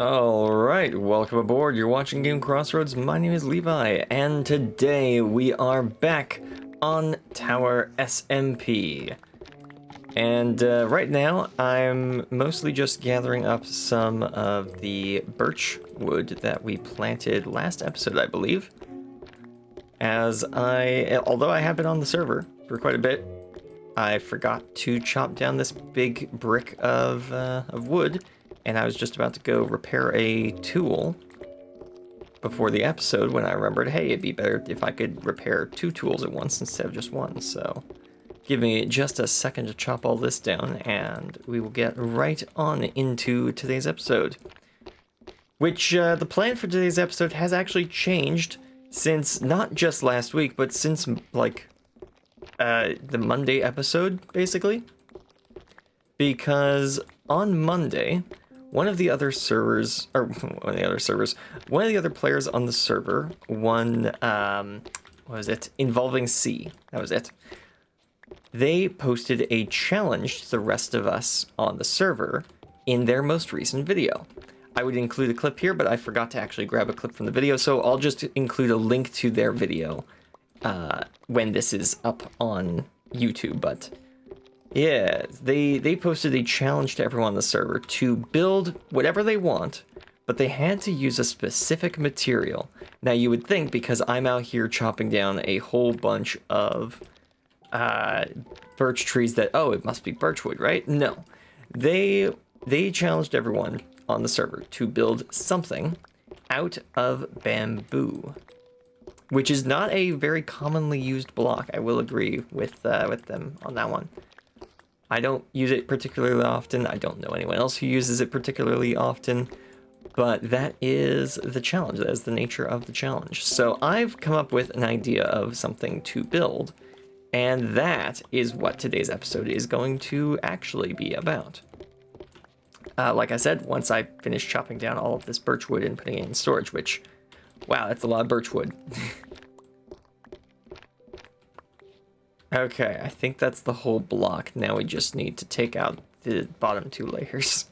Alright, welcome aboard. You're watching GameCrossRoads. My name is Levi, and today we are back on Tower SMP. And right now, I'm mostly just gathering up some of the birch wood that we planted last episode, I believe. Although I have been on the server for quite a bit, I forgot to chop down this big brick of wood. And I was just about to go repair a tool before the episode when I remembered, hey, it'd be better if I could repair two tools at once instead of just one. So give me just a second to chop all this down and we will get right on into today's episode. Which the plan for today's episode has actually changed since not just last week, but since like the Monday episode, basically. Because on Monday, one of the other players on the server, Involving C, that was it. They posted a challenge to the rest of us on the server in their most recent video. I would include a clip here, but I forgot to actually grab a clip from the video, so I'll just include a link to their video when this is up on YouTube, but yeah, they posted a challenge to everyone on the server to build whatever they want, but they had to use a specific material. Now you would think, because I'm out here chopping down a whole bunch of birch trees, that, oh, it must be birchwood, right? No. They challenged everyone on the server to build something out of bamboo, which is not a very commonly used block. I will agree with them on that one. I don't use it particularly often. I don't know anyone else who uses it particularly often, but that is the challenge. That is the nature of the challenge. So I've come up with an idea of something to build, and that is what today's episode is going to actually be about. Like I said, once I finish chopping down all of this birch wood and putting it in storage, which, wow, that's a lot of birch wood. Okay, I think that's the whole block. Now we just need to take out the bottom two layers.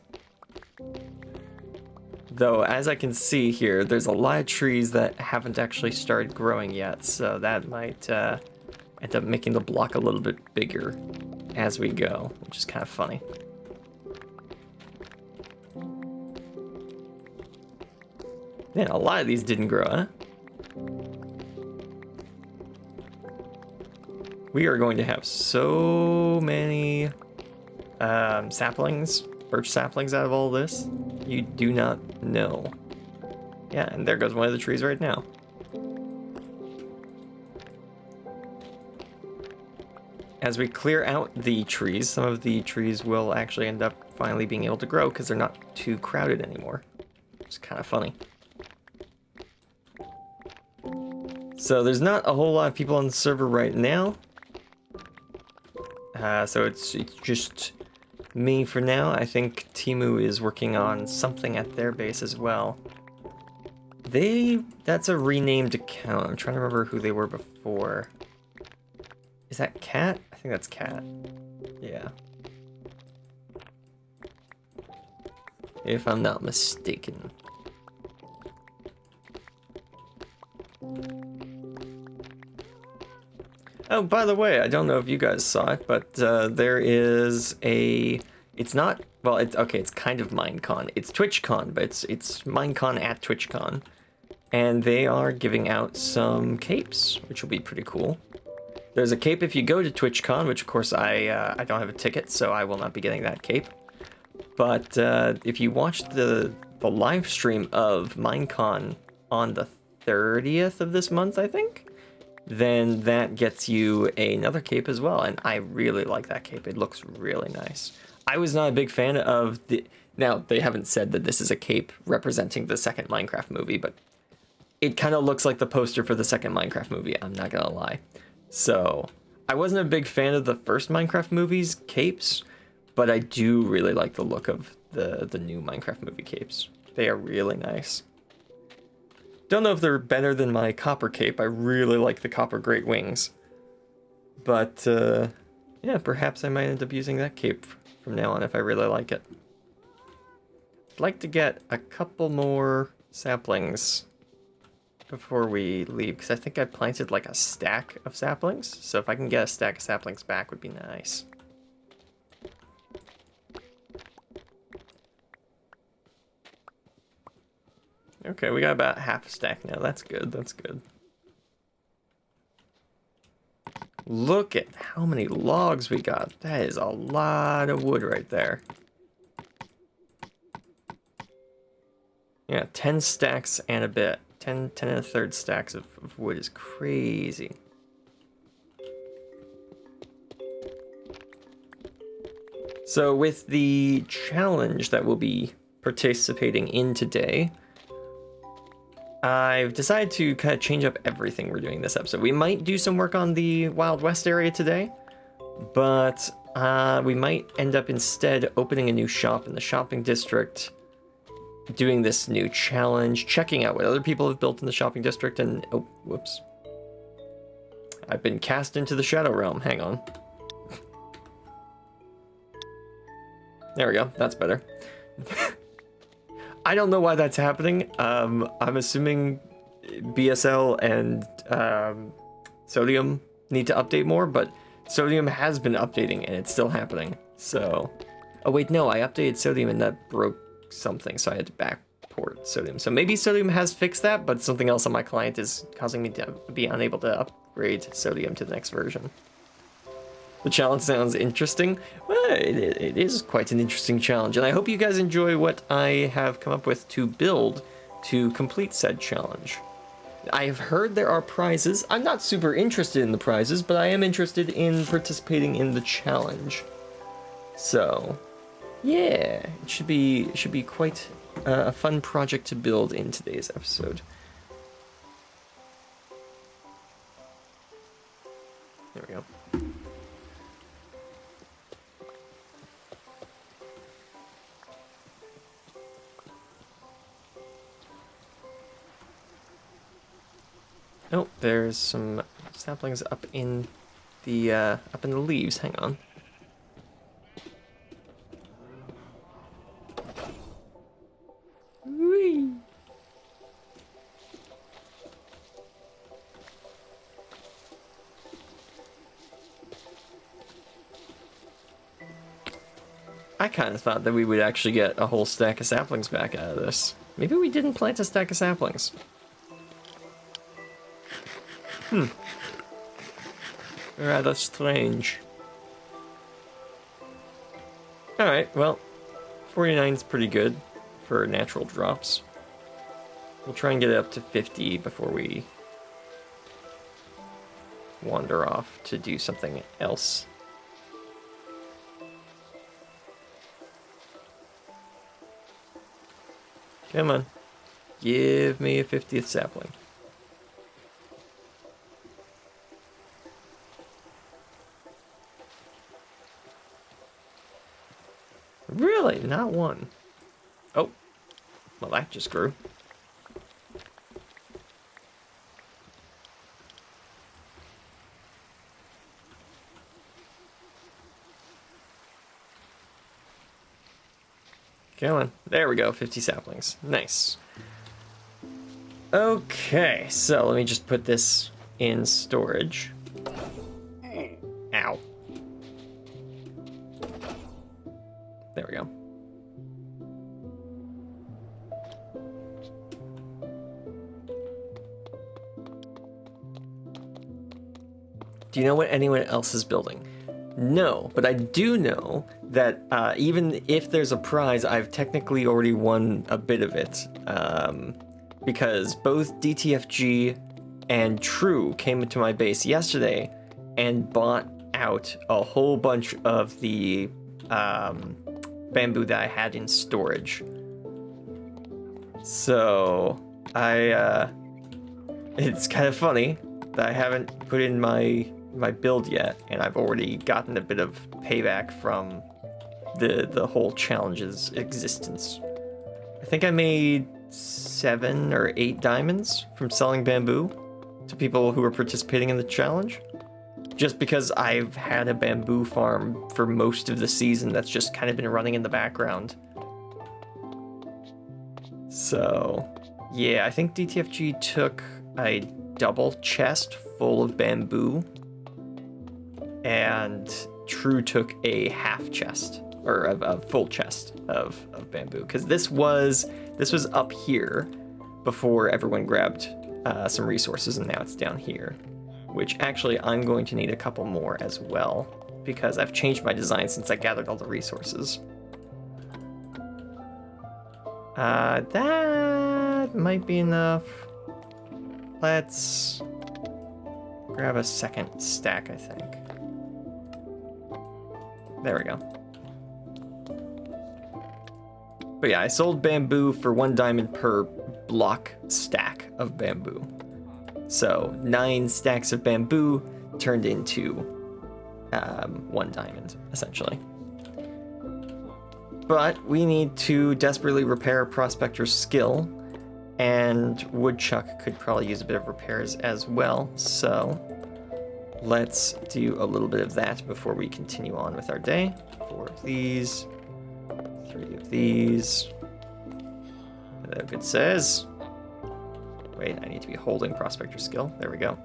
Though, as I can see here, there's a lot of trees that haven't actually started growing yet, so that might end up making the block a little bit bigger as we go, which is kind of funny. Man, a lot of these didn't grow, huh? We are going to have so many saplings, birch saplings out of all this. You do not know. Yeah, and there goes one of the trees right now. As we clear out the trees, some of the trees will actually end up finally being able to grow because they're not too crowded anymore. It's kind of funny. So there's not a whole lot of people on the server right now. So it's just me for now. I think Timu is working on something at their base as well. That's a renamed account. I'm trying to remember who they were before. Is that Cat? I think that's Cat. Yeah. If I'm not mistaken. Oh, by the way, I don't know if you guys saw it, but there is it's not, well, it's kind of Minecon. It's TwitchCon, but it's Minecon at TwitchCon. And they are giving out some capes, which will be pretty cool. There's a cape if you go to TwitchCon, which of course I don't have a ticket, so I will not be getting that cape. But if you watch the live stream of Minecon on the 30th of this month, I think, then that gets you another cape as well, and I really like that cape. It looks really nice. I was not a big fan of now, they haven't said that this is a cape representing the second Minecraft movie, but it kind of looks like the poster for the second Minecraft movie, I'm not gonna lie. So, I wasn't a big fan of the first Minecraft movie's capes, but I do really like the look of the new Minecraft movie capes. They are really nice. Don't know if they're better than my copper cape. I really like the copper great wings. But, yeah, perhaps I might end up using that cape from now on if I really like it. I'd like to get a couple more saplings before we leave, because I think I planted like a stack of saplings. So if I can get a stack of saplings back would be nice. Okay, we got about half a stack now. That's good, that's good. Look at how many logs we got. That is a lot of wood right there. Yeah, 10 stacks and a bit. 10 and a third stacks of wood is crazy. So with the challenge that we'll be participating in today, I've decided to kind of change up everything we're doing this episode. We might do some work on the Wild West area today, but we might end up instead opening a new shop in the shopping district, doing this new challenge, checking out what other people have built in the shopping district, and oh, whoops. I've been cast into the Shadow Realm, hang on. There we go, that's better. I don't know why that's happening. I'm assuming BSL and Sodium need to update more, but Sodium has been updating and it's still happening. So, oh wait, no, I updated Sodium and that broke something, so I had to backport Sodium. So maybe Sodium has fixed that, but something else on my client is causing me to be unable to upgrade Sodium to the next version. The challenge sounds interesting. Well, it is quite an interesting challenge, and I hope you guys enjoy what I have come up with to build to complete said challenge. I've heard there are prizes. I'm not super interested in the prizes, but I am interested in participating in the challenge. So, yeah, it should be quite a fun project to build in today's episode. There we go. Oh, there's some saplings up in the leaves. Hang on. Whee! I kind of thought that we would actually get a whole stack of saplings back out of this. Maybe we didn't plant a stack of saplings. Rather strange. Alright, well, 49 is pretty good for natural drops. We'll try and get it up to 50 before we wander off to do something else. Come on. Give me a 50th sapling. Really? Not one? Oh. Well, that just grew. Come on. There we go. 50 saplings. Nice. Okay, so let me just put this in storage. Ow. There we go. Do you know what anyone else is building? No, but I do know that even if there's a prize, I've technically already won a bit of it. Because both DTFG and True came into my base yesterday and bought out a whole bunch of the bamboo that I had in storage. So it's kind of funny that I haven't put in my build yet, and I've already gotten a bit of payback from the whole challenge's existence. I think I made 7 or 8 diamonds from selling bamboo to people who were participating in the challenge. Just because I've had a bamboo farm for most of the season that's just kind of been running in the background. So, yeah, I think DTFG took a double chest full of bamboo, and True took a half chest, or a full chest of bamboo, because this was up here before everyone grabbed some resources, and now it's down here, which actually I'm going to need a couple more as well, because I've changed my design since I gathered all the resources. That might be enough. Let's grab a second stack, I think. There we go. But yeah, I sold bamboo for 1 diamond per block stack of bamboo. So 9 stacks of bamboo turned into 1 diamond, essentially. But we need to desperately repair Prospector's skill, and Woodchuck could probably use a bit of repairs as well, so let's do a little bit of that before we continue on with our day. 4 of these, 3 of these. Look, it says. Wait, I need to be holding Prospector skill. There we go.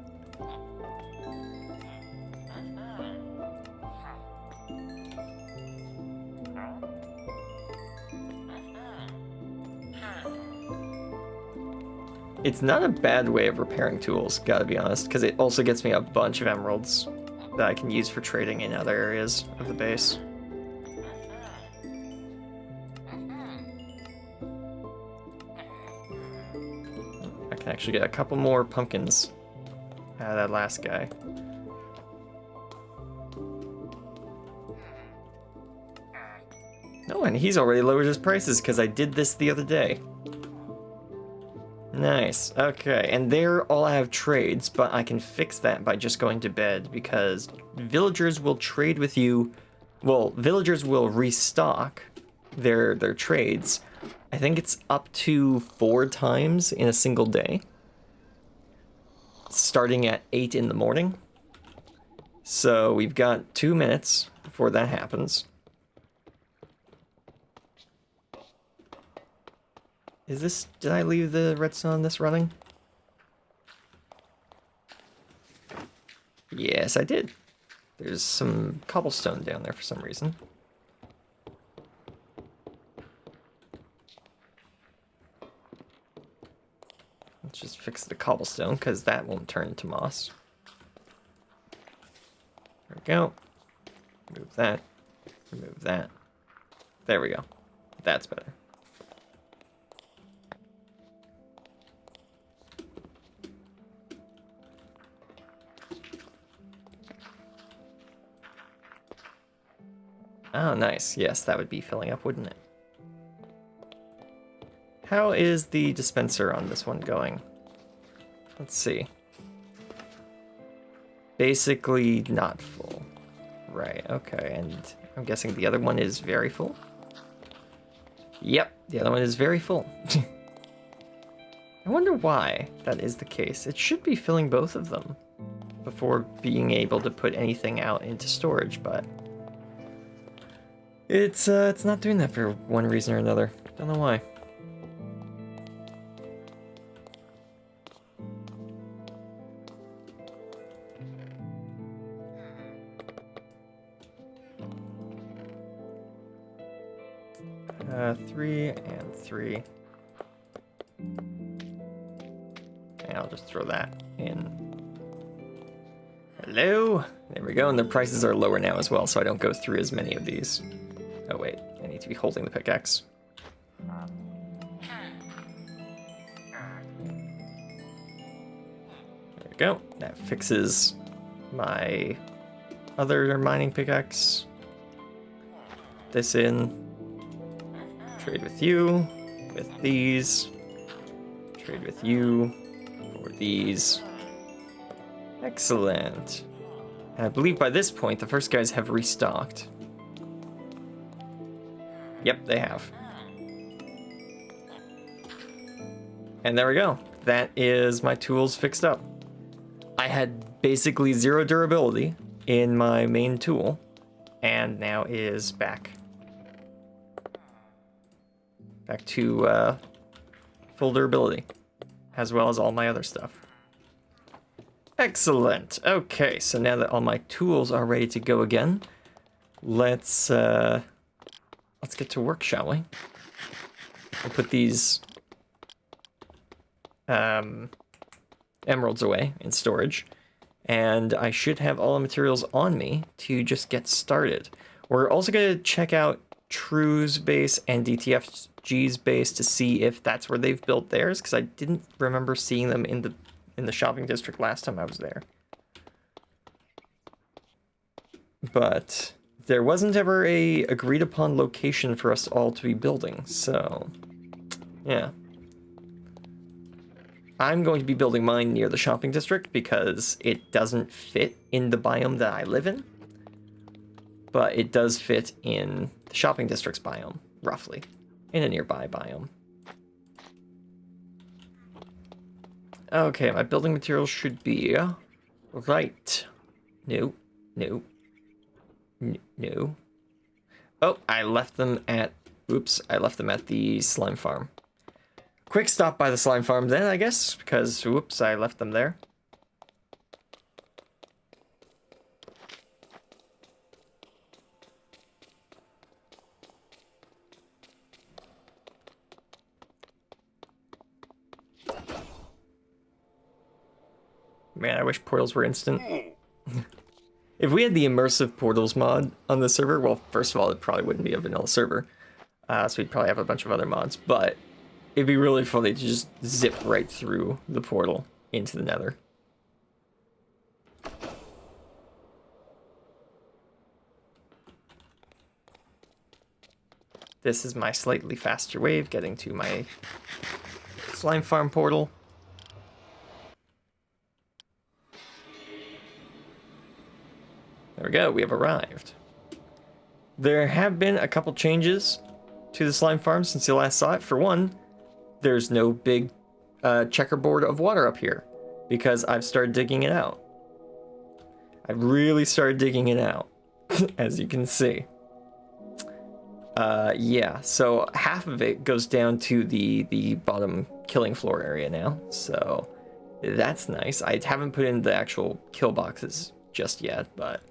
It's not a bad way of repairing tools, gotta be honest, because it also gets me a bunch of emeralds that I can use for trading in other areas of the base. I can actually get a couple more pumpkins out of that last guy. Oh, and he's already lowered his prices because I did this the other day. Nice. Okay, and they're all out of trades, but I can fix that by just going to bed, because villagers will trade with you. Well, villagers will restock their trades. I think it's up to 4 times in a single day, starting at 8 in the morning. So we've got 2 minutes before that happens. Is this, did I leave the redstone on this running? Yes, I did. There's some cobblestone down there for some reason. Let's just fix the cobblestone, because that won't turn into moss. There we go. Remove that. Remove that. There we go. That's better. Oh, nice. Yes, that would be filling up, wouldn't it? How is the dispenser on this one going? Let's see. Basically not full. Right, okay, and I'm guessing the other one is very full? Yep, the other one is very full. I wonder why that is the case. It should be filling both of them before being able to put anything out into storage, but it's not doing that for one reason or another. Don't know why. Three and 3. And I'll just throw that in. Hello? There we go, and the prices are lower now as well, so I don't go through as many of these. Oh wait, I need to be holding the pickaxe. There we go. That fixes my other mining pickaxe. This in. Trade with you, with these. Trade with you for these. Excellent. And I believe by this point the first guys have restocked. Yep, they have. And there we go. That is my tools fixed up. I had basically 0 durability in my main tool, and now is back to full durability, as well as all my other stuff. Excellent. Okay, so now that all my tools are ready to go again, let's get to work, shall we? We'll put these emeralds away in storage, and I should have all the materials on me to just get started. We're also going to check out True's base and DTFG's base to see if that's where they've built theirs, because I didn't remember seeing them in the shopping district last time I was there. But there wasn't ever a agreed upon location for us all to be building, so yeah. I'm going to be building mine near the shopping district because it doesn't fit in the biome that I live in, but it does fit in the shopping district's biome, roughly, in a nearby biome. Okay, my building materials should be right. No. Oh, I left them at, oops, I left them at the slime farm. Quick stop by the slime farm then, I guess, because, whoops, I left them there. Man, I wish portals were instant. If we had the immersive portals mod on the server, well, first of all, it probably wouldn't be a vanilla server. So we'd probably have a bunch of other mods, but it'd be really funny to just zip right through the portal into the nether. This is my slightly faster way of getting to my slime farm portal. There we go, we have arrived. There have been a couple changes to the slime farm since you last saw it. For one, there's no big checkerboard of water up here because I've started digging it out. I've really started digging it out, as you can see. Yeah, so half of it goes down to the bottom killing floor area now, so that's nice. I haven't put in the actual kill boxes just yet, but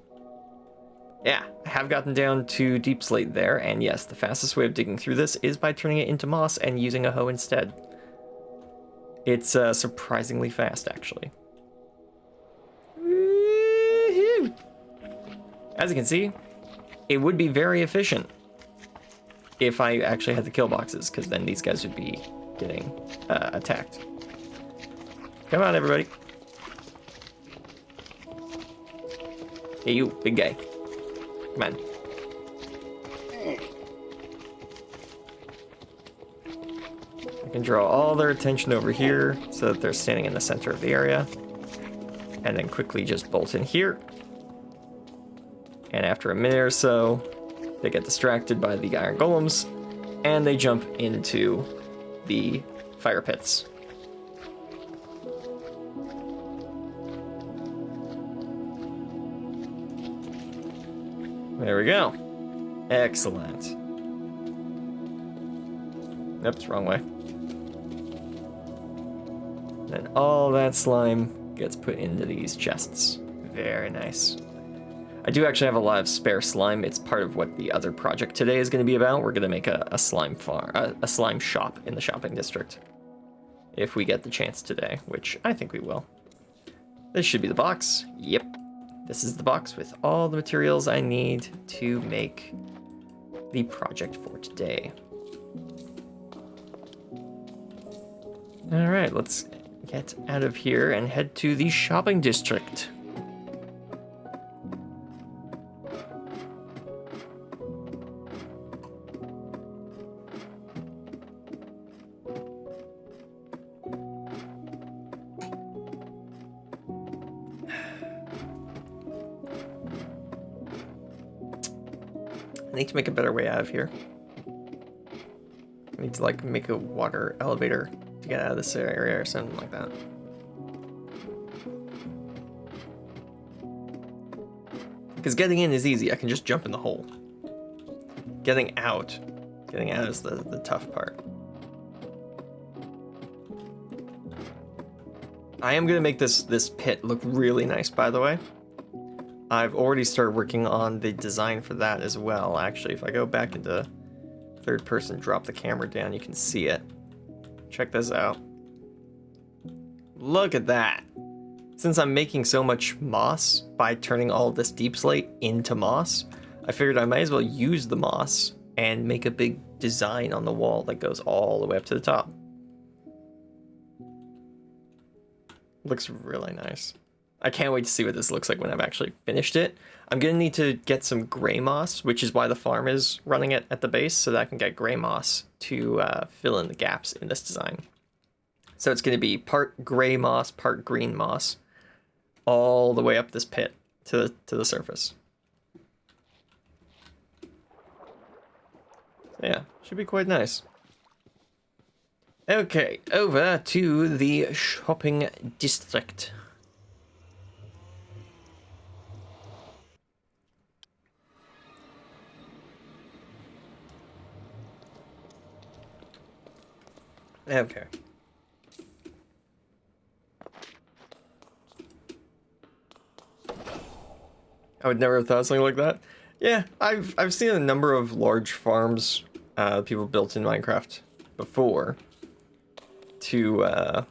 yeah, I have gotten down to deep slate there, and yes, the fastest way of digging through this is by turning it into moss and using a hoe instead. It's surprisingly fast, actually. Woo-hoo! As you can see, it would be very efficient if I actually had the kill boxes, because then these guys would be getting attacked. Come on, everybody. Hey, you, big guy. Come on. I can draw all their attention over here so that they're standing in the center of the area. And then quickly just bolt in here. And after a minute or so, they get distracted by the iron golems, and they jump into the fire pits. There we go. Excellent. Oops, wrong way. Then all that slime gets put into these chests. Very nice. I do actually have a lot of spare slime. It's part of what the other project today is going to be about. We're going to make a slime farm, a slime shop in the shopping district. If we get the chance today, which I think we will. This should be the box. Yep. This is the box with all the materials I need to make the project for today. All right, let's get out of here and head to the shopping district. I need to make a better way out of here. I need to like make a water elevator to get out of this area or something like that. Because getting in is easy. I can just jump in the hole. Getting out is the tough part. I am gonna make this pit look really nice, by the way. I've already started working on the design for that as well. Actually, if I go back into third person, drop the camera down, you can see it. Check this out. Look at that. Since I'm making so much moss by turning all this deep slate into moss, I figured I might as well use the moss and make a big design on the wall that goes all the way up to the top. Looks really nice. I can't wait to see what this looks like when I've actually finished it. I'm gonna need to get some gray moss, which is why the farm is running it at the base, so that I can get gray moss to fill in the gaps in this design. So it's gonna be part gray moss, part green moss, all the way up this pit to the surface. So yeah, should be quite nice. Okay, over to the shopping district. Okay. I would never have thought something like that. Yeah, I've seen a number of large farms people built in Minecraft before to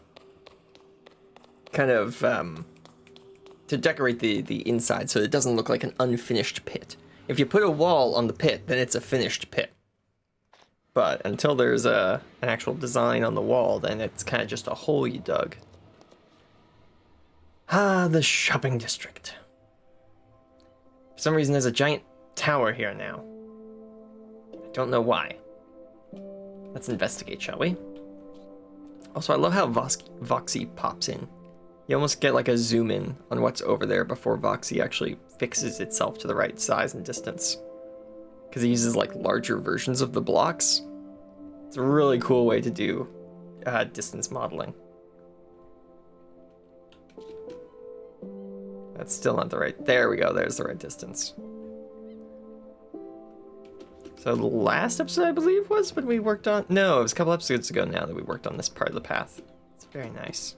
kind of to decorate the inside so it doesn't look like an unfinished pit. If you put a wall on the pit, then it's a finished pit. But until there's an actual design on the wall, then it's kind of just a hole you dug. Ah, the shopping district. For some reason, there's a giant tower here now. I don't know why. Let's investigate, shall we? Also, I love how Voxy pops in. You almost get like a zoom in on what's over there before Voxy actually fixes itself to the right size and distance. Because it uses like larger versions of the blocks. It's a really cool way to do distance modeling. That's still not the right... There we go, there's the right distance. So the last episode, I believe, was when we worked on... No, it was a couple episodes ago now that we worked on this part of the path. It's very nice.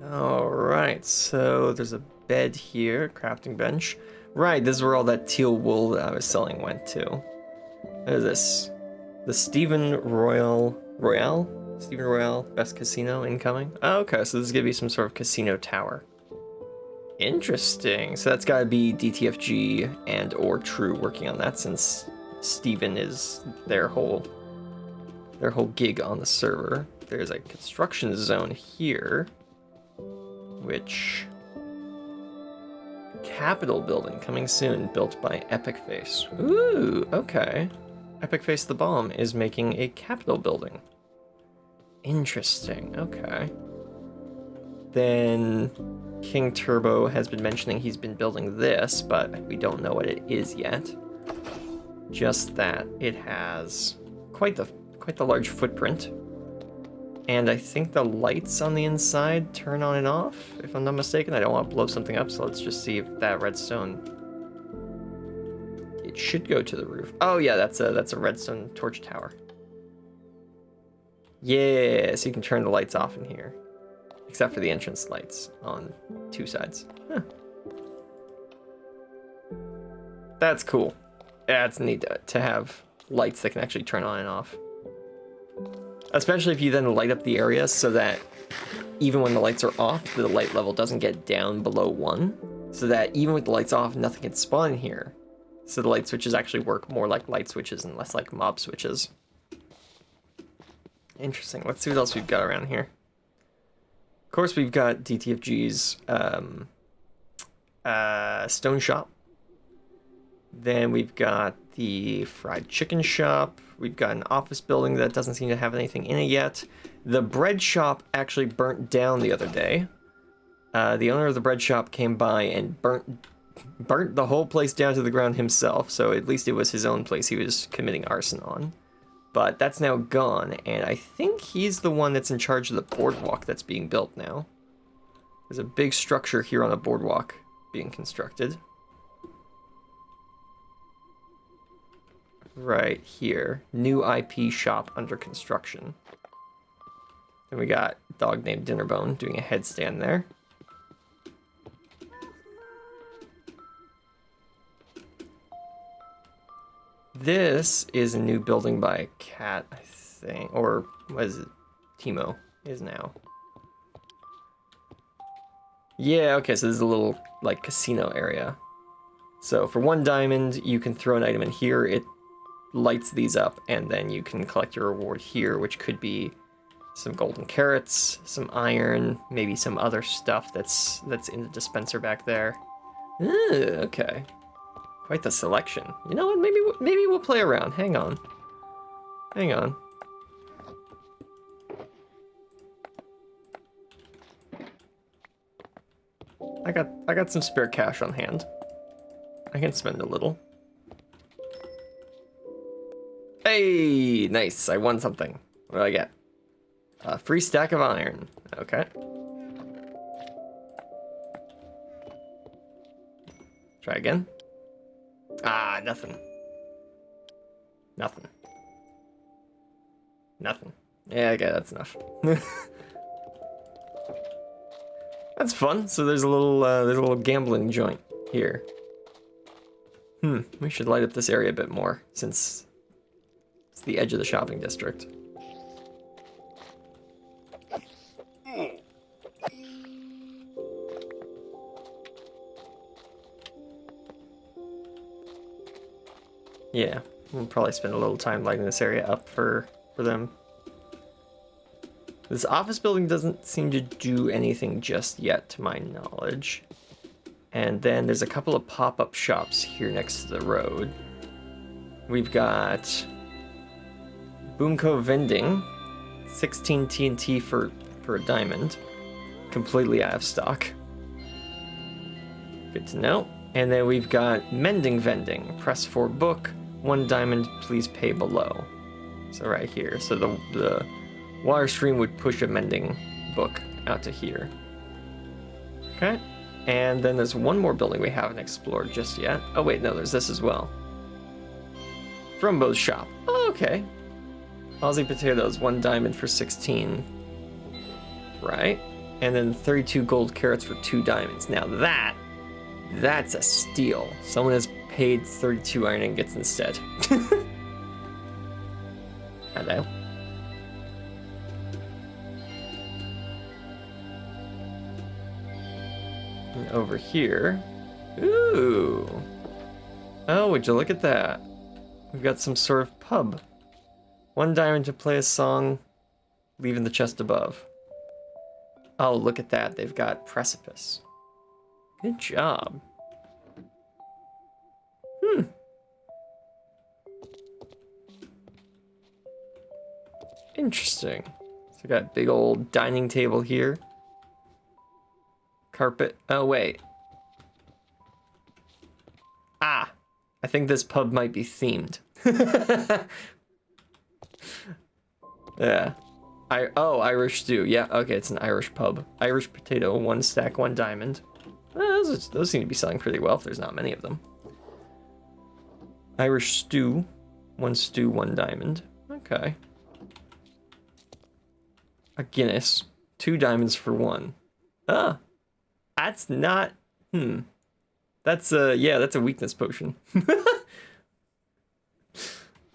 Alright, so there's a bed here, crafting bench. Right, this is where all that teal wool that I was selling went to. What is this? The Stephen Royale? Stephen Royale Best Casino incoming? Oh, okay, so this is gonna be some sort of casino tower. Interesting. So that's gotta be DTFG and or True working on that, since Stephen is their whole gig on the server. There's a construction zone here, which... Capitol building coming soon, built by Epic Face. Ooh, okay. Epic Face the Bomb is making a Capitol building. Interesting, okay. Then King Turbo has been mentioning he's been building this, but we don't know what it is yet. Just that it has quite the large footprint. And I think the lights on the inside turn on and off, if I'm not mistaken. I don't want to blow something up, so let's just see if that redstone... It should go to the roof. Oh yeah, that's a redstone torch tower. Yeah, so you can turn the lights off in here. Except for the entrance lights on two sides. Huh. That's cool. Yeah, it's neat to have lights that can actually turn on and off. Especially if you then light up the area so that even when the lights are off, the light level doesn't get down below 1. So that even with the lights off, nothing can spawn in here. So the light switches actually work more like light switches and less like mob switches. Interesting. Let's see what else we've got around here. Of course, we've got DTFG's stone shop. Then we've got the fried chicken shop. We've got an office building that doesn't seem to have anything in it yet. The bread shop actually burnt down the other day. The owner of the bread shop came by and burnt the whole place down to the ground himself, so at least it was his own place he was committing arson on. But that's now gone, and I think he's the one that's in charge of the boardwalk that's being built now. There's a big structure here on a boardwalk being constructed. right here. New IP shop under construction. Then we got a dog named Dinnerbone doing a headstand there. This is a new building by Cat, I think, or what is it? Timo is now. Yeah, okay, so this is a little, like, casino area. So for 1 diamond, you can throw an item in here, it lights these up, and then you can collect your reward here, which could be some golden carrots, some iron, maybe some other stuff that's in the dispenser back there. Ooh, okay. Quite the selection. You know what, maybe we'll play around. Hang on. Hang on. I got some spare cash on hand. I can spend a little. Hey, nice. I won something. What do I get? A free stack of iron. Okay. Try again. Ah, nothing. Nothing. Nothing. Yeah, okay, that's enough. That's fun. So there's a little gambling joint here. We should light up this area a bit more since it's the edge of the shopping district. Yeah, we'll probably spend a little time lighting this area up for them. This office building doesn't seem to do anything just yet, to my knowledge. And then there's a couple of pop-up shops here next to the road. We've got Boomco Vending, 16 TNT for a diamond. Completely out of stock. Good to know. And then we've got Mending Vending, press for book, 1 diamond, please pay below. So right here. So the water stream would push a mending book out to here. Okay. And then there's one more building we haven't explored just yet. Oh wait, no, there's this as well. Frumbo's shop. Oh, okay. Aussie potatoes, 1 diamond for 16. Right. And then 32 gold carrots for 2 diamonds. Now that's a steal. Someone has paid 32 iron ingots instead. Hello. And over here. Ooh. Oh, would you look at that? We've got some sort of pub. 1 diamond to play a song, leaving the chest above. Oh, look at that. They've got Precipice. Good job. Interesting. So we got a big old dining table here. Carpet. Oh, wait. Ah, I think this pub might be themed. Yeah. Irish stew. Yeah, okay, it's an Irish pub. Irish potato, 1 stack, 1 diamond. Those seem to be selling pretty well if there's not many of them. Irish stew, 1 diamond. Okay. A Guinness, 2 diamonds for 1. Ah, that's not. That's a weakness potion.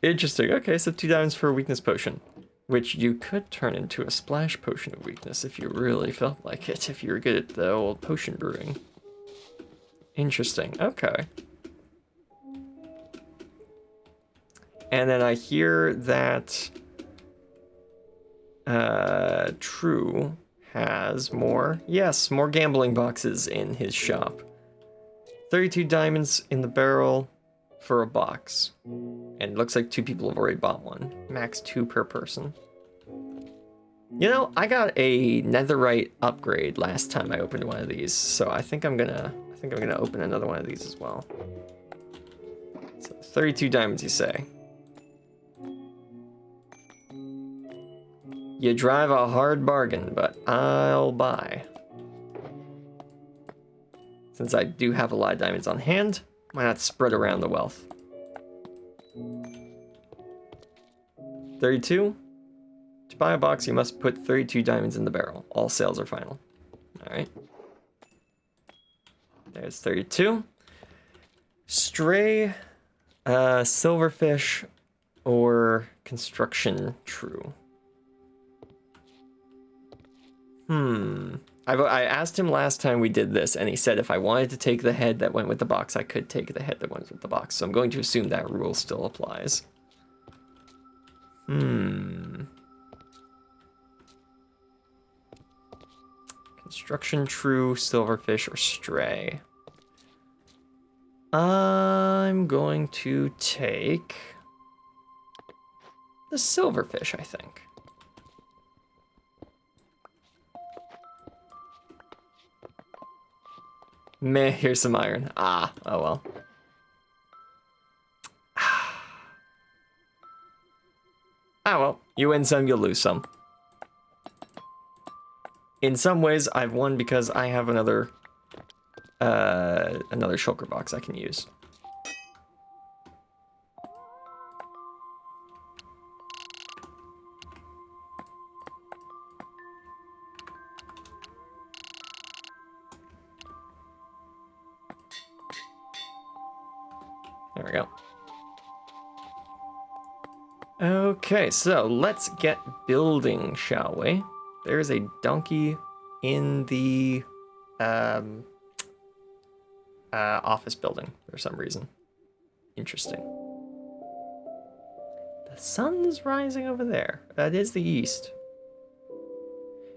Interesting. Okay, so 2 diamonds for a weakness potion, which you could turn into a splash potion of weakness if you really felt like it, if you were good at the old potion brewing. Interesting. Okay. And then I hear that True has more. Yes, more gambling boxes in his shop. 32 diamonds in the barrel for a box. And it looks like 2 people have already bought one. Max 2 per person. You know, I got a netherite upgrade last time I opened one of these, so I think I'm gonna open another one of these as well. So 32 diamonds, you say? You drive a hard bargain, but I'll buy. Since I do have a lot of diamonds on hand, why not spread around the wealth? 32. To buy a box, you must put 32 diamonds in the barrel. All sales are final. All right. There's 32. Stray, silverfish, or construction true. I asked him last time we did this, and he said if I wanted to take the head that went with the box, I could take the head that went with the box. So I'm going to assume that rule still applies. Construction true, silverfish, or stray. I'm going to take the silverfish, I think. Meh, here's some iron. Ah, oh well. Ah well, you win some, you'll lose some. In some ways, I've won because I have another shulker box I can use. There we go. Okay, so let's get building, shall we? There's a donkey in the office building for some reason. Interesting. The sun's rising over there. That is the east.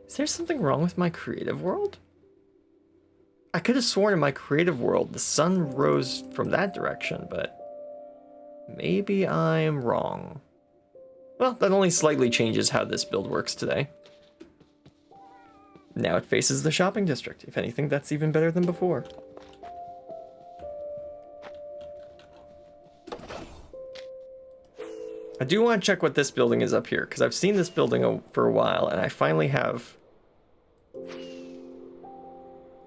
Is there something wrong with my creative world? I could have sworn in my creative world the sun rose from that direction, but maybe I'm wrong. Well, that only slightly changes how this build works today. Now it faces the shopping district. If anything, that's even better than before. I do want to check what this building is up here, because I've seen this building for a while, and I finally have...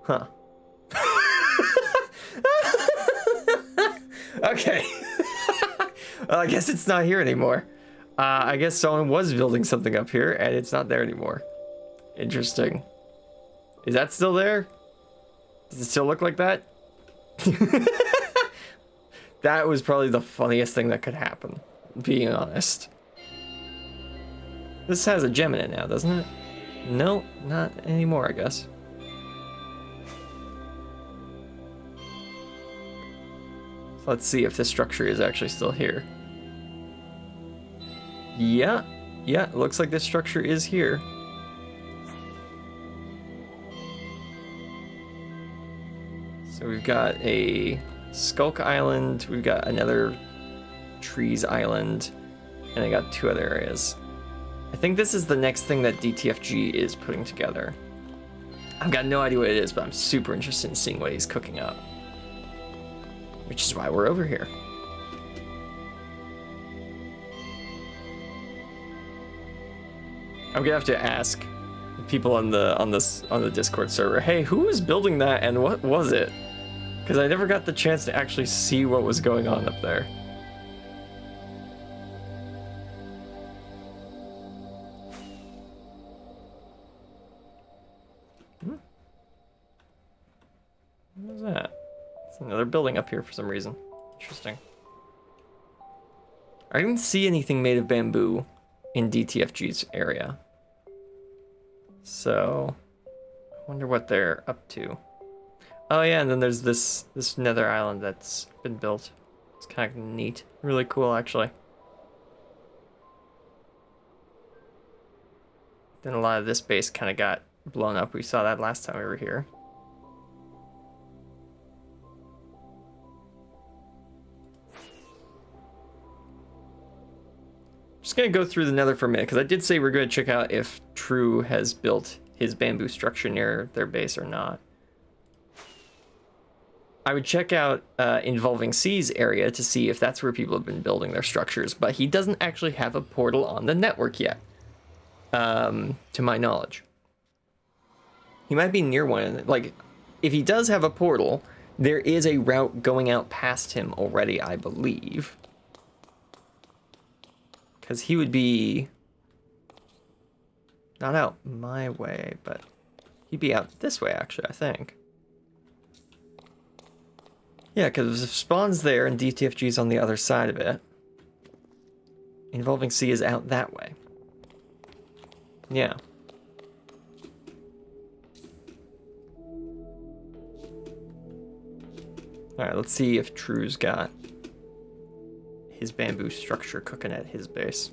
Huh. Okay. Well, I guess it's not here anymore. I guess someone was building something up here, and it's not there anymore. Interesting. Is that still there? Does it still look like that? That was probably the funniest thing that could happen, being honest. This has a gem in it now, doesn't it? No, not anymore, I guess. So let's see if this structure is actually still here. Yeah, it looks like this structure is here. So we've got a Skulk Island, we've got another Trees Island, and I got two other areas. I think this is the next thing that DTFG is putting together. I've got no idea what it is, but I'm super interested in seeing what he's cooking up. Which is why we're over here. I'm gonna have to ask people on the Discord server, hey, who was building that and what was it? Because I never got the chance to actually see what was going on up there. What was that? It's another building up here for some reason. Interesting. I didn't see anything made of bamboo in DTFG's area. So, I wonder what they're up to. Oh yeah, and then there's this nether island that's been built. It's kind of neat. Really cool, actually. Then a lot of this base kind of got blown up. We saw that last time we were here. Just gonna go through the nether for a minute, because I did say we're gonna check out if True has built his bamboo structure near their base or not. I would check out Involving Seas area to see if that's where people have been building their structures, but he doesn't actually have a portal on the network yet, to my knowledge. He might be near one. Like, if he does have a portal, there is a route going out past him already, I believe. Because he would be not out my way, but he'd be out this way, actually, I think. Yeah, because if spawn's there and DTFG's on the other side of it, Involving C is out that way. Yeah. Alright, let's see if True's got his bamboo structure cooking at his base.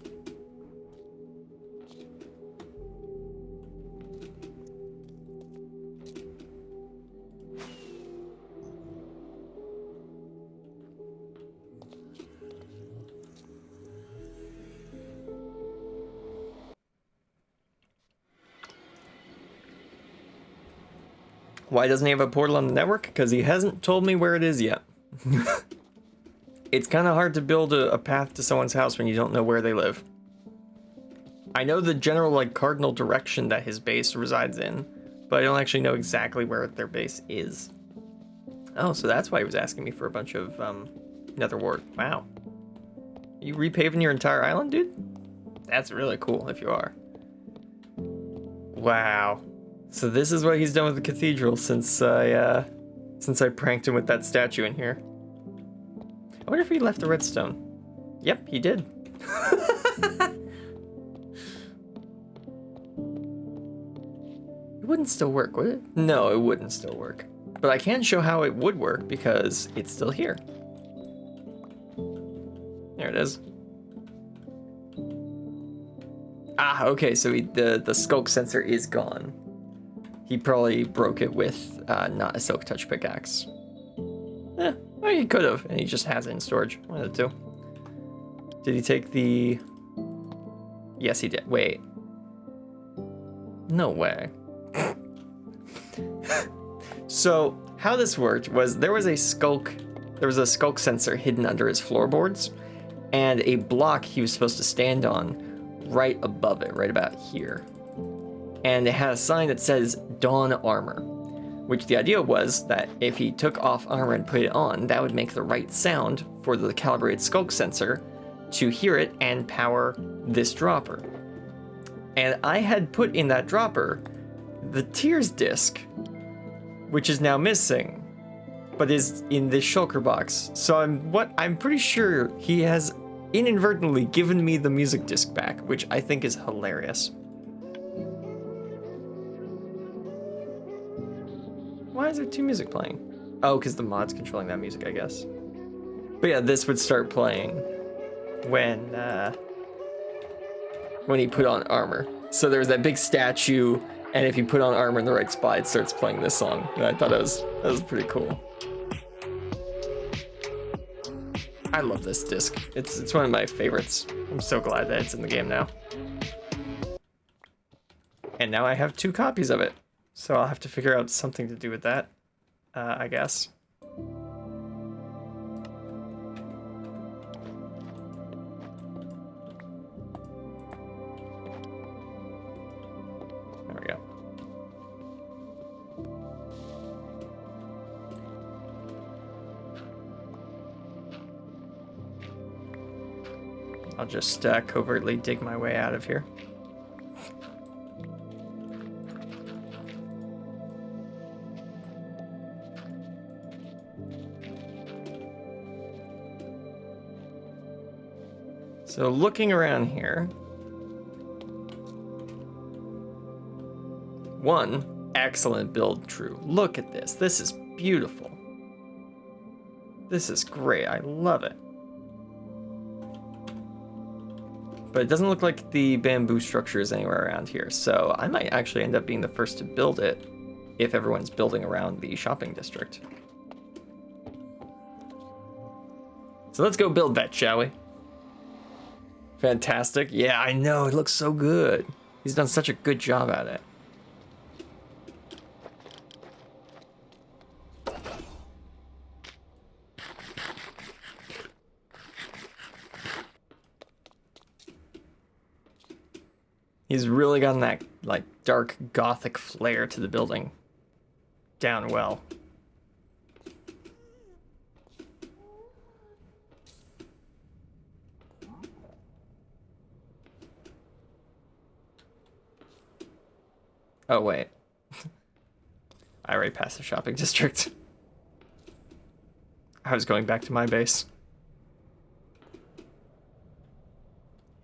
Why doesn't he have a portal on the network? Because he hasn't told me where it is yet. It's kind of hard to build a path to someone's house when you don't know where they live. I know the general, like, cardinal direction that his base resides in, but I don't actually know exactly where their base is. Oh, so that's why he was asking me for a bunch of nether wart. Wow. You repaving your entire island, dude? That's really cool if you are. Wow. So this is what he's done with the cathedral since I pranked him with that statue in here. I wonder if he left the redstone. Yep, he did. It wouldn't still work, would it? No, it wouldn't still work. But I can show how it would work because it's still here. There it is. Ah, okay, so the skulk sensor is gone. He probably broke it with not a silk touch pickaxe. Well, he could have, and he just has it in storage. One of the two. Did he take the... Yes, he did. Wait. No way. So, how this worked was there was a skulk sensor hidden under his floorboards, and a block he was supposed to stand on right above it, right about here. And it had a sign that says Dawn Armor, which the idea was that if he took off armor and put it on, that would make the right sound for the calibrated skulk sensor to hear it and power this dropper. And I had put in that dropper the Tears disc, which is now missing, but is in this shulker box. So I'm pretty sure he has inadvertently given me the music disc back, which I think is hilarious. Why is there two music playing? Oh, because the mod's controlling that music, I guess. But yeah, this would start playing when he put on armor. So there was that big statue, and if you put on armor in the right spot, it starts playing this song. And I thought that was pretty cool. I love this disc. It's one of my favorites. I'm so glad that it's in the game now. And now I have 2 copies of it. So I'll have to figure out something to do with that, I guess. There we go. I'll just covertly dig my way out of here. So looking around here, one, excellent build, True. Look at this. This is beautiful. This is great. I love it. But it doesn't look like the bamboo structure is anywhere around here, so I might actually end up being the first to build it if everyone's building around the shopping district. So let's go build that, shall we? Fantastic. Yeah, I know. It looks so good. He's done such a good job at it. He's really gotten that, like, dark gothic flair to the building down well. Oh, wait. I already passed the shopping district. I was going back to my base.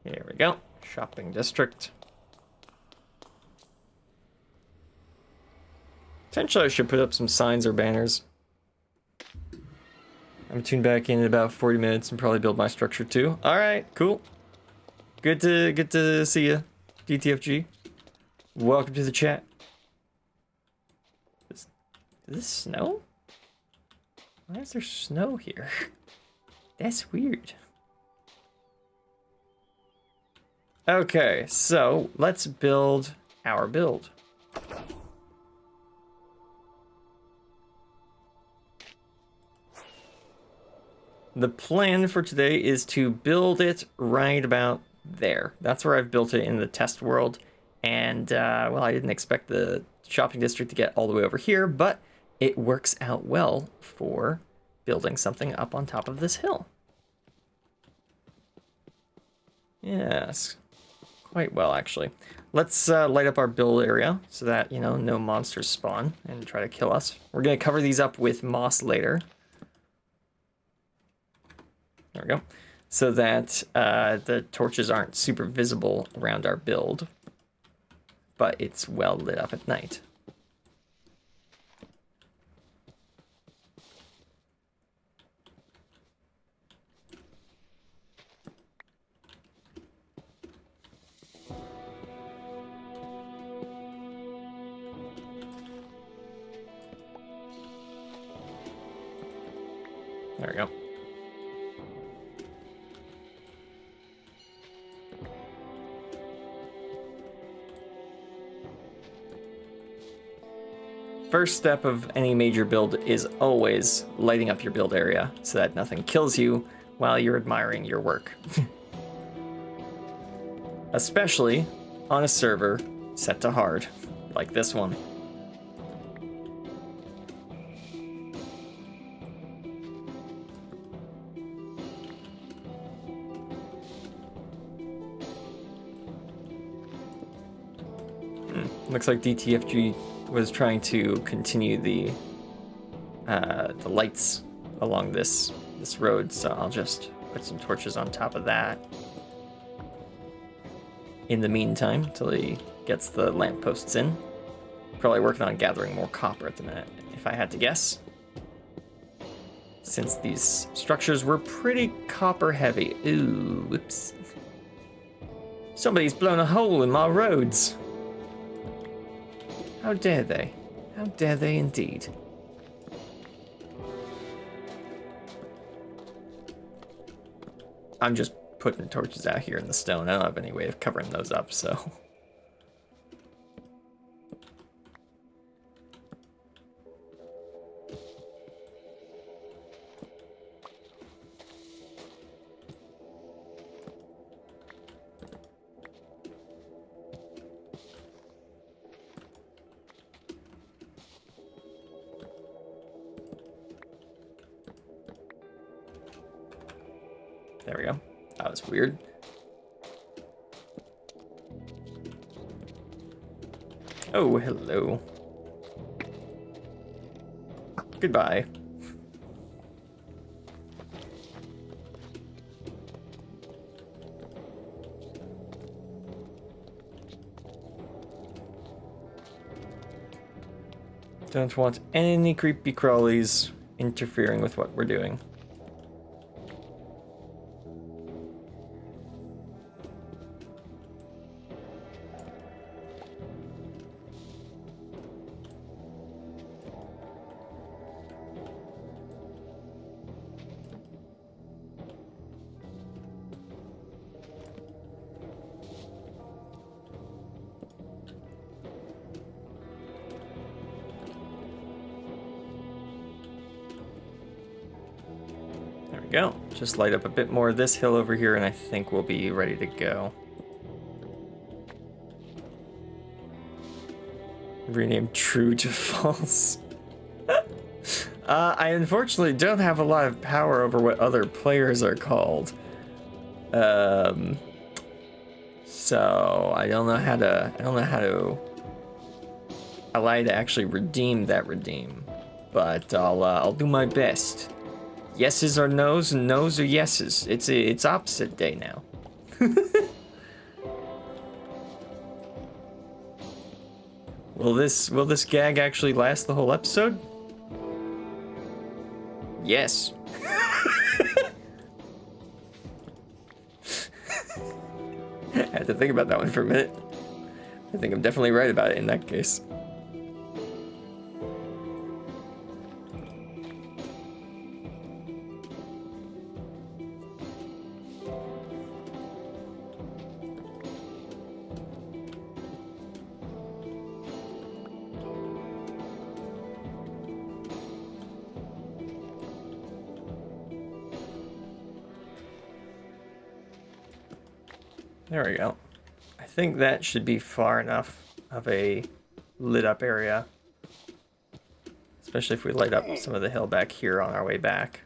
Here we go. Shopping district. Potentially I should put up some signs or banners. I'm tuned back in about 40 minutes and probably build my structure too. Alright, cool. Good to see you, DTFG. Welcome to the chat. Does this snow? Why is there snow here? That's weird. Okay, so let's build our build. The plan for today is to build it right about there. That's where I've built it in the test world. And, well, I didn't expect the shopping district to get all the way over here, but it works out well for building something up on top of this hill. Yes, quite well, actually. Let's light up our build area so that, you know, no monsters spawn and try to kill us. We're going to cover these up with moss later. There we go. So that the torches aren't super visible around our build, but it's well lit up at night. There we go. First step of any major build is always lighting up your build area so that nothing kills you while you're admiring your work. Especially on a server set to hard, like this one. Looks like DTFG was trying to continue the lights along this road, so I'll just put some torches on top of that. In the meantime, till he gets the lampposts in. Probably working on gathering more copper at the minute, if I had to guess. Since these structures were pretty copper heavy. Ooh, whoops. Somebody's blown a hole in my roads. How dare they? How dare they indeed? I'm just putting torches out here in the stone. I don't have any way of covering those up, so... There we go. That was weird. Oh, hello. Goodbye. Don't want any creepy crawlies interfering with what we're doing. Go. Just light up a bit more of this hill over here and I think we'll be ready to go. Rename true to false. I unfortunately don't have a lot of power over what other players are called. So I don't know how to I lied to actually redeem that redeem, but I'll do my best. Yeses are no's and no's are yeses. It's opposite day now. Will this gag actually last the whole episode? Yes. I had to think about that one for a minute. I think I'm definitely right about it in that case. There we go. I think that should be far enough of a lit up area. Especially if we light up some of the hill back here on our way back.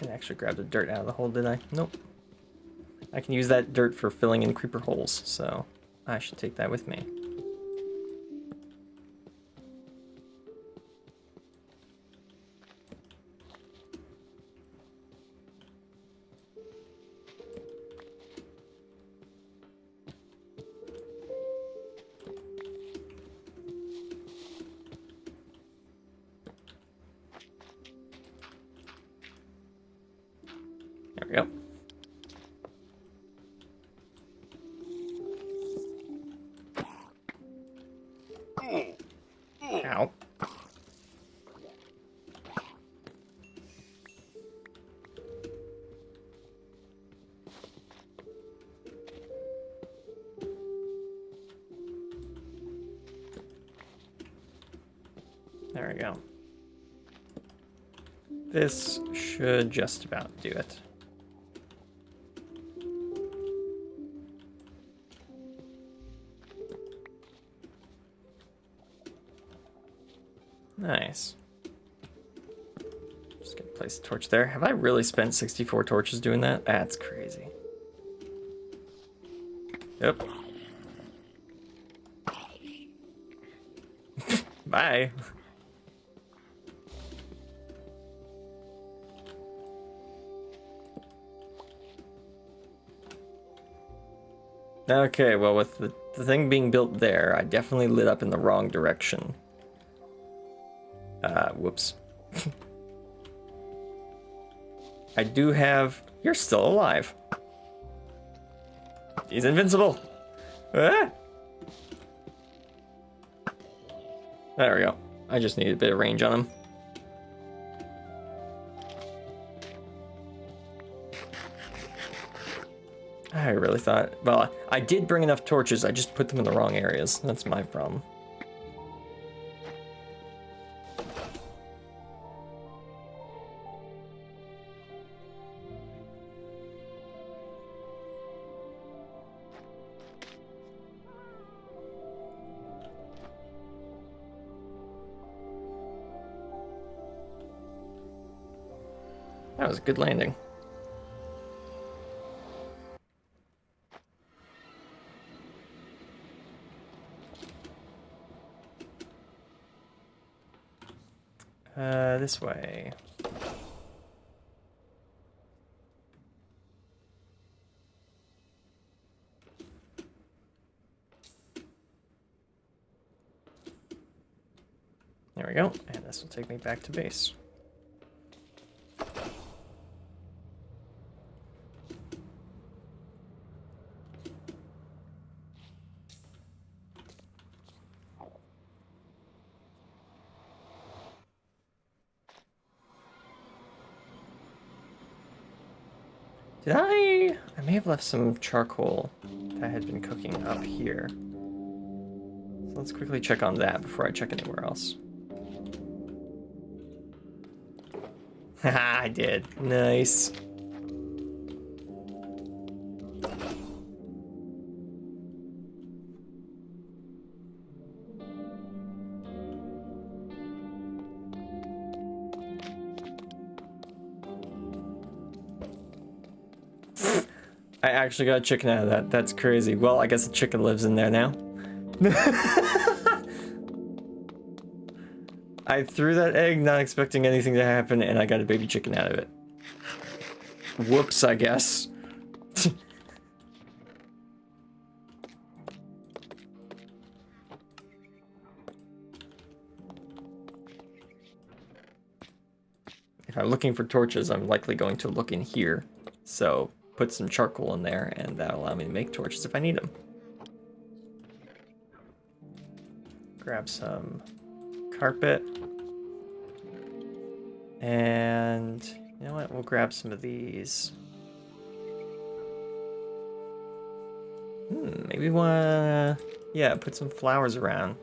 I actually grabbed the dirt out of the hole, did I? Nope. I can use that dirt for filling in creeper holes, so I should take that with me. There we go. Ow. There we go. This should just about do it. Nice. Just gonna place a torch there. Have I really spent 64 torches doing that? That's crazy. Yep. Bye. Okay, well, with the thing being built there, I definitely lit up in the wrong direction. Whoops. I do have... You're still alive. He's invincible. Ah! There we go. I just need a bit of range on him. I really thought... Well, I did bring enough torches, I just put them in the wrong areas. That's my problem. That was a good landing. This way. There we go, and this will take me back to base. Did I may have left some charcoal that I had been cooking up here. So let's quickly check on that before I check anywhere else. Haha, I did. Nice. I actually got a chicken out of that. That's crazy. Well, I guess the chicken lives in there now. I threw that egg not expecting anything to happen, and I got a baby chicken out of it. Whoops, I guess. If I'm looking for torches, I'm likely going to look in here. So put some charcoal in there, and that'll allow me to make torches if I need them. Grab some carpet. And you know what? We'll grab some of these. Maybe wanna, yeah, put some flowers around.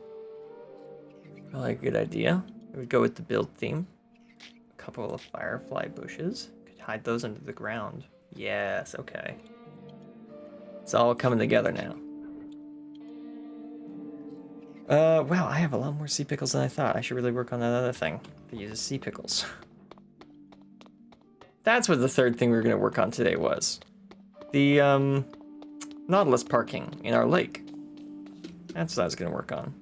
Probably a good idea. I would go with the build theme. A couple of firefly bushes. Could hide those under the ground. Yes, okay. It's all coming together now. Wow, I have a lot more sea pickles than I thought. I should really work on that other thing that uses sea pickles. That's what the third thing we were gonna work on today was. The, Nautilus parking in our lake. That's what I was gonna work on.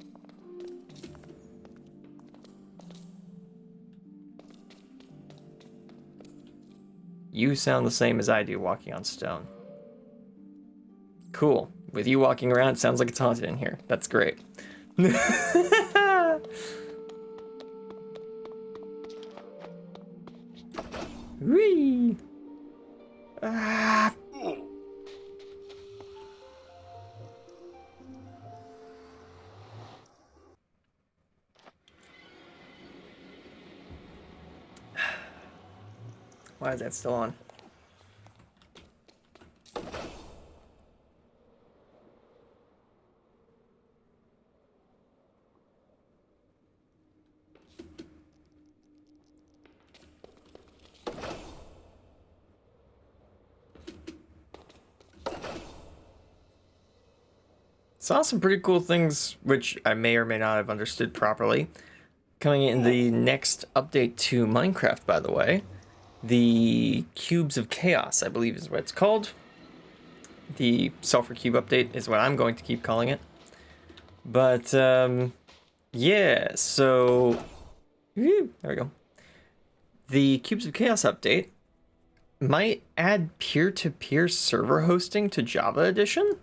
You sound the same as I do walking on stone. Cool. With you walking around, it sounds like it's haunted in here. That's great. Whee! Ah! Why is that still on? Saw some pretty cool things, which I may or may not have understood properly, coming in the next update to Minecraft, by the way. The Cubes of Chaos, I believe is what it's called. The Sulfur Cube update is what I'm going to keep calling it. But, yeah, so... There we go. The Cubes of Chaos update might add peer-to-peer server hosting to Java Edition?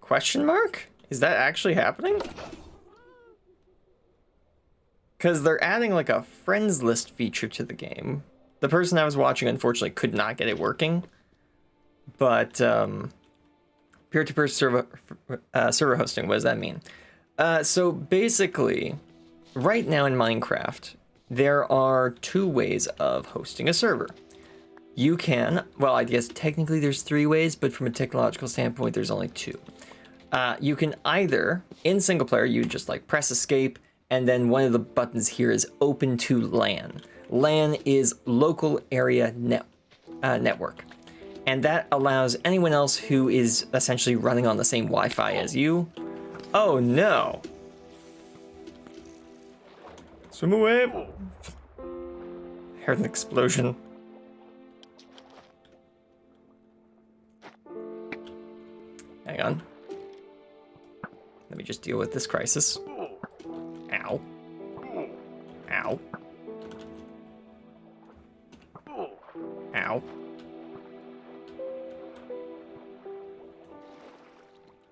Question mark? Is that actually happening? Because they're adding like a friends list feature to the game. The person I was watching unfortunately could not get it working. But peer-to-peer server hosting, what does that mean? So basically, right now in Minecraft, there are two ways of hosting a server. You can, well, I guess technically there's three ways, but from a technological standpoint, there's only two. You can either, in single player, you just like press escape, and then one of the buttons here is open to LAN. LAN is local area network. And that allows anyone else who is essentially running on the same Wi-Fi as you. Oh no. Swim away. Heard an explosion. Hang on. Let me just deal with this crisis. Ow. Ow. Ow.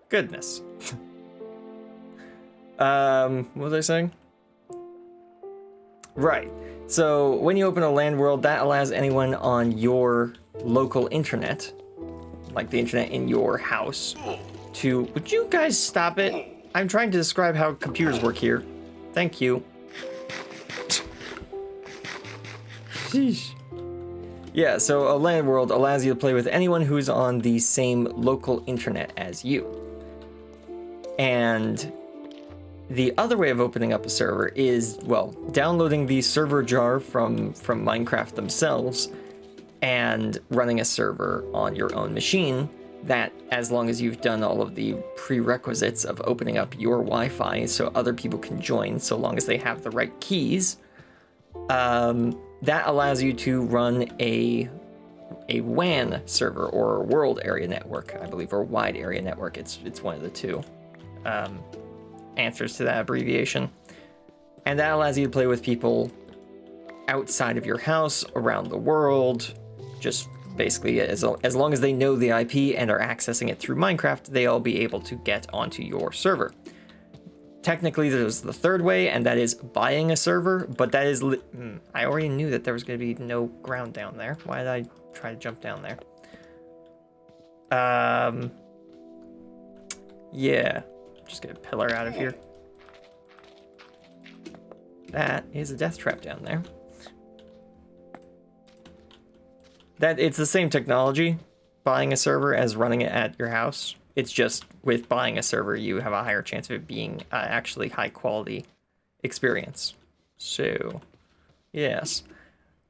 Goodness. What was I saying? Right. So when you open a LAN world, that allows anyone on your local internet, like the internet in your house, to... Would you guys stop it? I'm trying to describe how computers work here. Thank you. Sheesh. Yeah, so a LAN world allows you to play with anyone who's on the same local internet as you. And the other way of opening up a server is, well, downloading the server jar from Minecraft themselves and running a server on your own machine that, as long as you've done all of the prerequisites of opening up your Wi-Fi so other people can join, so long as they have the right keys, that allows you to run a a WAN server or a World Area Network, I believe, or Wide Area Network. It's one of the two answers to that abbreviation. And that allows you to play with people outside of your house, around the world. Just basically, as long as they know the IP and are accessing it through Minecraft, they'll be able to get onto your server. Technically, there's the third way, and that is buying a server, but that is... I already knew that there was going to be no ground down there. Why did I try to jump down there? Yeah. Just get a pillar out of here. That is a death trap down there. It's the same technology, buying a server, as running it at your house. It's just with buying a server, you have a higher chance of it being actually high quality experience. So, yes.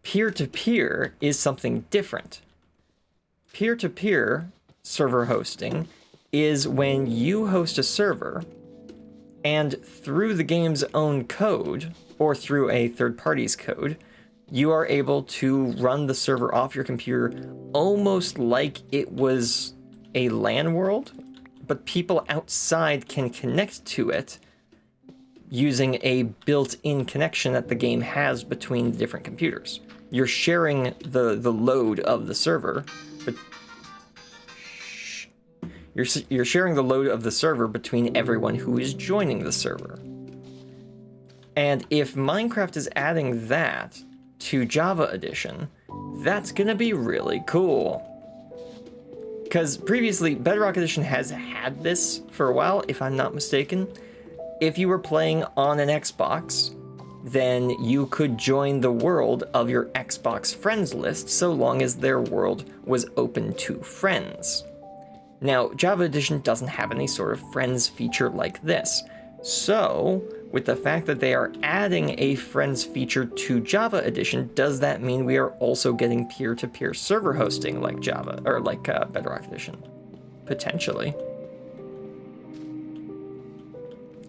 Peer-to-peer is something different. Peer-to-peer server hosting is when you host a server and through the game's own code or through a third party's code, you are able to run the server off your computer almost like it was a LAN world, but people outside can connect to it using a built-in connection that the game has between the different computers. You're sharing the load of the server, but you're sharing the load of the server between everyone who is joining the server. And if Minecraft is adding that to Java Edition, that's gonna be really cool. Because previously, Bedrock Edition has had this for a while, if I'm not mistaken. If you were playing on an Xbox, then you could join the world of your Xbox friends list so long as their world was open to friends. Now, Java Edition doesn't have any sort of friends feature like this. So, with the fact that they are adding a friends feature to Java Edition, does that mean we are also getting peer-to-peer server hosting like Java, or like Bedrock Edition? Potentially.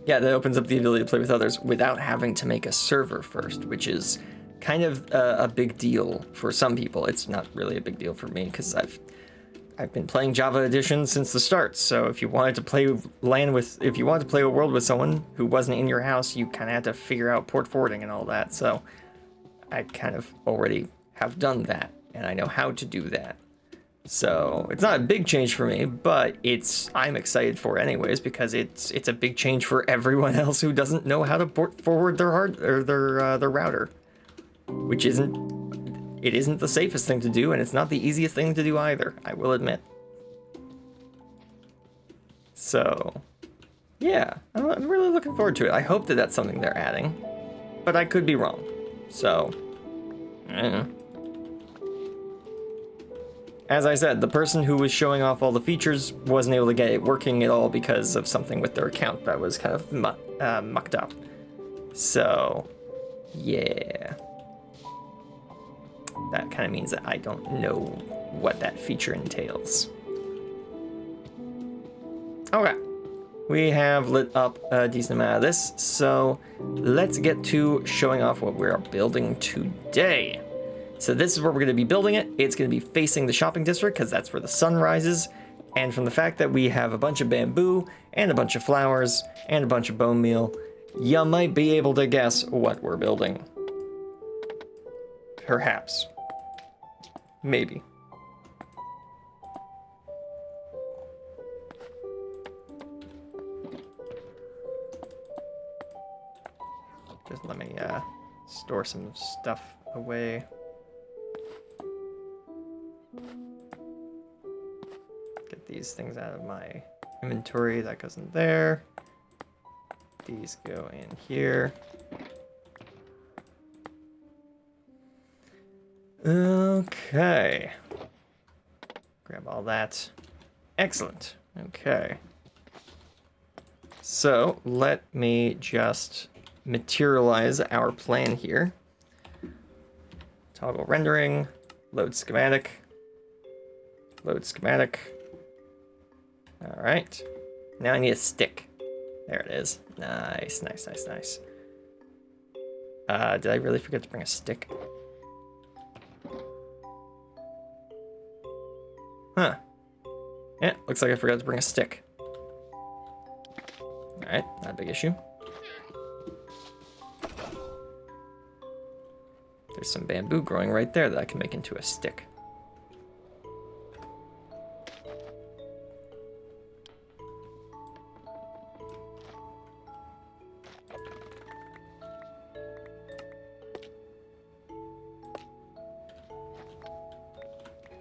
Yeah, that opens up the ability to play with others without having to make a server first, which is kind of a big deal for some people. It's not really a big deal for me, because I've been playing Java Edition since the start, so if you wanted to play if you wanted to play a world with someone who wasn't in your house, you kind of had to figure out port forwarding and all that, so I kind of already have done that, and I know how to do that. So it's not a big change for me, but I'm excited for it anyways, because it's a big change for everyone else who doesn't know how to port forward their router, which isn't the safest thing to do, and it's not the easiest thing to do either, I will admit. So, yeah, I'm really looking forward to it. I hope that that's something they're adding, but I could be wrong. So, As I said, the person who was showing off all the features wasn't able to get it working at all because of something with their account that was kind of mucked up. So, yeah. That kind of means that I don't know what that feature entails. Okay, we have lit up a decent amount of this, so let's get to showing off what we're building today. So this is where we're going to be building it. It's going to be facing the shopping district because that's where the sun rises. And from the fact that we have a bunch of bamboo and a bunch of flowers and a bunch of bone meal, you might be able to guess what we're building. Perhaps. Maybe. Just let me store some stuff away. Get these things out of my inventory. That goes in there. These go in here. Okay. Grab all that. Excellent. Okay. So let me just materialize our plan here. Toggle rendering, load schematic, load schematic. All right. Now I need a stick. There it is. Nice, nice, nice, nice. Did I really forget to bring a stick? Huh. Yeah, looks like I forgot to bring a stick. Alright, not a big issue. There's some bamboo growing right there that I can make into a stick.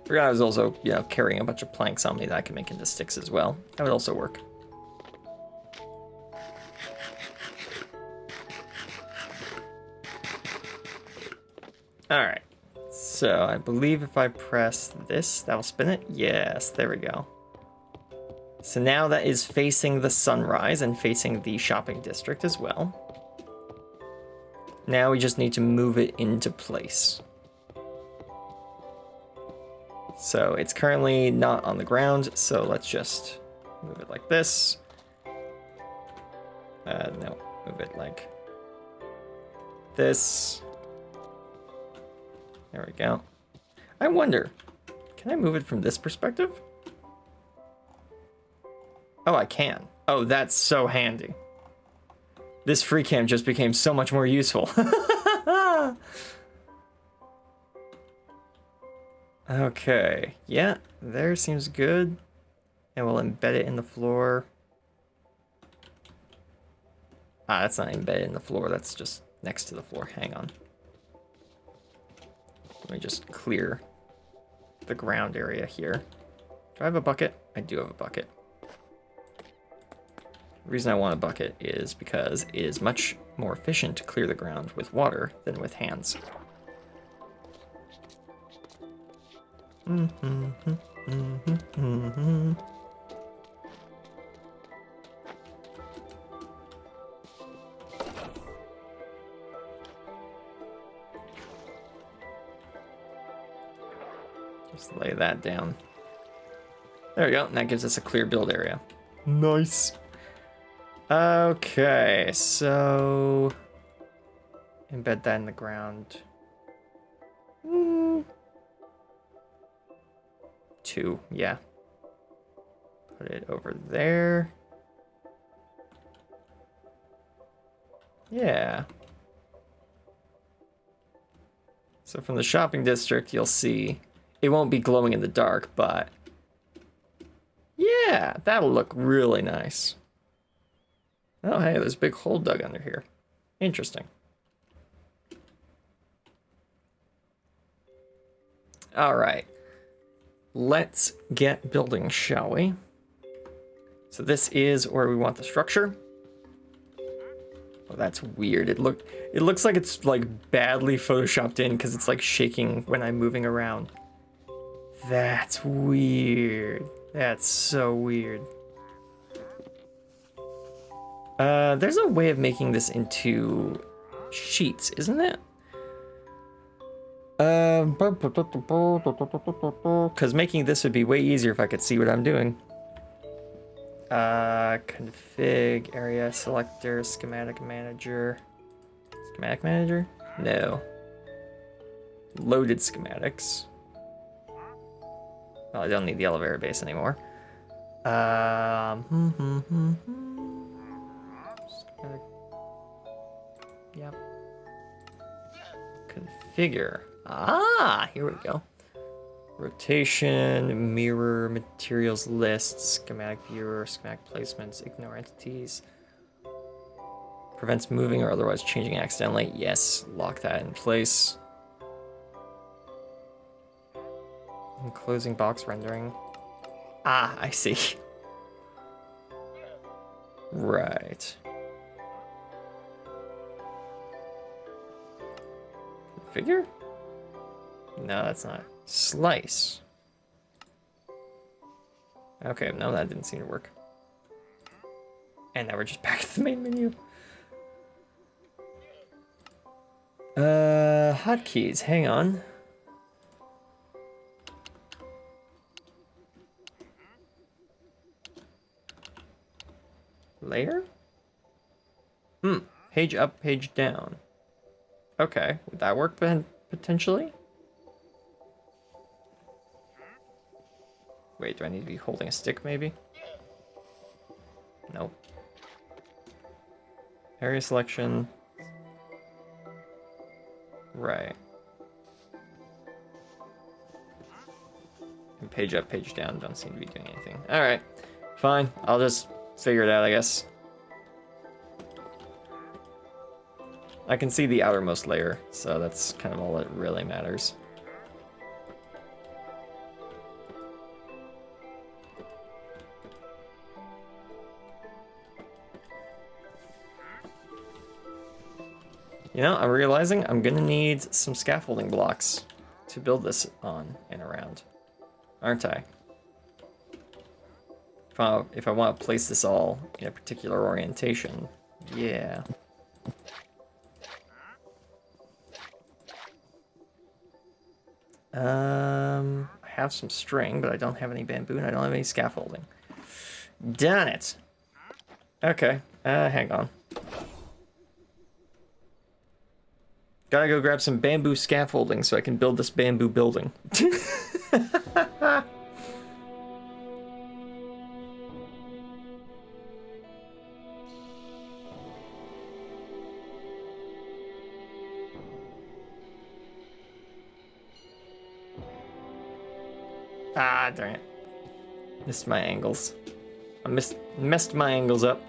Forgot I was also, you know, carrying a bunch of planks on me that I can make into sticks as well. That would also work. Alright. So I believe if I press this, that'll spin it. Yes, there we go. So now that is facing the sunrise and facing the shopping district as well. Now we just need to move it into place. So it's currently not on the ground, so let's just move it like this. No, move it like this. There we go. I wonder, can I move it from this perspective? Oh, I can. Oh, that's so handy. This free cam just became so much more useful. Okay, yeah, there seems good. And we'll embed it in the floor. Ah, that's not embedded in the floor, that's just next to the floor. Hang on. Let me just clear the ground area here. Do I have a bucket? I do have a bucket. The reason I want a bucket is because it is much more efficient to clear the ground with water than with hands. Just lay that down. There we go, and that gives us a clear build area. Nice. Okay, so embed that in the ground. 2, yeah. Put it over there. Yeah. So from the shopping district, you'll see it won't be glowing in the dark, but yeah, that'll look really nice. Oh, hey, there's a big hole dug under here. Interesting. All right. Let's get building, shall we? So this is where we want the structure. Oh, that's weird. It looks like it's like badly photoshopped in because it's like shaking when I'm moving around. That's weird. That's so weird. There's a way of making this into sheets, isn't it? Because making this would be way easier if I could see what I'm doing. Config, area, selector, schematic manager. Schematic manager? No. Loaded schematics. Oh, I don't need the elevator base anymore. Schematic. Yep. Configure. Ah, here we go. Rotation, mirror, materials list, schematic viewer, schematic placements, ignore entities. Prevents moving or otherwise changing accidentally. Yes, lock that in place. Enclosing box rendering. Ah, I see. Right. Configure? No, that's not. Slice. Okay, no, that didn't seem to work. And now we're just back at the main menu. Hotkeys, hang on. Layer? Page up, page down. Okay, would that work potentially? Wait, do I need to be holding a stick, maybe? Nope. Area selection. Right. And page up, page down. Don't seem to be doing anything. Alright. Fine. I'll just figure it out, I guess. I can see the outermost layer, so that's kind of all that really matters. You know, I'm realizing I'm gonna need some scaffolding blocks to build this on and around, aren't I? If I want to place this all in a particular orientation, yeah. I have some string, but I don't have any bamboo, and I don't have any scaffolding. Darn it! Okay, hang on. Gotta go grab some bamboo scaffolding so I can build this bamboo building. Ah, darn it. Missed my angles. I messed my angles up.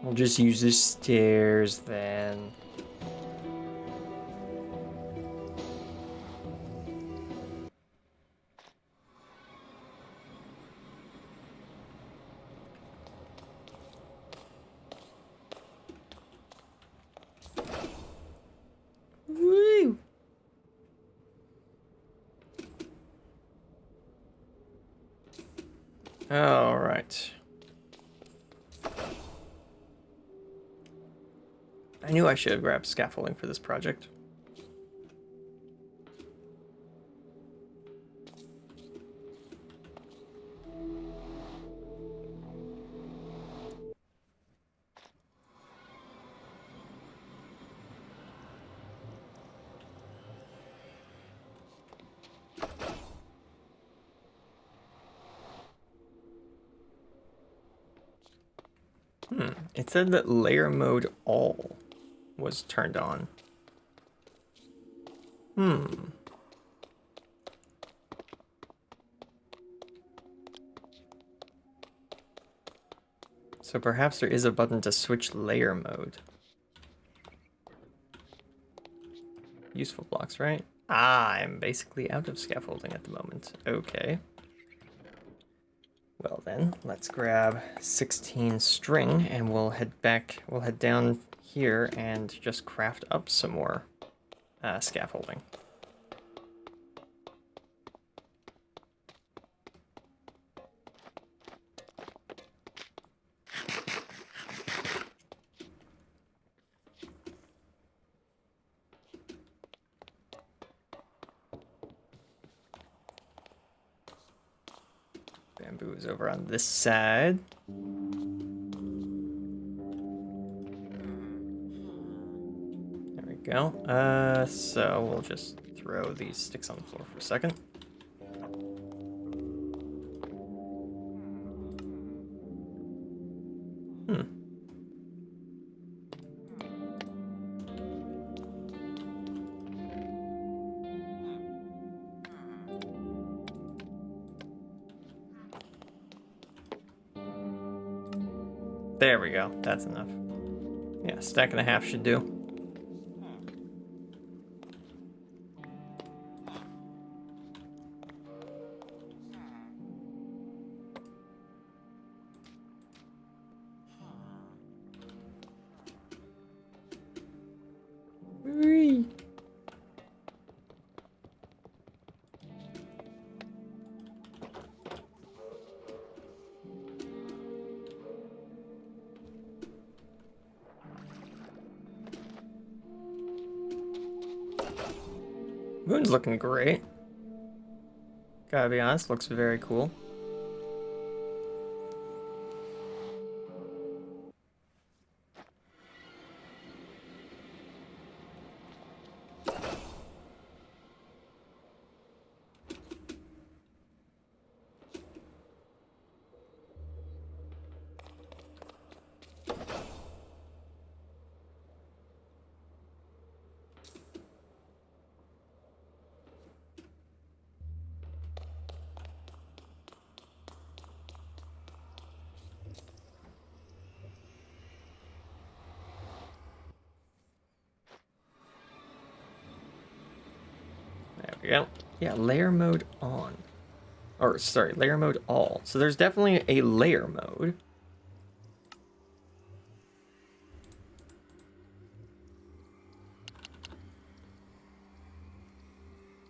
I'll just use the stairs then. Woo! All right. I knew I should have grabbed scaffolding for this project. It said that layer mode all was turned on. So perhaps there is a button to switch layer mode. Useful blocks, right? Ah, I'm basically out of scaffolding at the moment. Okay. Well then, let's grab 16 string and we'll head down here and just craft up some more scaffolding. Bamboo is over on this side. There we go. So we'll just throw these sticks on the floor for a second. There we go. That's enough. Yeah, stack and a half should do. Whee! Moon's looking great. Gotta be honest, looks very cool. we go. Yeah, layer mode on. Or, sorry, layer mode all. So there's definitely a layer mode.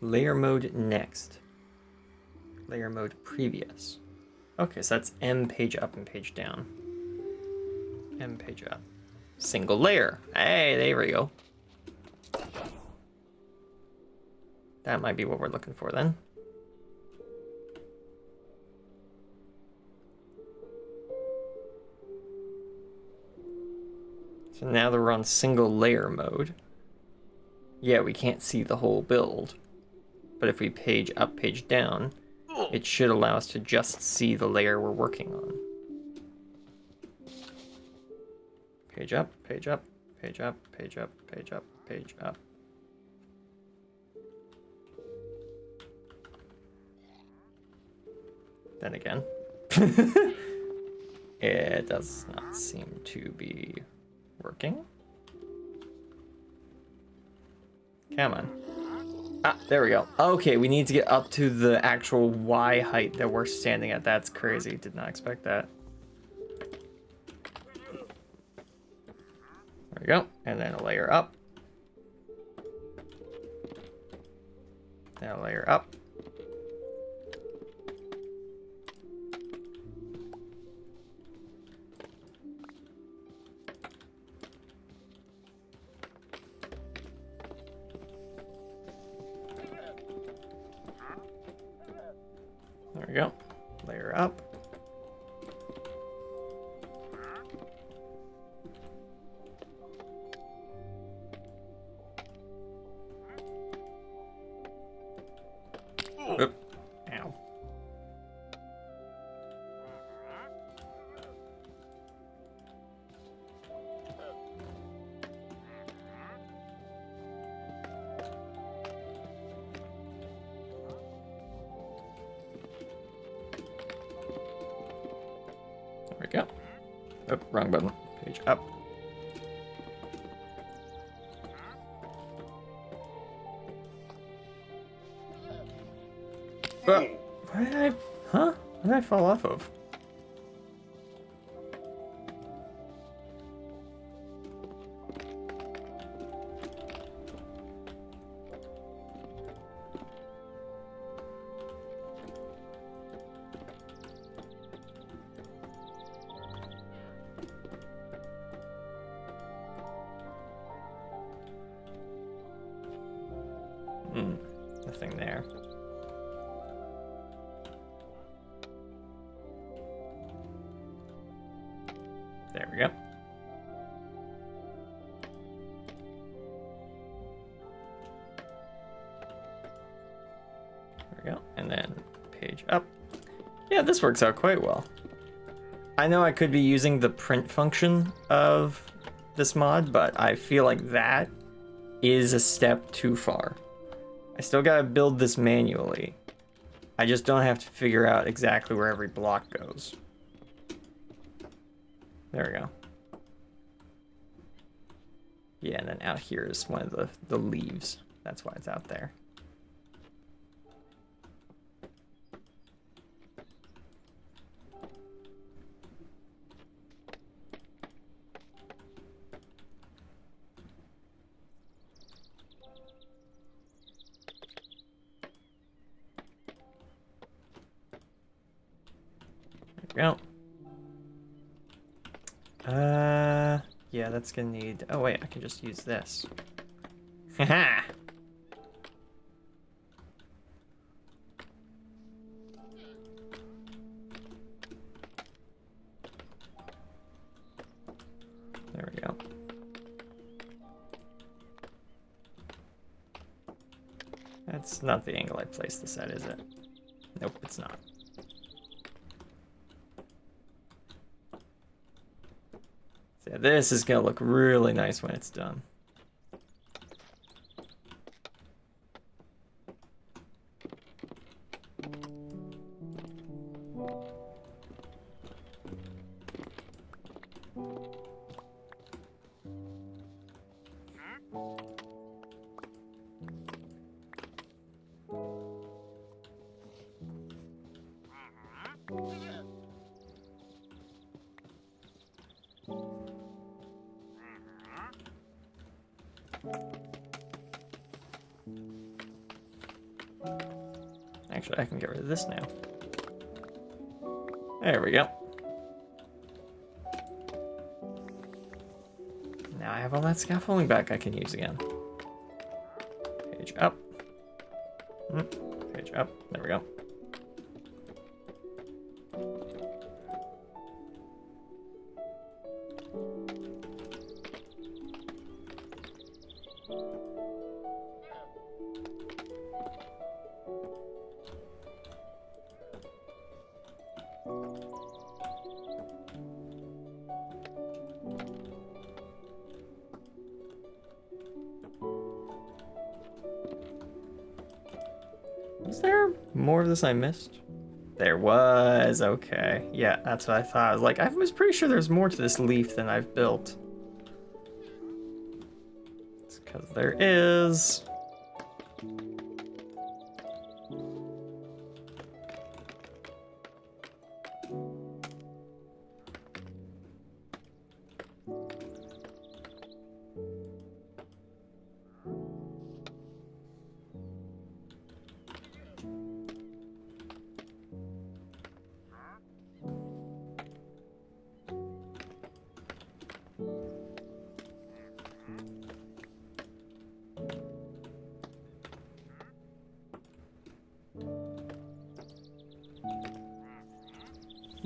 Layer mode next. Layer mode previous. Okay, so that's M page up and page down. M page up. Single layer. Hey, there we go. That might be what we're looking for then. So now that we're on single layer mode, yeah, we can't see the whole build. But if we page up, page down, it should allow us to just see the layer we're working on. Page up, page up, page up, page up, page up, page up. Then again, it does not seem to be working. Come on. Ah, there we go. Okay, we need to get up to the actual Y height that we're standing at. That's crazy. Did not expect that. There we go. And then a layer up. Then a layer up. There we go. Layer up. Oop. Ow. There we go. Oh, wrong button. Page up. Where did I... Huh? Where did I fall off of? Nothing there. There we go. There we go. And then page up. Yeah, this works out quite well. I know I could be using the print function of this mod, but I feel like that is a step too far. I still gotta build this manually. I just don't have to figure out exactly where every block goes. There we go. Yeah, and then out here is one of the leaves. That's why it's out there. There we go. Yeah, that's gonna need... Oh, wait, I can just use this. Haha! There we go. That's not the angle I placed this at, is it? Nope, it's not. Yeah, this is gonna look really nice when it's done. Actually, I can get rid of this now. There we go. Now I have all that scaffolding back I can use again. Page up. Page up. There we go. Was there more of this I missed? There was, okay. Yeah, that's what I thought. I was like, I was pretty sure there's more to this leaf than I've built. It's because there is.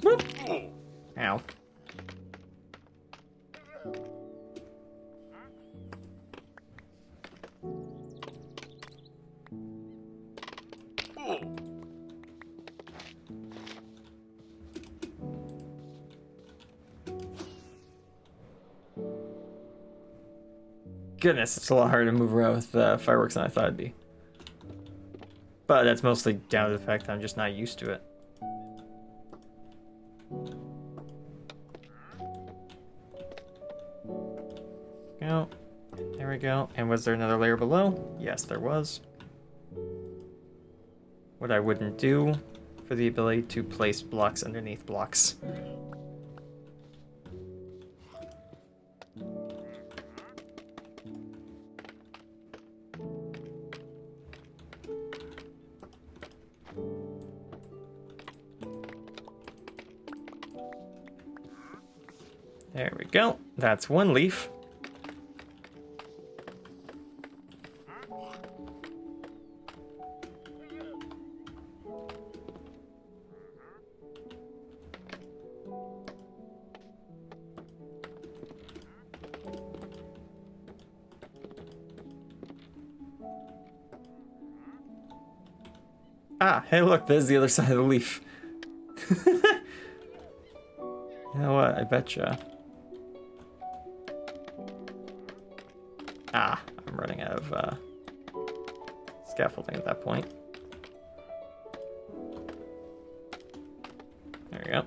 Whoop. Ow. Goodness, it's a lot harder to move around with fireworks than I thought it'd be. But that's mostly down to the fact that I'm just not used to it. Go. There we go. And was there another layer below? Yes, there was. What I wouldn't do for the ability to place blocks underneath blocks. There we go. That's one leaf. Ah, hey look, there's the other side of the leaf. You know what, I betcha. Ah, I'm running out of scaffolding at that point. There we go.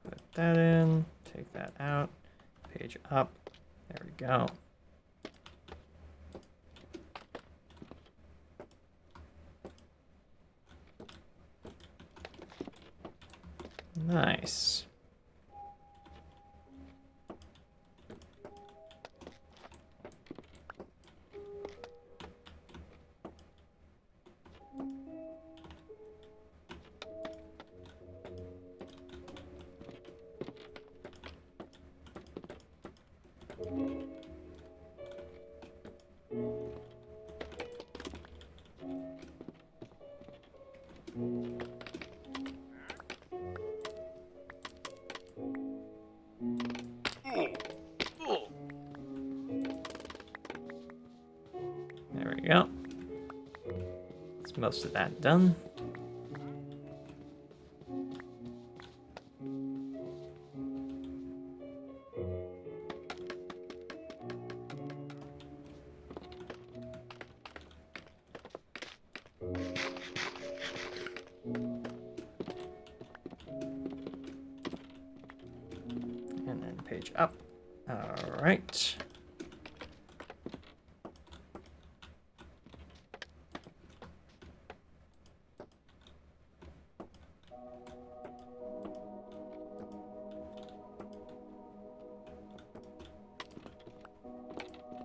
Put that in, take that out, page up, there we go. Nice. There we go. That's most of that done. And then page up. All right.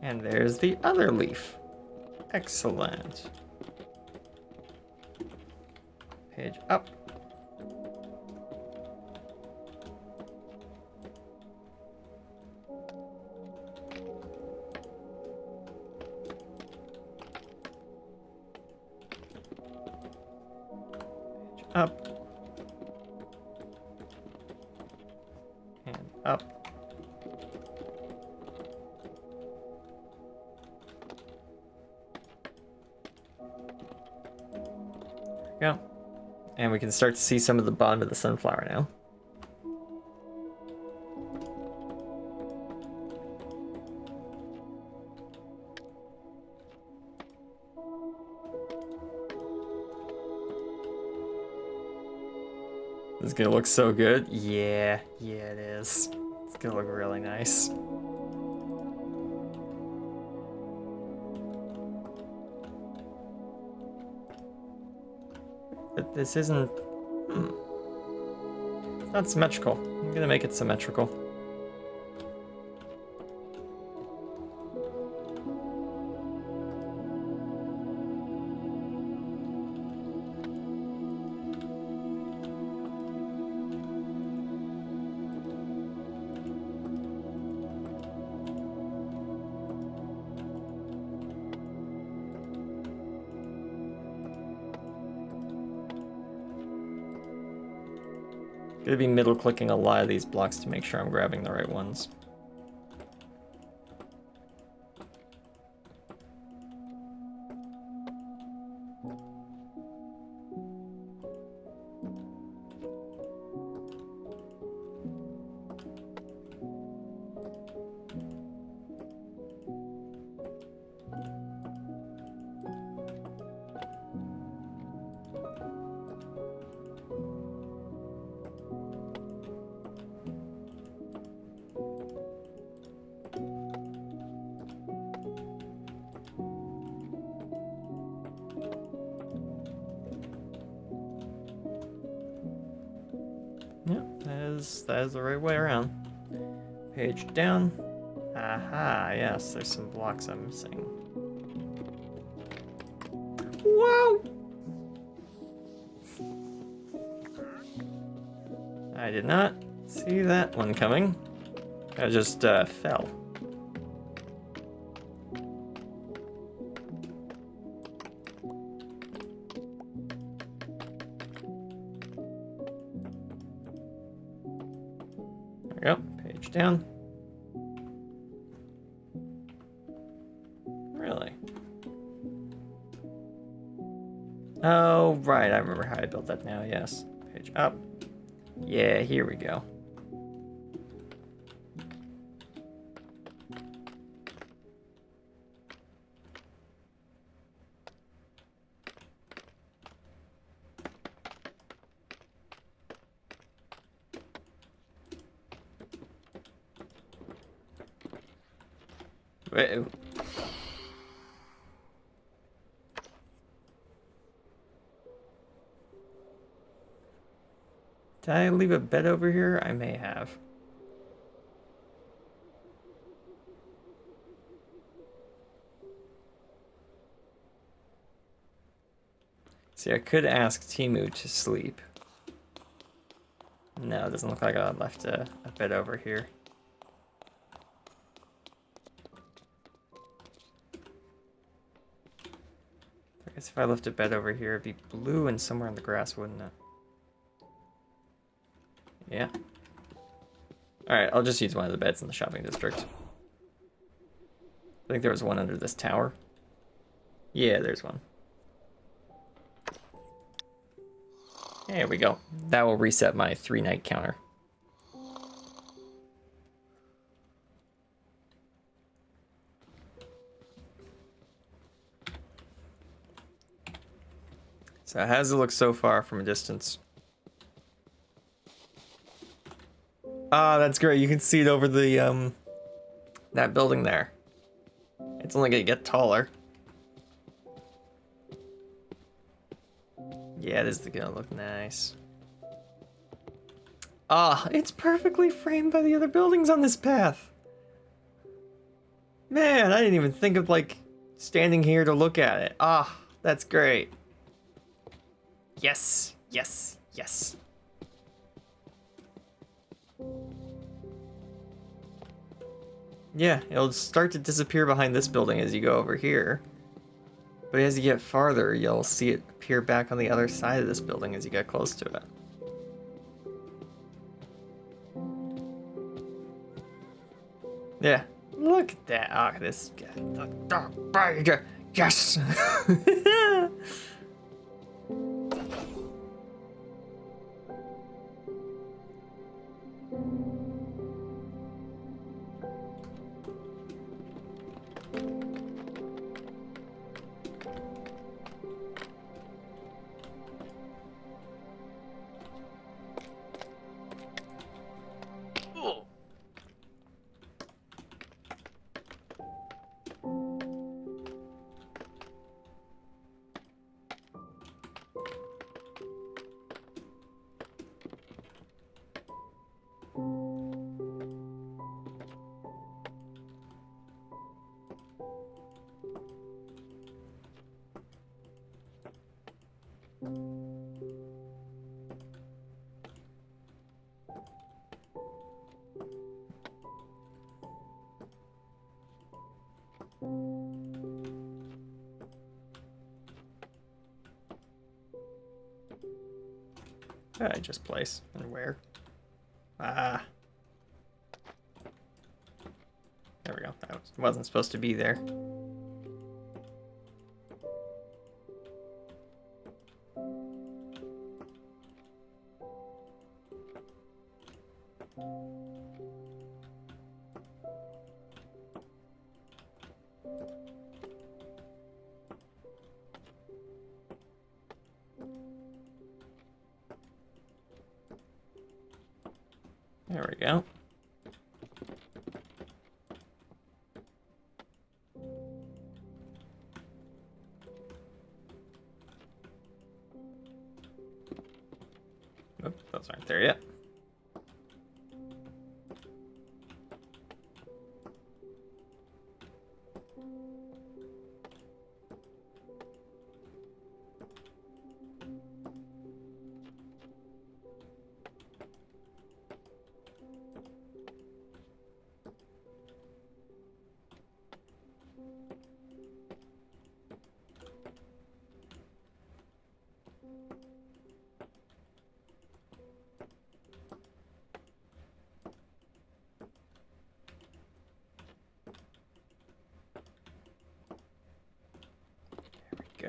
And there's the other leaf. Excellent. Page up. Page up. And up. There we go. And we can start to see some of the bottom of the sunflower now. This is gonna look so good. Yeah, it is. It's gonna look really nice. But this isn't... It's not symmetrical. I'm gonna make it symmetrical. Gonna be middle clicking a lot of these blocks to make sure I'm grabbing the right ones. Yep, that is the right way around. Page down. Aha, yes, there's some blocks I'm missing. Whoa! I did not see that one coming. I just fell. There we go, page down. Really? Oh, right, I remember how I built that now, yes. Page up. Yeah, here we go. Wait. Did I leave a bed over here? I may have. See, I could ask Timu to sleep. No, it doesn't look like I left a bed over here. Guess if I left a bed over here, it'd be blue and somewhere in the grass, wouldn't it? Yeah. Alright, I'll just use one of the beds in the shopping district. I think there was one under this tower. Yeah, there's one. There we go. That will reset my 3-night counter. So how does it look so far from a distance? Ah, that's great. You can see it over the, that building there. It's only gonna get taller. Yeah, this is gonna look nice. Ah, it's perfectly framed by the other buildings on this path. Man, I didn't even think of, like, standing here to look at it. Ah, that's great. Yes, yes, yes. Yeah, it'll start to disappear behind this building as you go over here. But as you get farther, you'll see it appear back on the other side of this building as you get close to it. Yeah, look at that. Ah, this guy. Yes! I just place and where? Ah. There we go. That wasn't supposed to be there. There we go. Nope, those aren't there yet.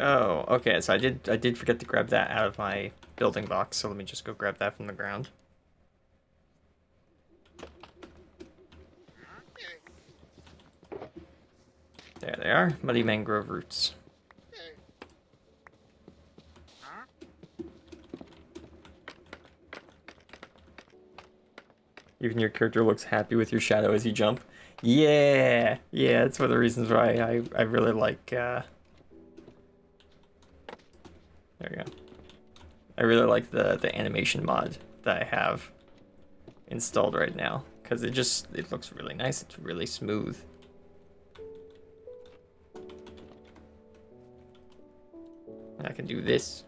Oh, okay, so I did forget to grab that out of my building box, so let me just go grab that from the ground. There they are, muddy mangrove roots. Even your character looks happy with your shadow as you jump. Yeah, yeah, that's one of the reasons why I really like, there we go. I really like the animation mod that I have installed right now, because it looks really nice. It's really smooth. And I can do this.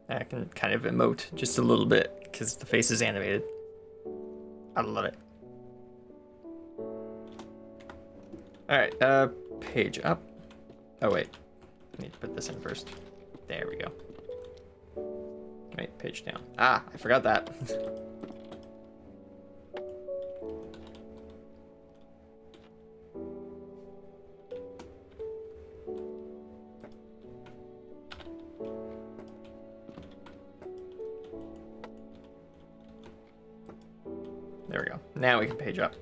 I can kind of emote just a little bit because the face is animated. I love it. All right, page up. Oh, wait. I need to put this in first. There we go. Wait, page down. Ah, I forgot that. There we go. Now we can page up.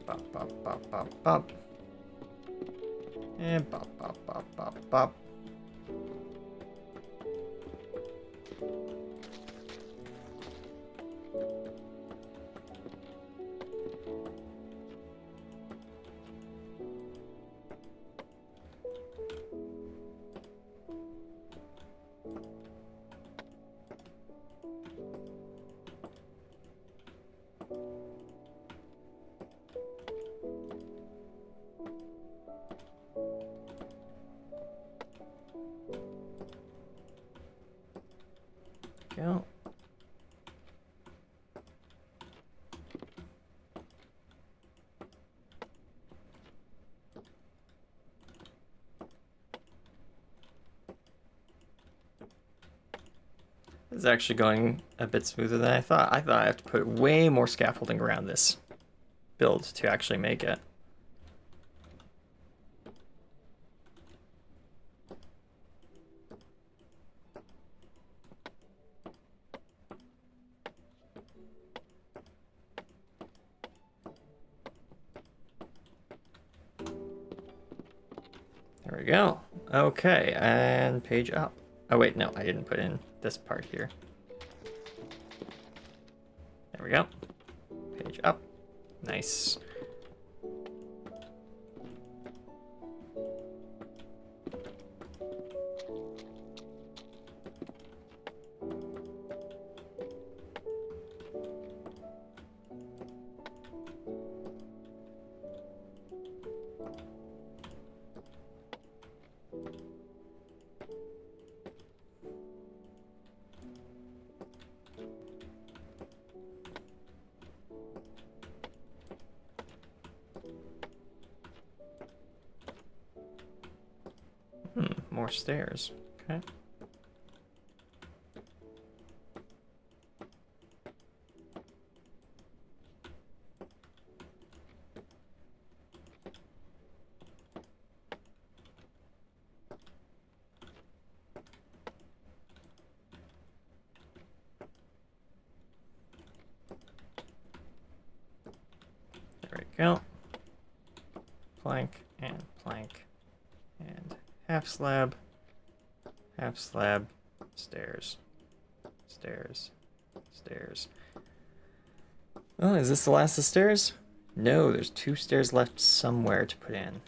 Bop, bop, bop, bop, bop. And bop, bop, bop, bop, bop. Go. It's actually going a bit smoother than I thought. I thought I have to put way more scaffolding around this build to actually make it. There we go. Okay, and page up. Oh wait, no, I didn't put in this part here. There we go. Page up. Nice. More stairs. Okay. There we go. Plank and plank and half slab, stairs, stairs, stairs. Oh, is this the last of the stairs? No, there's 2 stairs left somewhere to put in.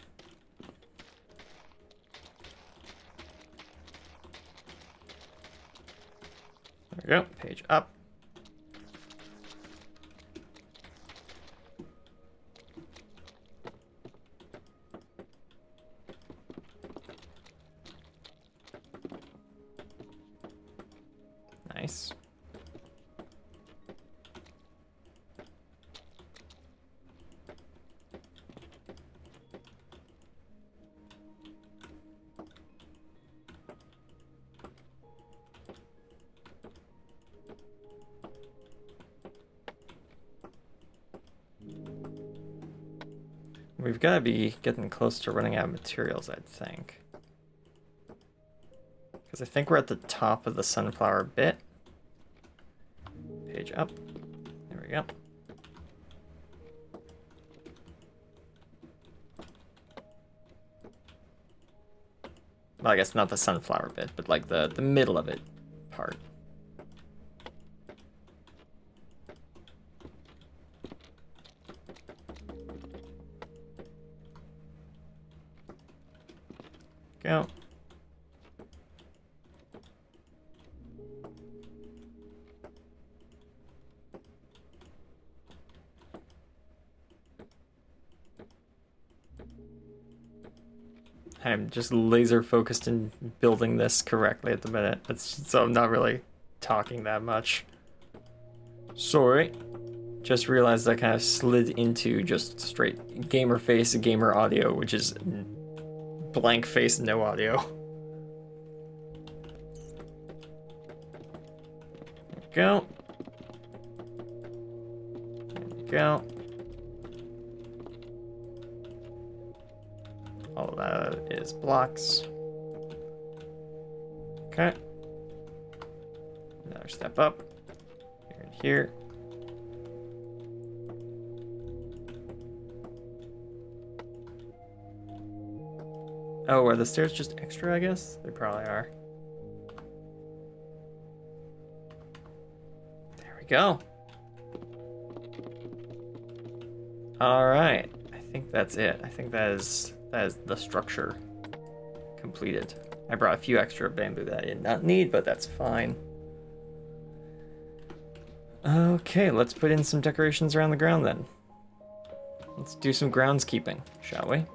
There we go, page up. Nice. We've got to be getting close to running out of materials, I'd think. Because I think we're at the top of the sunflower bit. Page up. There we go. Well, I guess not the sunflower bit, but like the middle of it part. Go. I'm just laser focused in building this correctly at the minute. So I'm not really talking that much. Sorry. Just realized I kind of slid into just straight gamer face, gamer audio, which is blank face, no audio. There we go. There we go. All of that is blocks. Okay. Another step up. Here and here. Oh, are the stairs just extra, I guess? They probably are. There we go. All right. I think that's it. I think that is the structure completed. I brought a few extra bamboo that I did not need, but that's fine. Okay, let's put in some decorations around the ground then. Let's do some groundskeeping, shall we?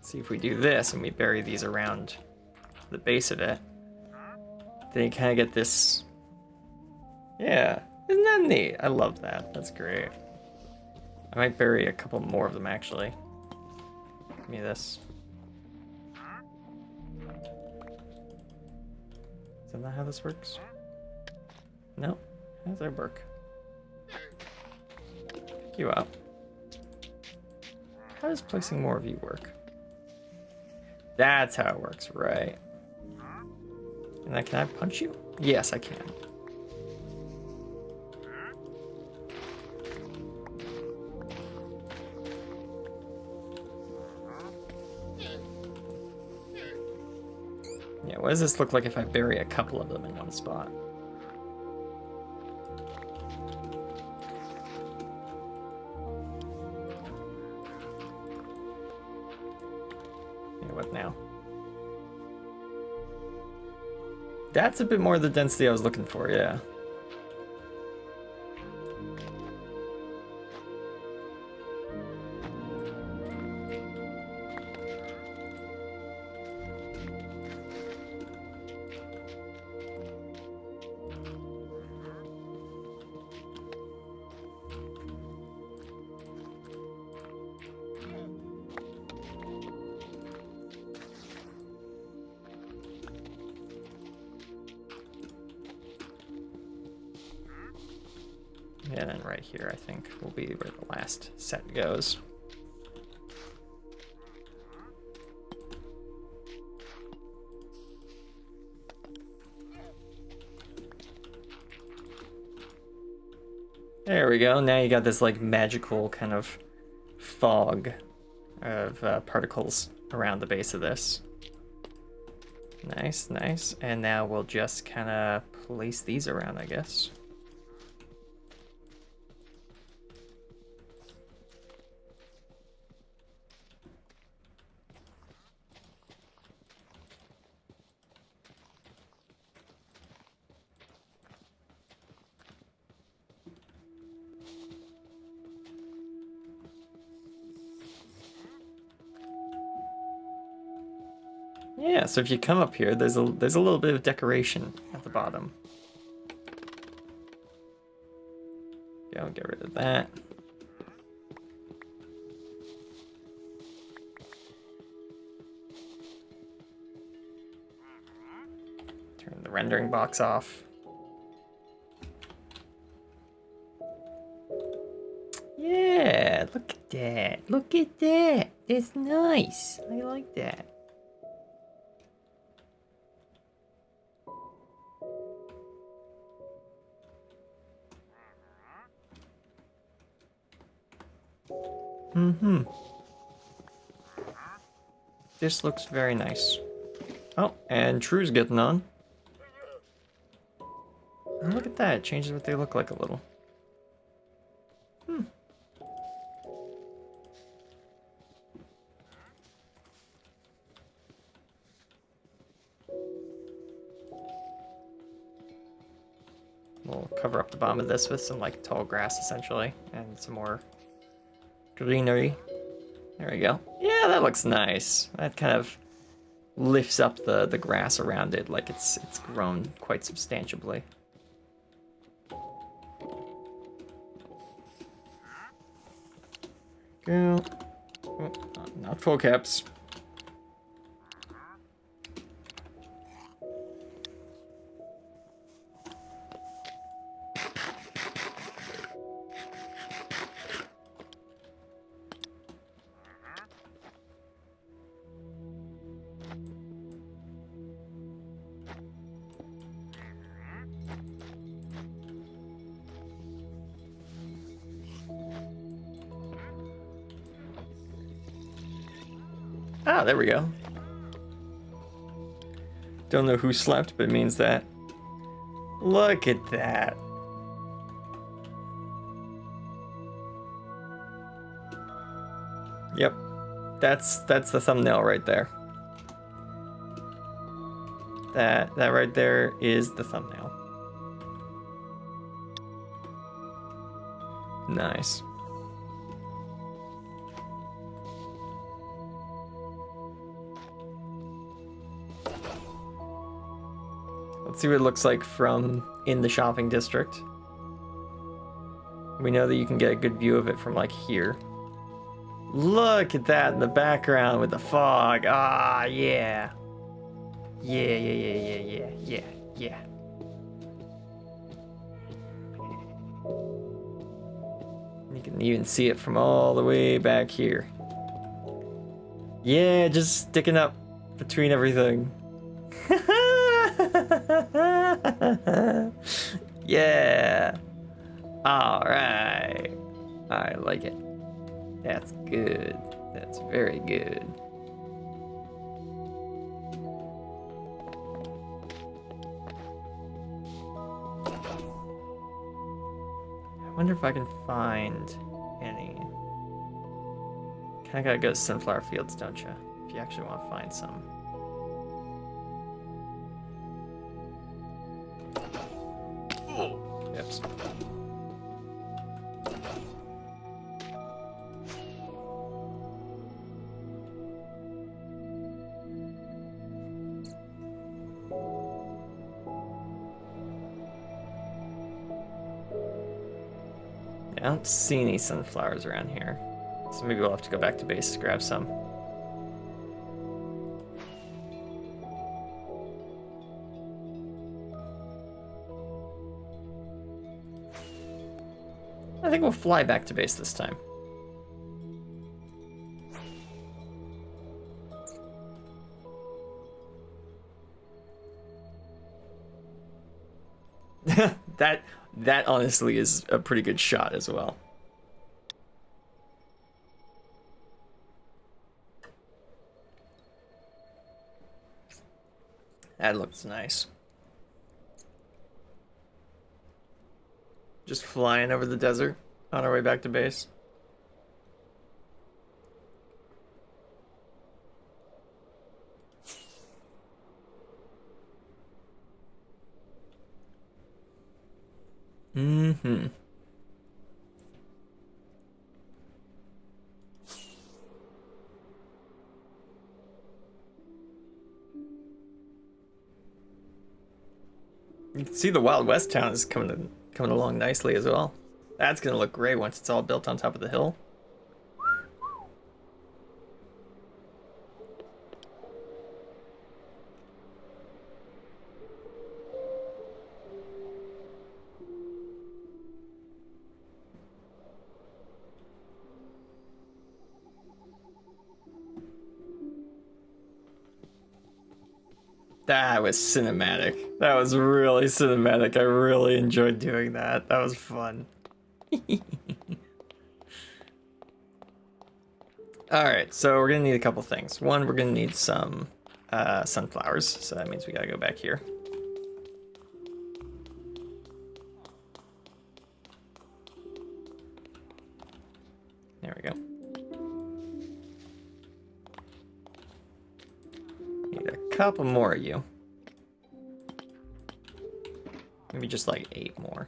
See if we do this and we bury these around the base of it, then you kind of get this. Yeah, isn't that neat? I love that. That's great. I might bury a couple more of them actually. Give me this. Is that not how this works? No. How does that work? Pick you up. How does placing more of you work? That's how it works, right? And then can I punch you? Yes, I can. Yeah, what does this look like if I bury a couple of them in one spot? What now? That's a bit more of the density I was looking for, yeah. And then right here, I think, will be where the last set goes. There we go. Now you got this like magical kind of fog of particles around the base of this. Nice, nice. And now we'll just kind of place these around, I guess. Yeah, so if you come up here, there's a little bit of decoration at the bottom. Go, get rid of that. Turn the rendering box off. Yeah, look at that. Look at that. That's nice. I like that. Mm-hmm. This looks very nice. Oh, and True's getting on. Oh, look at that. It changes what they look like a little. we'll cover up the bottom of this with some like tall grass essentially, and some more greenery. There we go. Yeah, that looks nice. That kind of lifts up the grass around it, like it's grown quite substantially. Go. Oh, not full caps. Ah, there we go. Don't know who slept, but it means that. Look at that. Yep. That's the thumbnail right there. That right there is the thumbnail. Nice. Let's see what it looks like from in the shopping district. We know that you can get a good view of it from like here. Look at that in the background with the fog. Ah, yeah. Yeah. You can even see it from all the way back here. Yeah, just sticking up between everything. Yeah. All right. I like it. That's good. That's very good. I wonder if I can find any. Kinda gotta go to sunflower fields, don't you? If you actually want to find some. Oops. I don't see any sunflowers around here, so maybe we'll have to go back to base to grab some. I think we'll fly back to base this time. That honestly is a pretty good shot as well. That looks nice. Just flying over the desert on our way back to base. Mm-hmm. You can see the Wild West town is coming along nicely as well. That's gonna look great once it's all built on top of the hill. That was cinematic. That was really cinematic. I really enjoyed doing that. That was fun. Alright, so we're gonna need a couple things. One, we're gonna need some sunflowers, so that means we gotta go back here. There we go. Need a couple more of you. Maybe Maybe just like 8 more.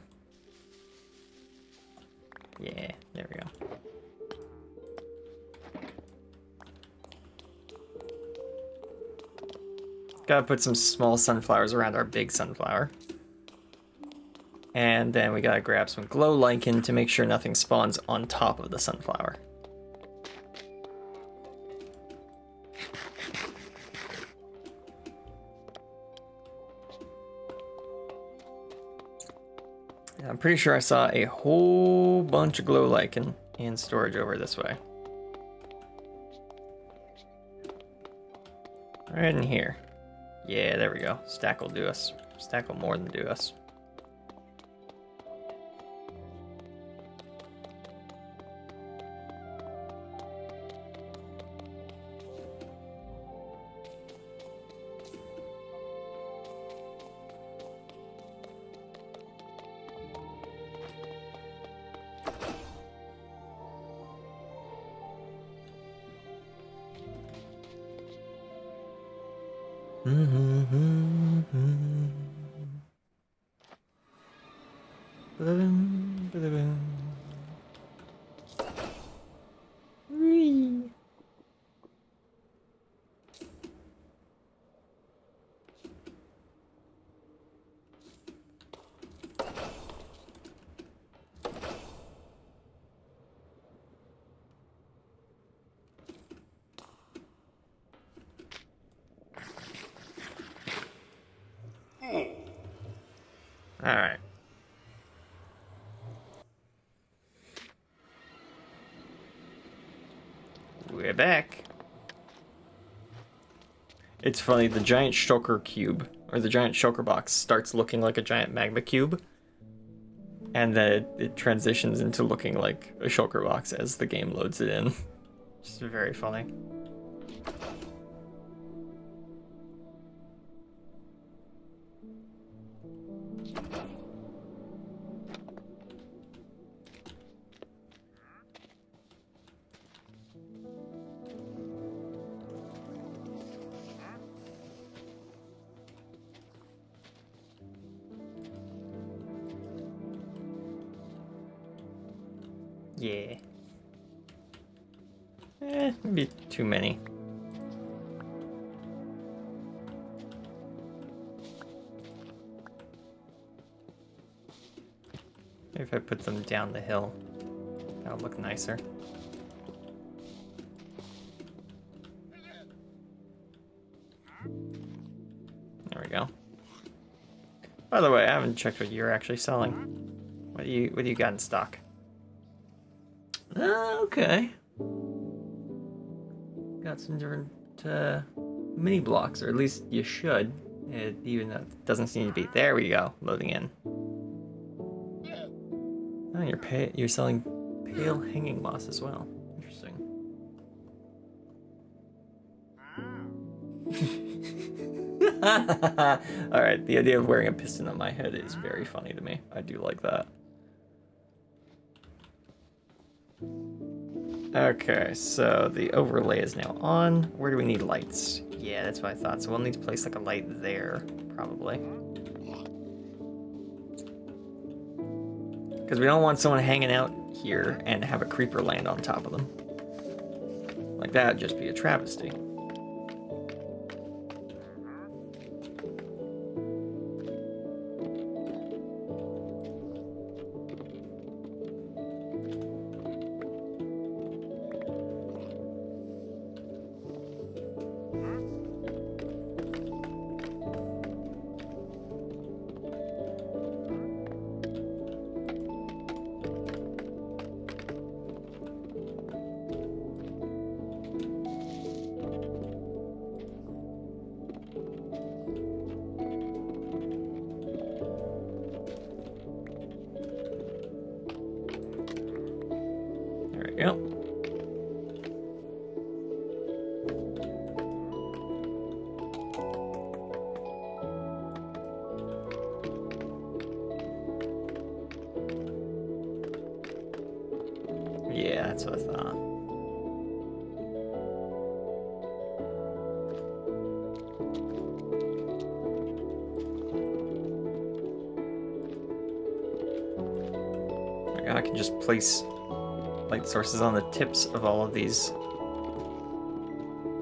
Yeah, there we go. Gotta put some small sunflowers around our big sunflower. And then we gotta grab some glow lichen to make sure nothing spawns on top of the sunflower. I'm pretty sure I saw a whole bunch of glow lichen in storage over this way. Right in here. Yeah, there we go. Stack will do us. Stack will more than do us. All right. We're back. It's funny, the giant shulker cube, or the giant shulker box, starts looking like a giant magma cube, and then it transitions into looking like a shulker box as the game loads it in. Just very funny. Yeah. Maybe too many. Maybe if I put them down the hill, that'll look nicer. There we go. By the way, I haven't checked what you're actually selling. What do you got in stock? Okay. Got some different mini blocks, or at least you should. Even though it doesn't seem to be. There we go. Loading in. Oh, you're selling pale hanging moss as well. Interesting. All right, the idea of wearing a piston on my head is very funny to me. I do like that. Okay, so the overlay is now on. Where do we need lights? Yeah, that's what I thought. So we'll need to place like a light there, probably. Because we don't want someone hanging out here and have a creeper land on top of them. Like, that would just be a travesty. Yep. Yeah, that's what I thought. we go. I can just place light sources on the tips of all of these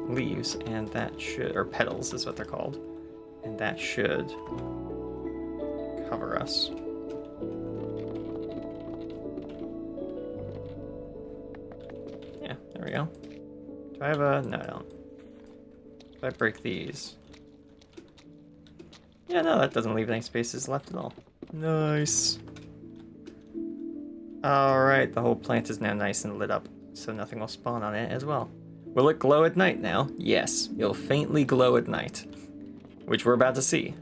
leaves, and that should, or petals is what they're called, and that should cover us. Yeah, there we go. Do I have a, no I don't. If I break these. Yeah, no, that doesn't leave any spaces left at all. Nice. Alright, the whole plant is now nice and lit up, so nothing will spawn on it as well. Will it glow at night now? Yes, it'll faintly glow at night, which we're about to see.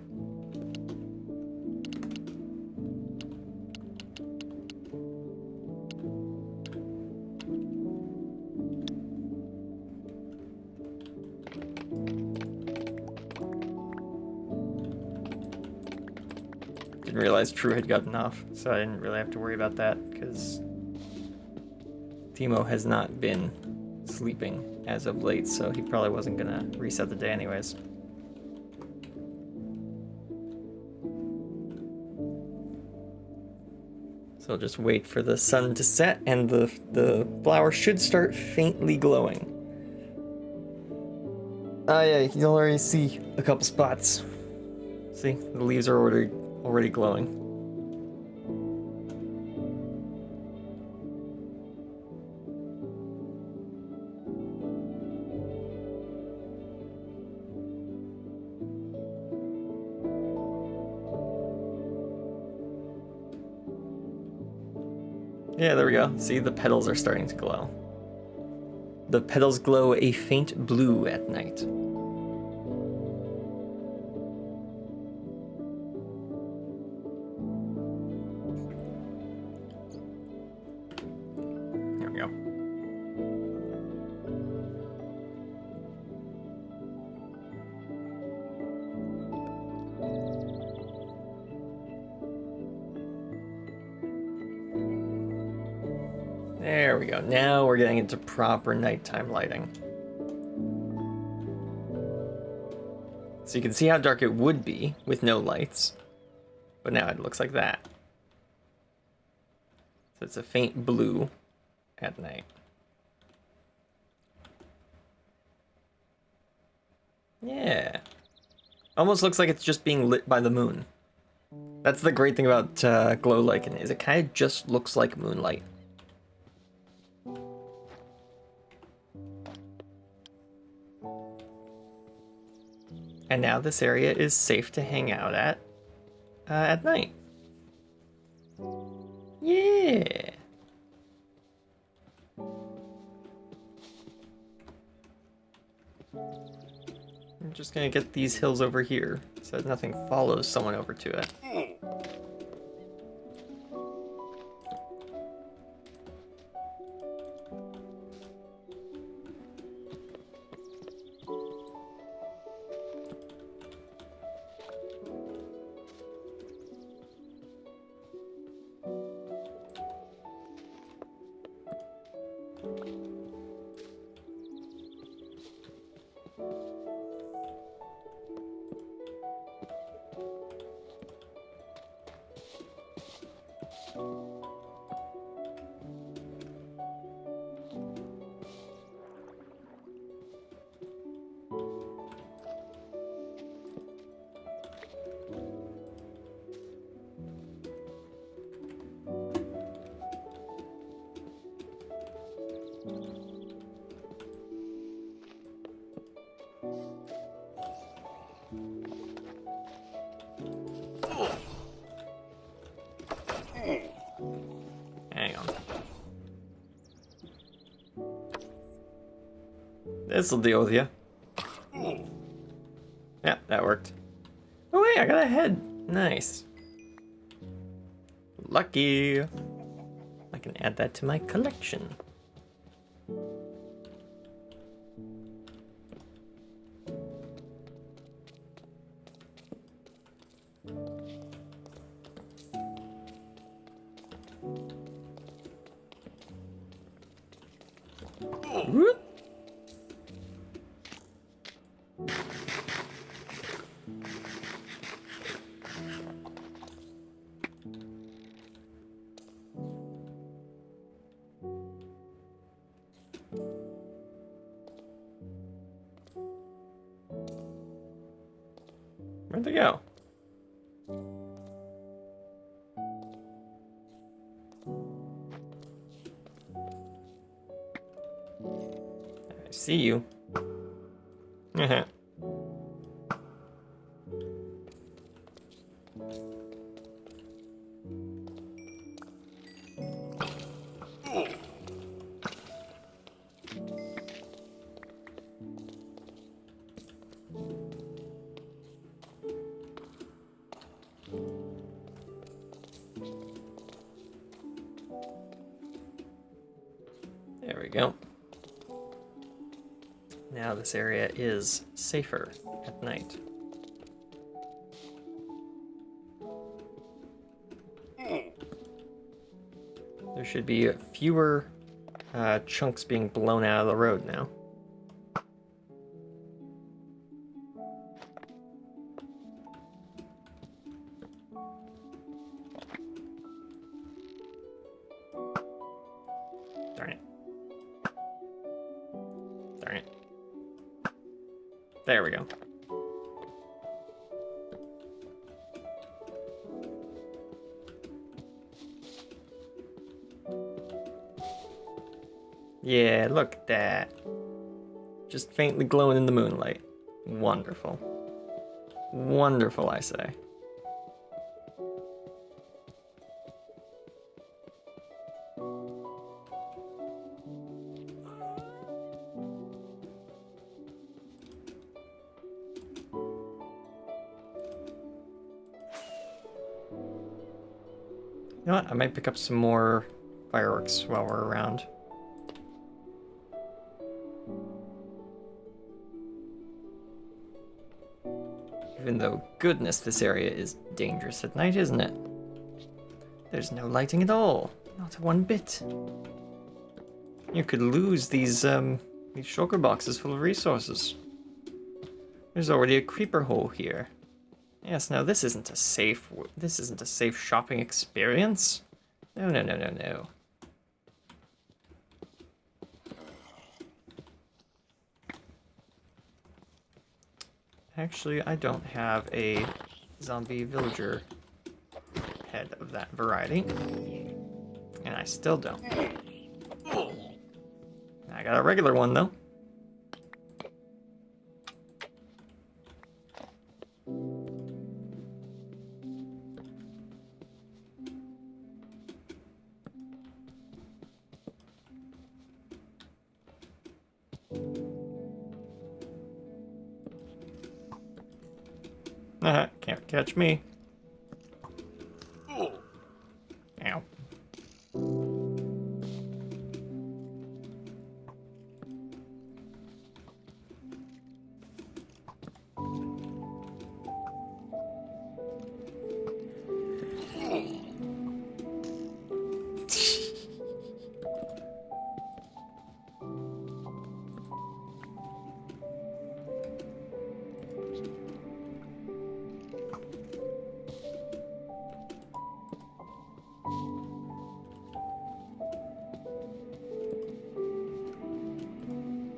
Didn't realize True had gotten off, so I didn't really have to worry about that, because Timo has not been sleeping as of late, so he probably wasn't gonna reset the day anyways. So I'll just wait for the sun to set, and the flower should start faintly glowing. Oh yeah, you can already see a couple spots. See, the leaves are already glowing. Yeah, there we go. See, the petals are starting to glow. The petals glow a faint blue at night. There we go. There we go. Now we're getting into proper nighttime lighting. So you can see how dark it would be with no lights, but now it looks like that. So it's a faint blue at night. Yeah. Almost looks like it's just being lit by the moon. That's the great thing about glow lichen, is it kind of just looks like moonlight. And now this area is safe to hang out at night. Yeah. I'm just gonna get these hills over here so that nothing follows someone over to it. Hang on. This'll deal with you. Yeah, that worked. Oh wait, I got a head. Nice. Lucky. I can add that to my collection. Whoop. Where'd they go? I see you. There we go. Now this area is safer at night. There should be fewer chunks being blown out of the road now. Darn it. Darn it. There we go. Yeah, look at that. Just faintly glowing in the moonlight. Wonderful. Wonderful, I say. You know what? I might pick up some more fireworks while we're around. Even though, goodness, this area is dangerous at night, isn't it? There's no lighting at all. Not one bit. You could lose these shulker boxes full of resources. There's already a creeper hole here. Yes, no, this isn't a safe shopping experience. No, no, no, no, no. Actually, I don't have a zombie villager head of that variety. And I still don't. I got a regular one, though. Can't catch me. Ow.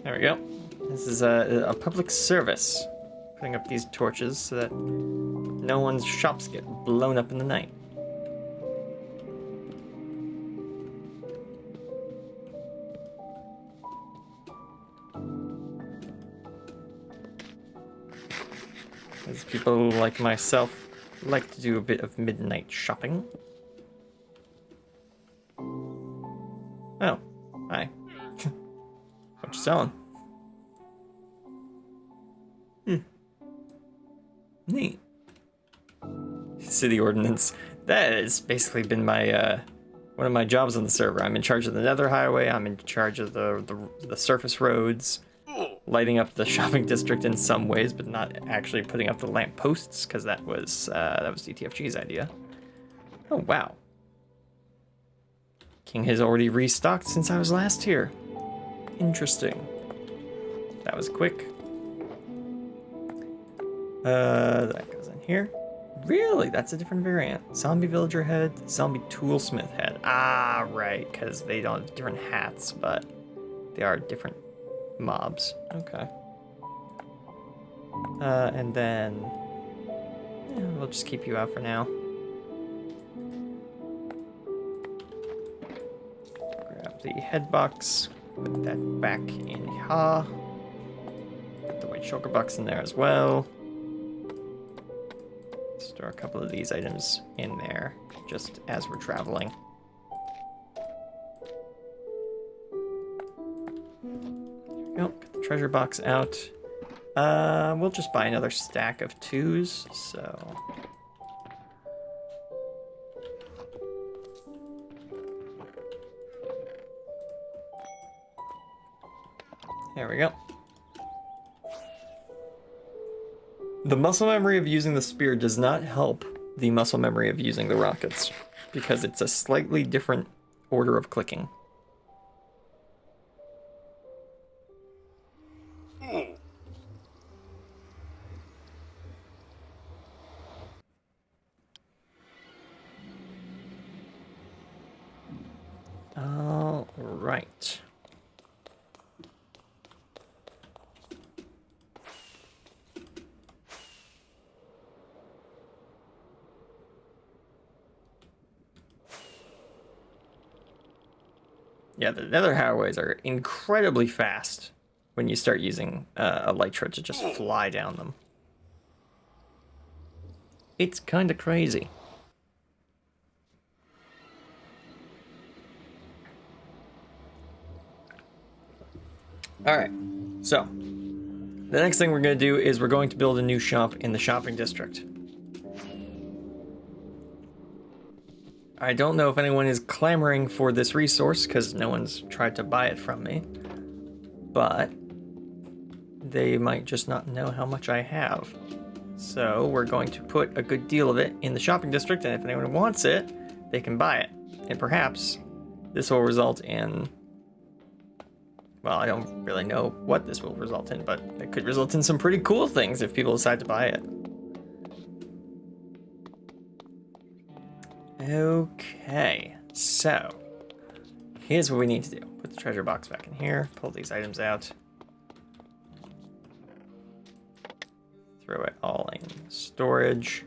There we go. This is a public service. Putting up these torches so that no one's shops get blown up in the night. As people like myself like to do a bit of midnight shopping. Oh, hi. What you selling? Neat. City ordinance. That has basically been my one of my jobs on the server. I'm in charge of the Nether Highway. I'm in charge of the surface roads, lighting up the shopping district in some ways, but not actually putting up the lamp posts because that was DTFG's idea. Oh wow. King has already restocked since I was last here. Interesting. That was quick. That goes in here. Really? That's a different variant. Zombie villager head, zombie toolsmith head. Ah, right, because they don't have different hats, but they are different mobs. Okay. And then We'll just keep you out for now. Grab the head box, put that back in here. Put the white shulker box in there as well. Store a couple of these items in there just as we're traveling. Nope, get the treasure box out. We'll just buy another stack of 2s, so... There we go. The muscle memory of using the spear does not help the muscle memory of using the rockets, because it's a slightly different order of clicking. All right. Yeah, the nether highways are incredibly fast when you start using a elytra to just fly down them. It's kind of crazy. All right, so the next thing we're going to do is we're going to build a new shop in the shopping district. I don't know if anyone is clamoring for this resource because no one's tried to buy it from me, but they might just not know how much I have. So we're going to put a good deal of it in the shopping district, and if anyone wants it, they can buy it. And perhaps this will result in... Well, I don't really know what this will result in, but it could result in some pretty cool things if people decide to buy it. Okay, so here's what we need to do. Put the treasure box back in here, pull these items out. Throw it all in storage.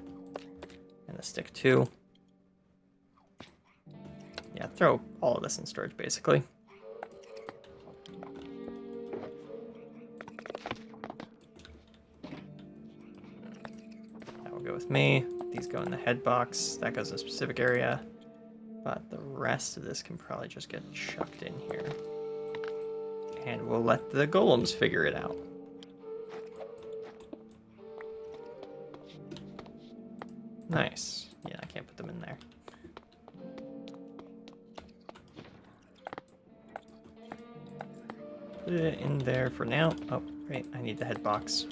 And the stick too. Yeah, throw all of this in storage basically. That will go with me. These go in the head box. That goes in a specific area. But the rest of this can probably just get chucked in here. And we'll let the golems figure it out. Nice. Yeah, I can't put them in there. Put it in there for now. Oh, right, I need the head box.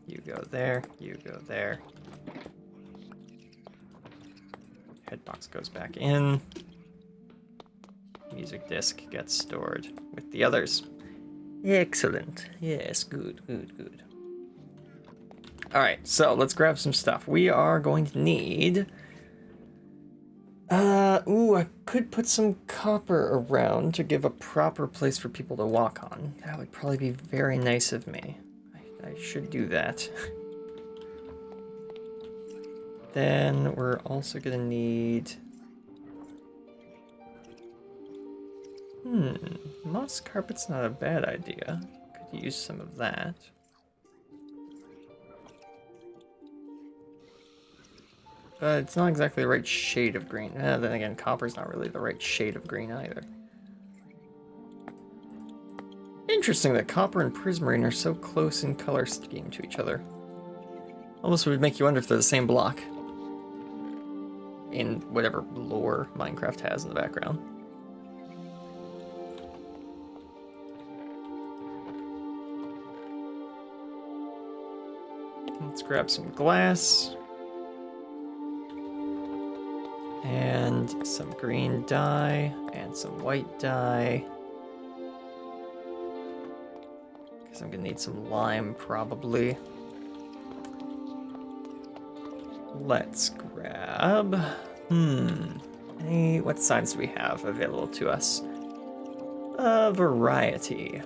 You go there, you go there. Head box goes back in. Music disc gets stored with the others. Excellent. Yes, good, good, good. Alright, so let's grab some stuff. We are going to need... I could put some copper around to give a proper place for people to walk on. That would probably be very nice of me. I should do that. Then we're also gonna need... moss carpet's not a bad idea. Could use some of that. But it's not exactly the right shade of green. Then again, copper's not really the right shade of green either. Interesting that copper and prismarine are so close in color scheme to each other. Almost would make you wonder if they're the same block. In whatever lore Minecraft has in the background. Let's grab some glass. And some green dye, and some white dye. Because I'm gonna need some lime, probably. Let's grab... what signs do we have available to us? A variety.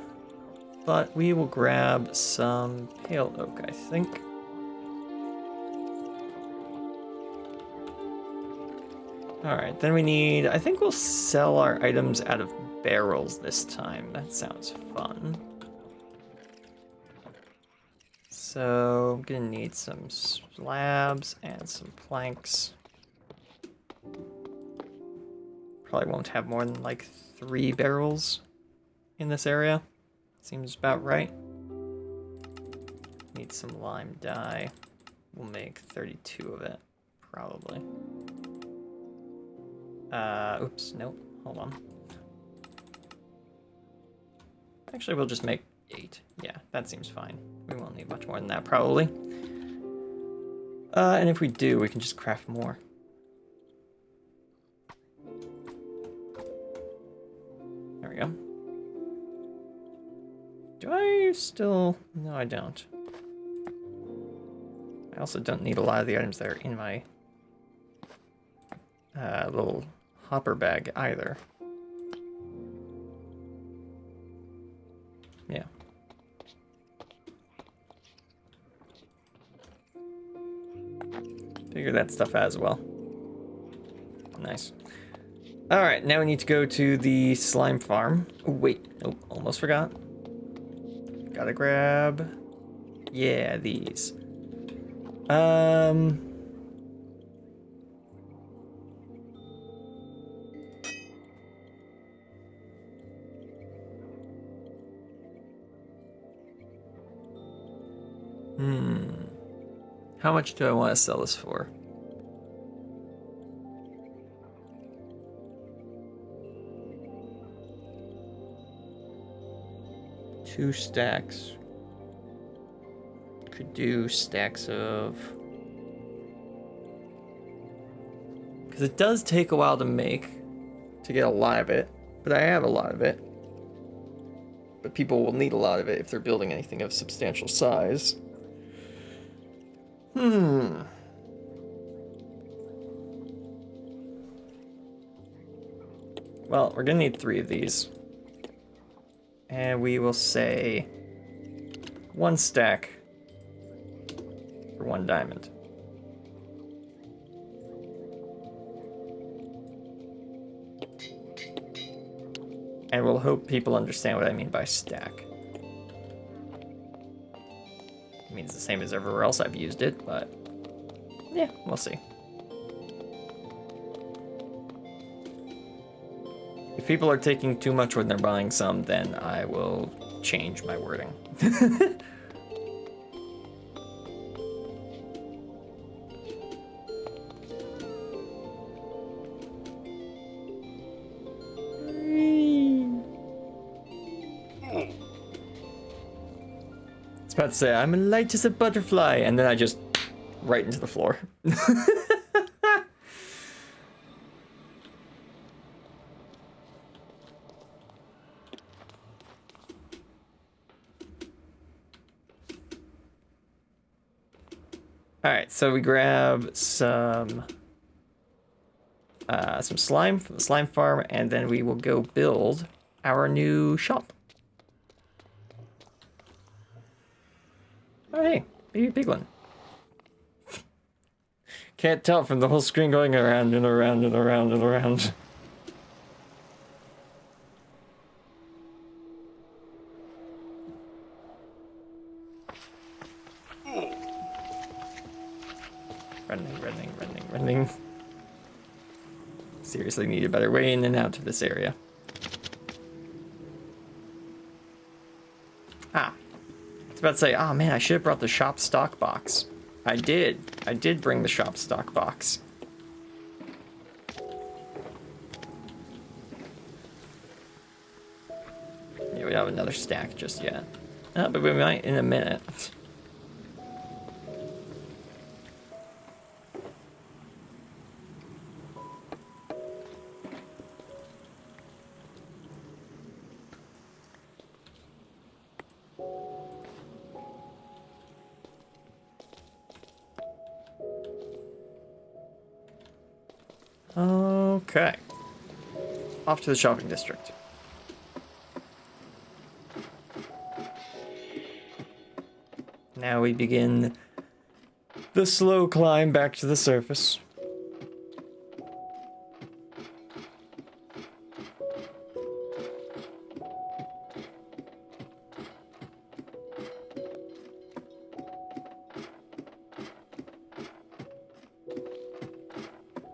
But we will grab some pale oak, I think. Alright, then we need... I think we'll sell our items out of barrels this time. That sounds fun. So, I'm gonna need some slabs and some planks. Probably won't have more than like 3 barrels in this area. Seems about right. Need some lime dye. We'll make 32 of it, probably. Oops, nope, hold on. Actually, we'll just make 8. Yeah, that seems fine. We won't need much more than that, probably. And if we do, we can just craft more. There we go. Do I still... No, I don't. I also don't need a lot of the items that are in my little hopper bag either. Yeah. Figure that stuff out as well. Nice. Alright, now we need to go to the slime farm. Oh, wait. Nope, almost forgot. Gotta grab... Yeah, these. How much do I want to sell this for? Two stacks. Could do stacks of... Because it does take a while to make, to get a lot of it, but I have a lot of it. But people will need a lot of it if they're building anything of substantial size. Well, we're gonna need 3 of these. And we will say 1 stack for 1 diamond. And we'll hope people understand what I mean by stack. It means the same as everywhere else I've used it, but yeah, we'll see. If people are taking too much when they're buying some, then I will change my wording. About to say, I'm light as a butterfly, and then I just right into the floor. Alright, so we grab some slime from the slime farm, and then we will go build our new shop. Oh, hey, baby piglin. Can't tell from the whole screen going around and around and around and around. Running. Seriously need a better way in and out of this area. I was about to say, oh man, I should have brought the shop stock box. I did bring the shop stock box. Yeah, we don't have another stack just yet. But we might in a minute. Okay. Off to the shopping district. Now we begin the slow climb back to the surface.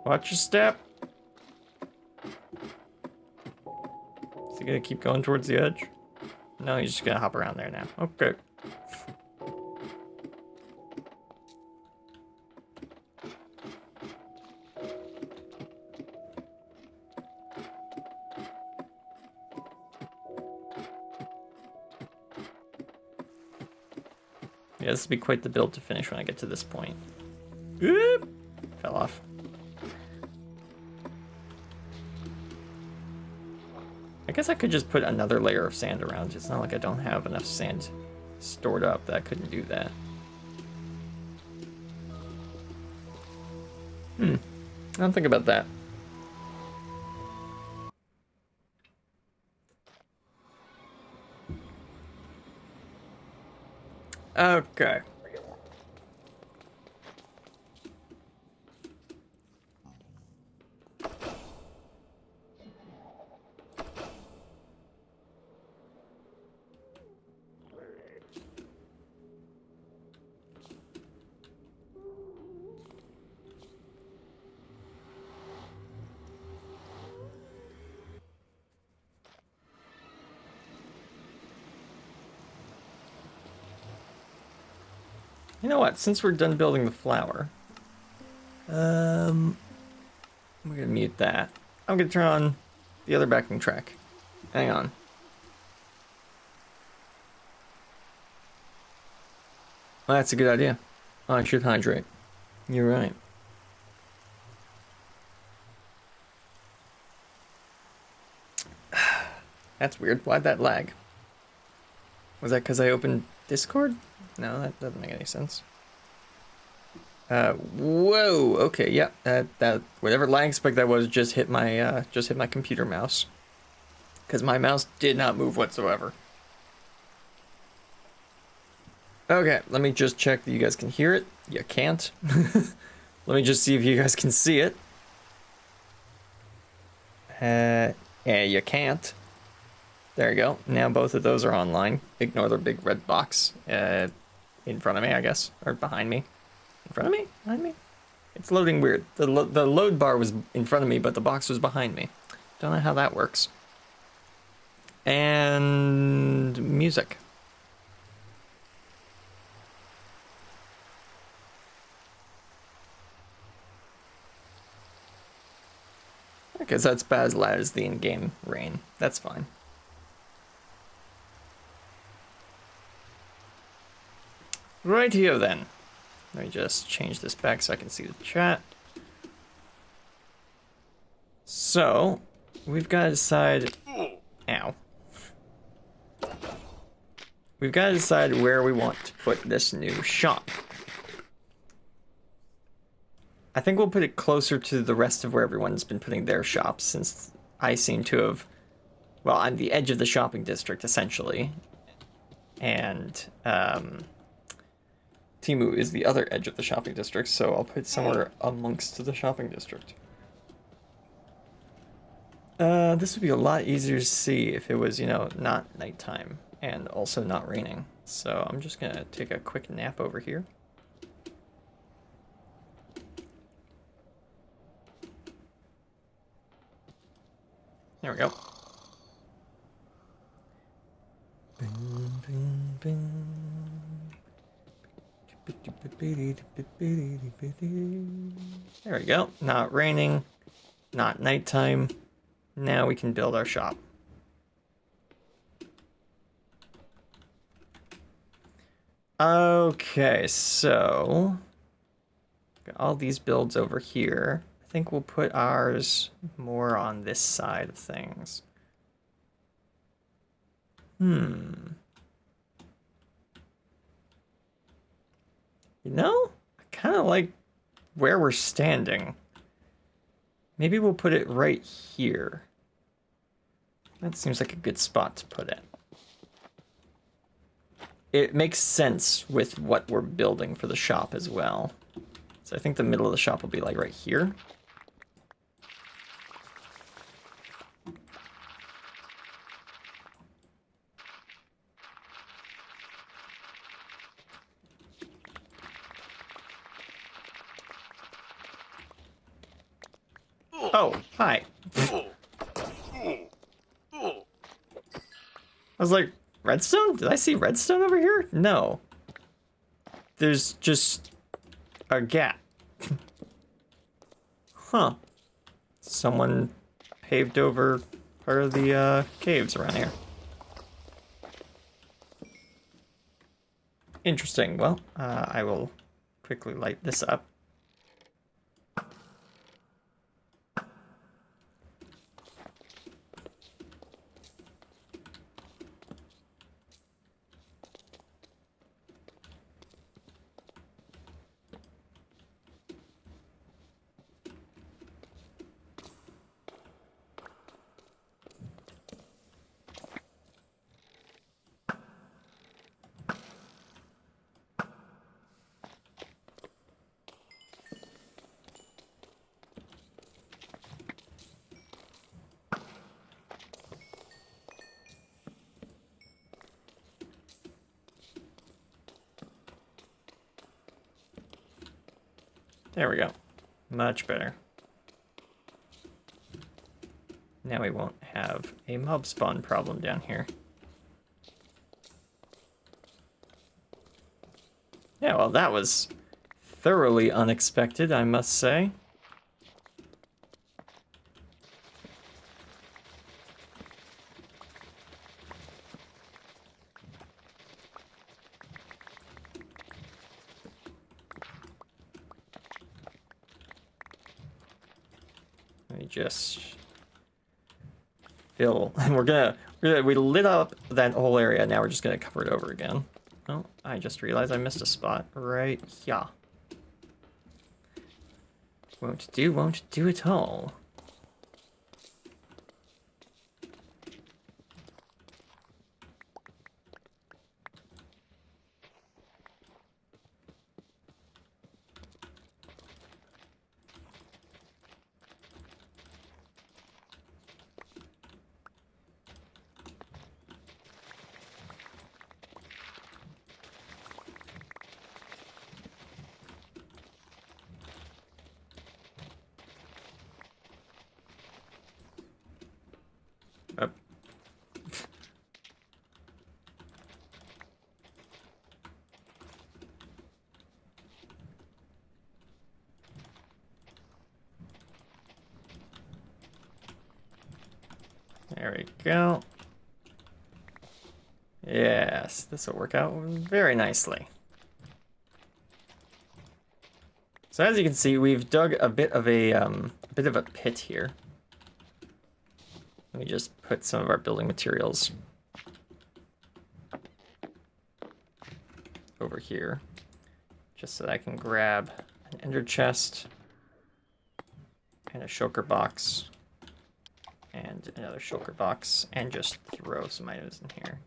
Watch your step. Is he gonna keep going towards the edge? No, he's just gonna hop around there now. Okay. Yeah, this will be quite the build to finish when I get to this point. Oop! Fell off. I guess I could just put another layer of sand around. It's not like I don't have enough sand stored up that I couldn't do that. I don't think about that. Okay. You know what? Since we're done building the flower, I'm gonna mute that. I'm gonna turn on the other backing track. Hang on. Well, that's a good idea. Oh, I should hydrate. You're right. That's weird. Why'd that lag? Was that because I opened Discord? No, that doesn't make any sense. Whoa. Okay, yeah. That whatever lag spike that was just hit my computer mouse. Because my mouse did not move whatsoever. Okay, let me just check that you guys can hear it. You can't. Let me just see if you guys can see it. Yeah, you can't. There you go. Now both of those are online. Ignore the big red box in front of me, I guess. Or behind me. In front of me? Behind me? It's loading weird. The load bar was in front of me, but the box was behind me. Don't know how that works. And music. Okay, so that's about as loud as the in-game rain. That's fine. Right here then. Let me just change this back so I can see the chat. So, we've got to decide... Ow. We've got to decide where we want to put this new shop. I think we'll put it closer to the rest of where everyone's been putting their shops, since I seem to have... Well, I'm the edge of the shopping district, essentially. And, Timu is the other edge of the shopping district, so I'll put it somewhere amongst the shopping district. This would be a lot easier to see if it was, you know, not nighttime and also not raining. So I'm just gonna take a quick nap over here. There we go. There we go. Not raining, not nighttime. Now we can build our shop. Okay, so got all these builds over here. I think we'll put ours more on this side of things. You know, I kind of like where we're standing. Maybe we'll put it right here. That seems like a good spot to put it. It makes sense with what we're building for the shop as well. So I think the middle of the shop will be like right here. Oh, hi. I was like, redstone? Did I see redstone over here? No. There's just a gap. Huh. Someone paved over part of the caves around here. Interesting. Well, I will quickly light this up. There we go. Much better. Now we won't have a mob spawn problem down here. Yeah, well, that was thoroughly unexpected, I must say. Let me just fill. We lit up that whole area. Now we're just gonna cover it over again. Oh, I just realized I missed a spot right here. Won't do at all. Up. There we go. Yes, this will work out very nicely. So as you can see, we've dug a bit of a pit here. Let me just put some of our building materials over here, just so that I can grab an ender chest and a shulker box and another shulker box and just throw some items in here.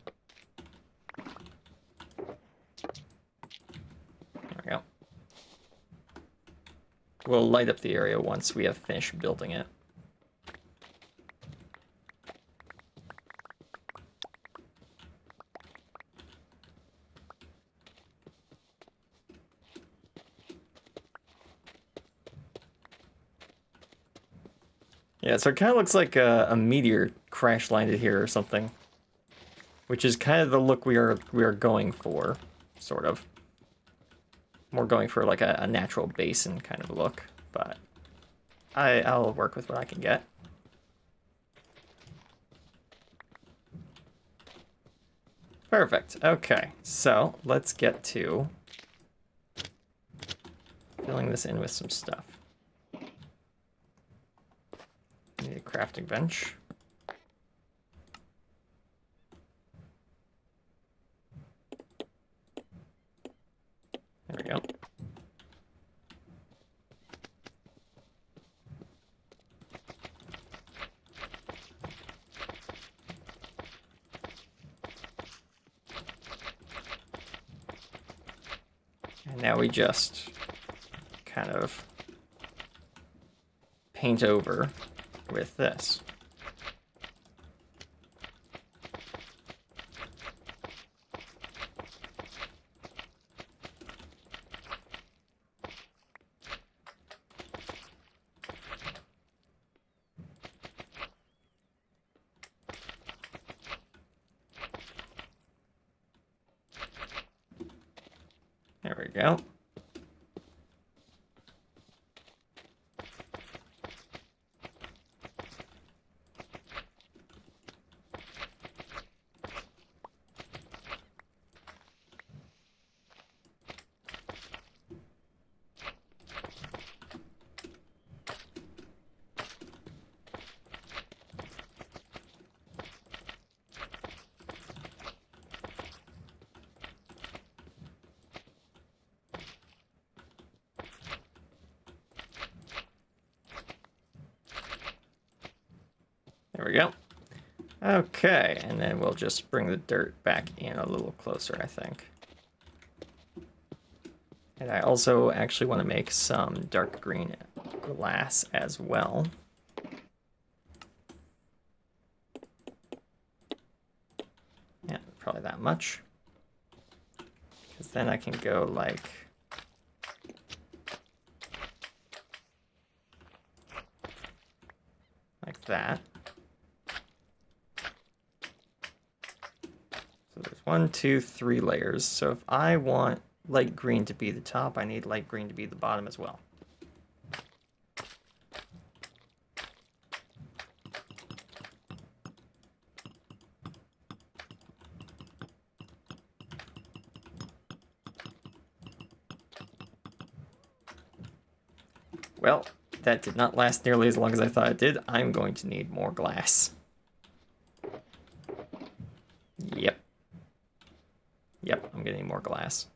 There we go. We'll light up the area once we have finished building it. Yeah, so it kind of looks like a meteor crash landed here or something, which is kind of the look we are going for, sort of. More going for like a natural basin kind of look, but I'll work with what I can get. Perfect. Okay, so let's get to filling this in with some stuff. Need a crafting bench. There we go. And now we just kind of paint over with this. There we go. There we go. Okay, and then we'll just bring the dirt back in a little closer, I think. And I also actually want to make some dark green glass as well. Yeah, probably that much. Because then I can go like that. So there's 1, 2, 3 layers. So if I want light green to be the top, I need light green to be the bottom as well. Well, that did not last nearly as long as I thought it did. I'm going to need more glass. Yep. Yep, I'm gonna need more glass.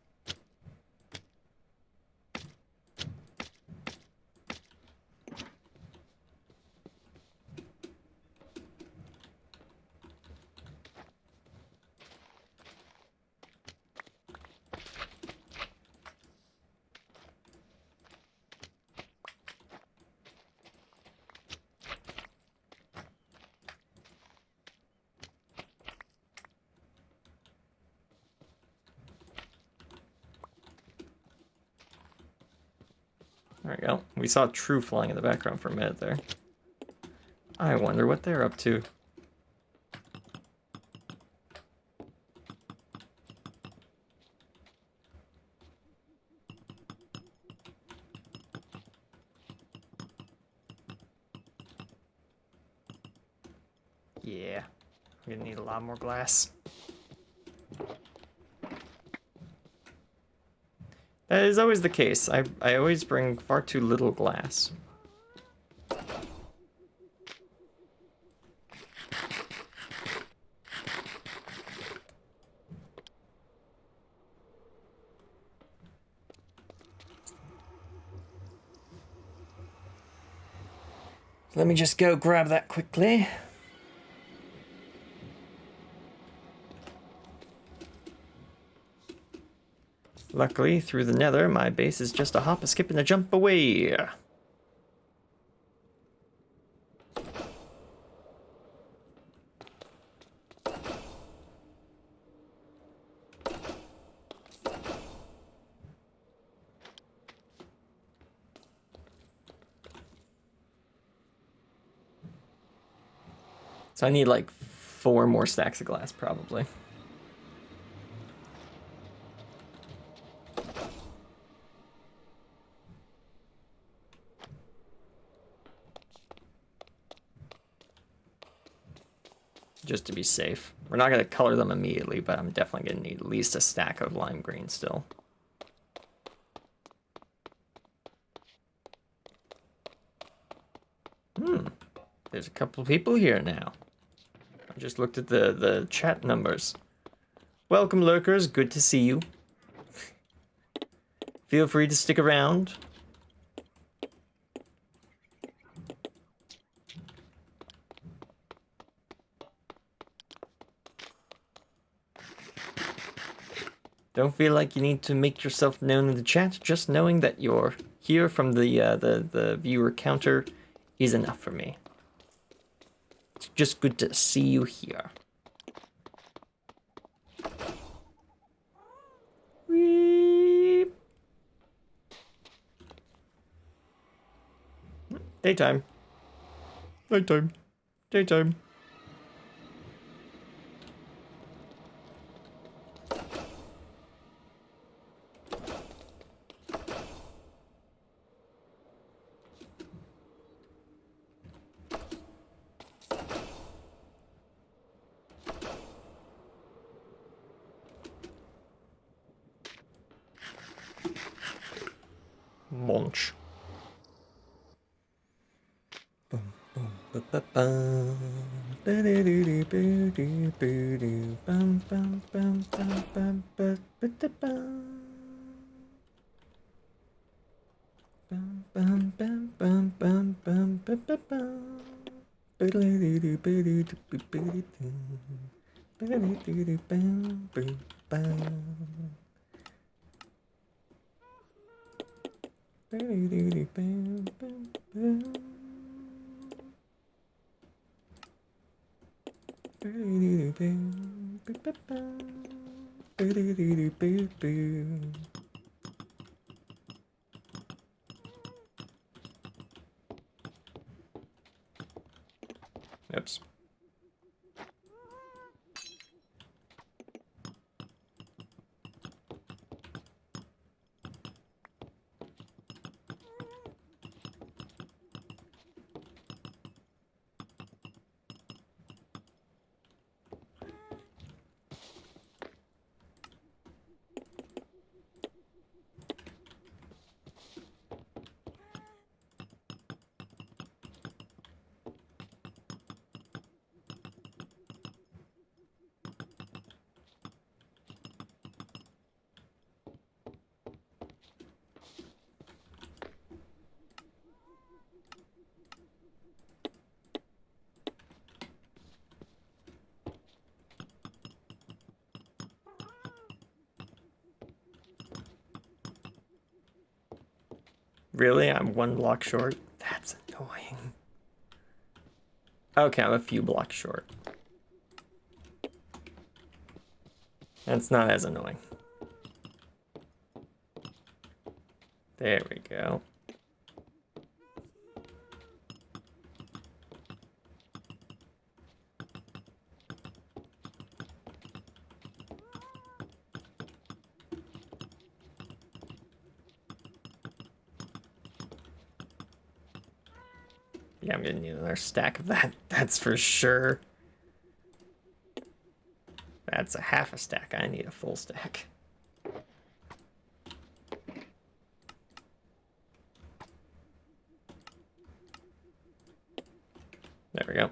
There we go. We saw True flying in the background for a minute there. I wonder what they're up to. Yeah, I'm gonna need a lot more glass. That is always the case. I always bring far too little glass. Let me just go grab that quickly. Luckily, through the nether, my base is just a hop, a skip, and a jump away. So I need like 4 more stacks of glass, probably. Just to be safe. We're not going to color them immediately, but I'm definitely going to need at least a stack of lime green still. There's a couple of people here now. I just looked at the chat numbers. Welcome, lurkers. Good to see you. Feel free to stick around. Don't feel like you need to make yourself known in the chat. Just knowing that you're here from the viewer counter is enough for me. It's just good to see you here. Weep. Daytime. Nighttime. Daytime. Munch. Oops. Really? I'm 1 block short? That's annoying. Okay, I'm a few blocks short. That's not as annoying. There we go. Yeah, I'm gonna need another stack of that, that's for sure. That's a half a stack, I need a full stack. There we go.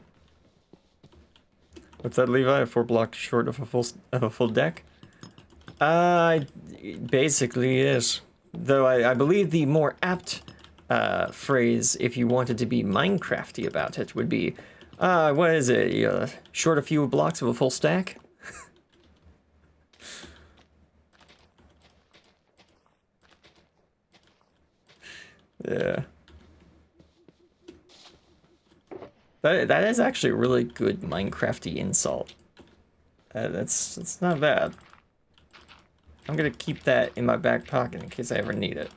What's that, Levi? 4 blocks short of a full deck? It basically is. Though I believe the more apt phrase, if you wanted to be Minecrafty about it, would be, what is it? Short a few blocks of a full stack? Yeah. That is actually a really good Minecrafty insult. That's not bad. I'm gonna keep that in my back pocket in case I ever need it.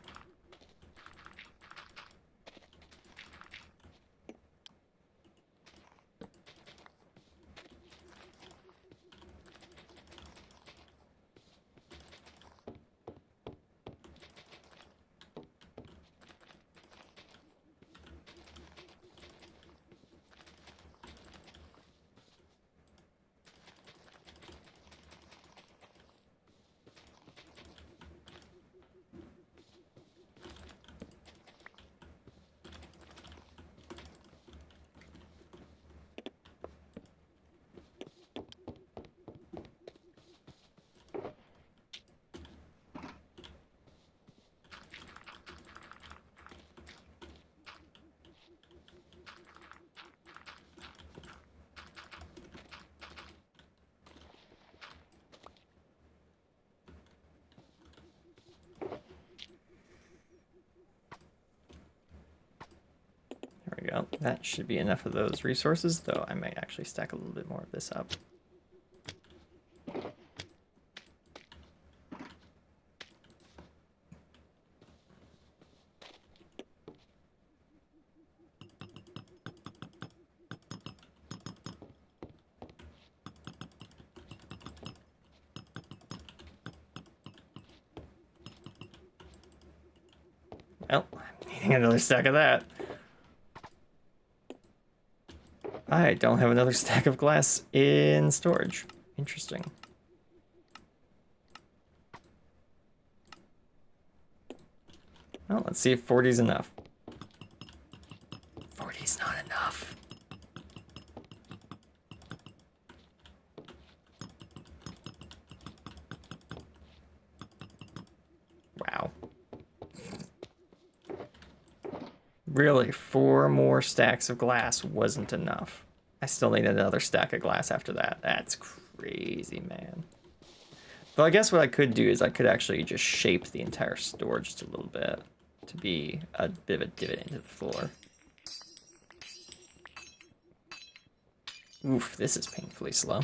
There we go. That should be enough of those resources, though I might actually stack a little bit more of this up. Well, I'm needing another stack of that. I don't have another stack of glass in storage. Interesting. Well, let's see if 40 is enough. 40 is not enough. Wow. Really, 4 more stacks of glass wasn't enough. I still need another stack of glass after that. That's crazy, man. Though I guess what I could do is I could actually just shape the entire store just a little bit to be a bit of a divot into the floor. Oof, this is painfully slow.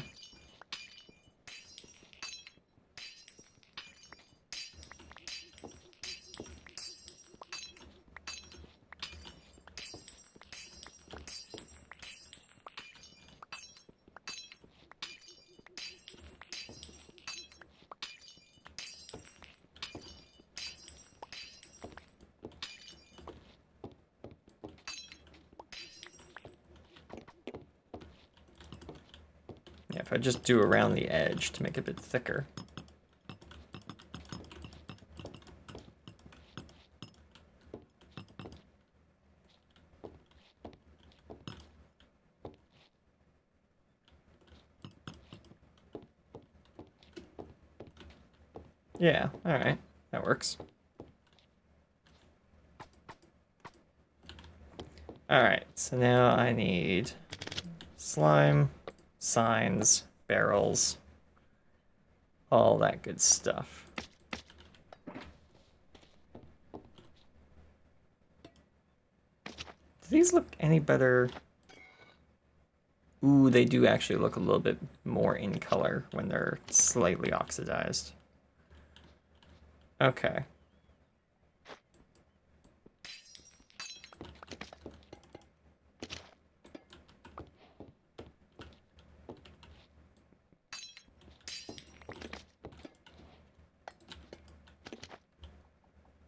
Yeah, if I just do around the edge to make it a bit thicker. Yeah, alright. That works. Alright, so now I need slime, signs, barrels, all that good stuff. Do these look any better? Ooh, they do actually look a little bit more in color when they're slightly oxidized. Okay.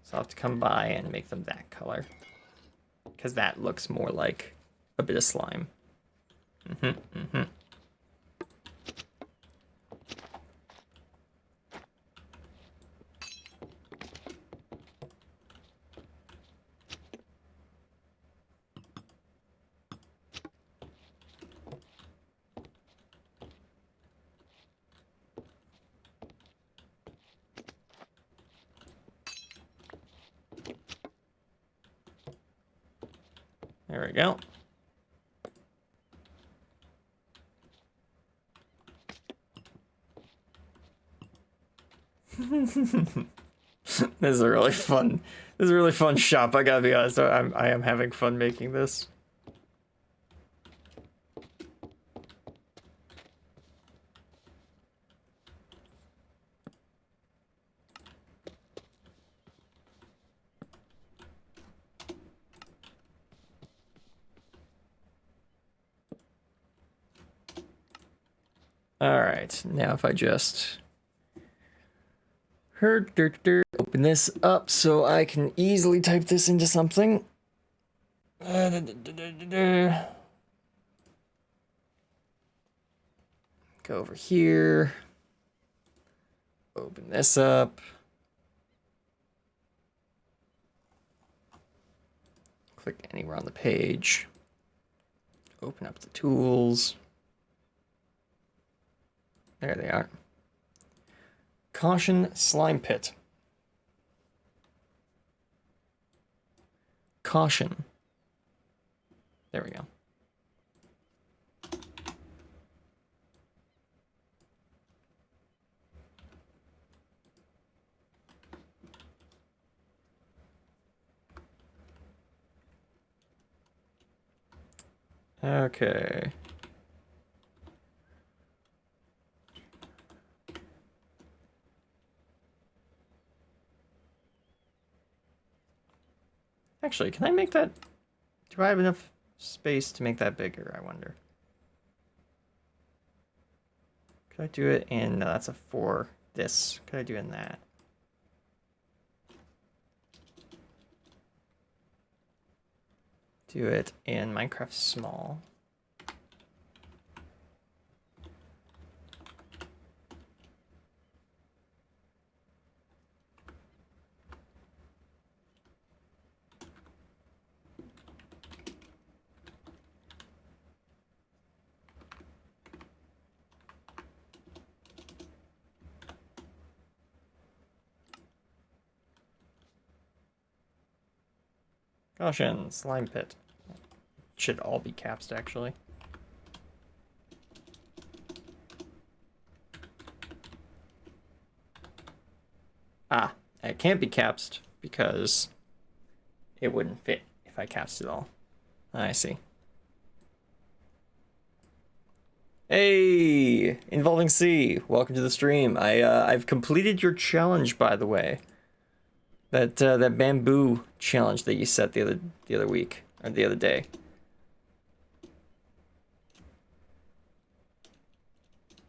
So I'll have to come by and make them that color, because that looks more like a bit of slime. There we go. This is a really fun. This is a really fun shop. I gotta be honest. I am having fun making this. All right, now if I just open this up so I can easily type this into something. Go over here. Open this up. Click anywhere on the page. Open up the tools. There they are. Caution slime pit. Caution. There we go. Okay. Actually, can I make that? Do I have enough space to make that bigger, I wonder? Could I do it in, no, that's a 4. This, could I do it in that? Do it in Minecraft Small. Caution, slime pit. Should all be capsed, actually. Ah, it can't be capsed because it wouldn't fit if I capsed it all. I see. Hey, Involving C, welcome to the stream. I've completed your challenge, by the way. That bamboo challenge that you set the other week or the other day.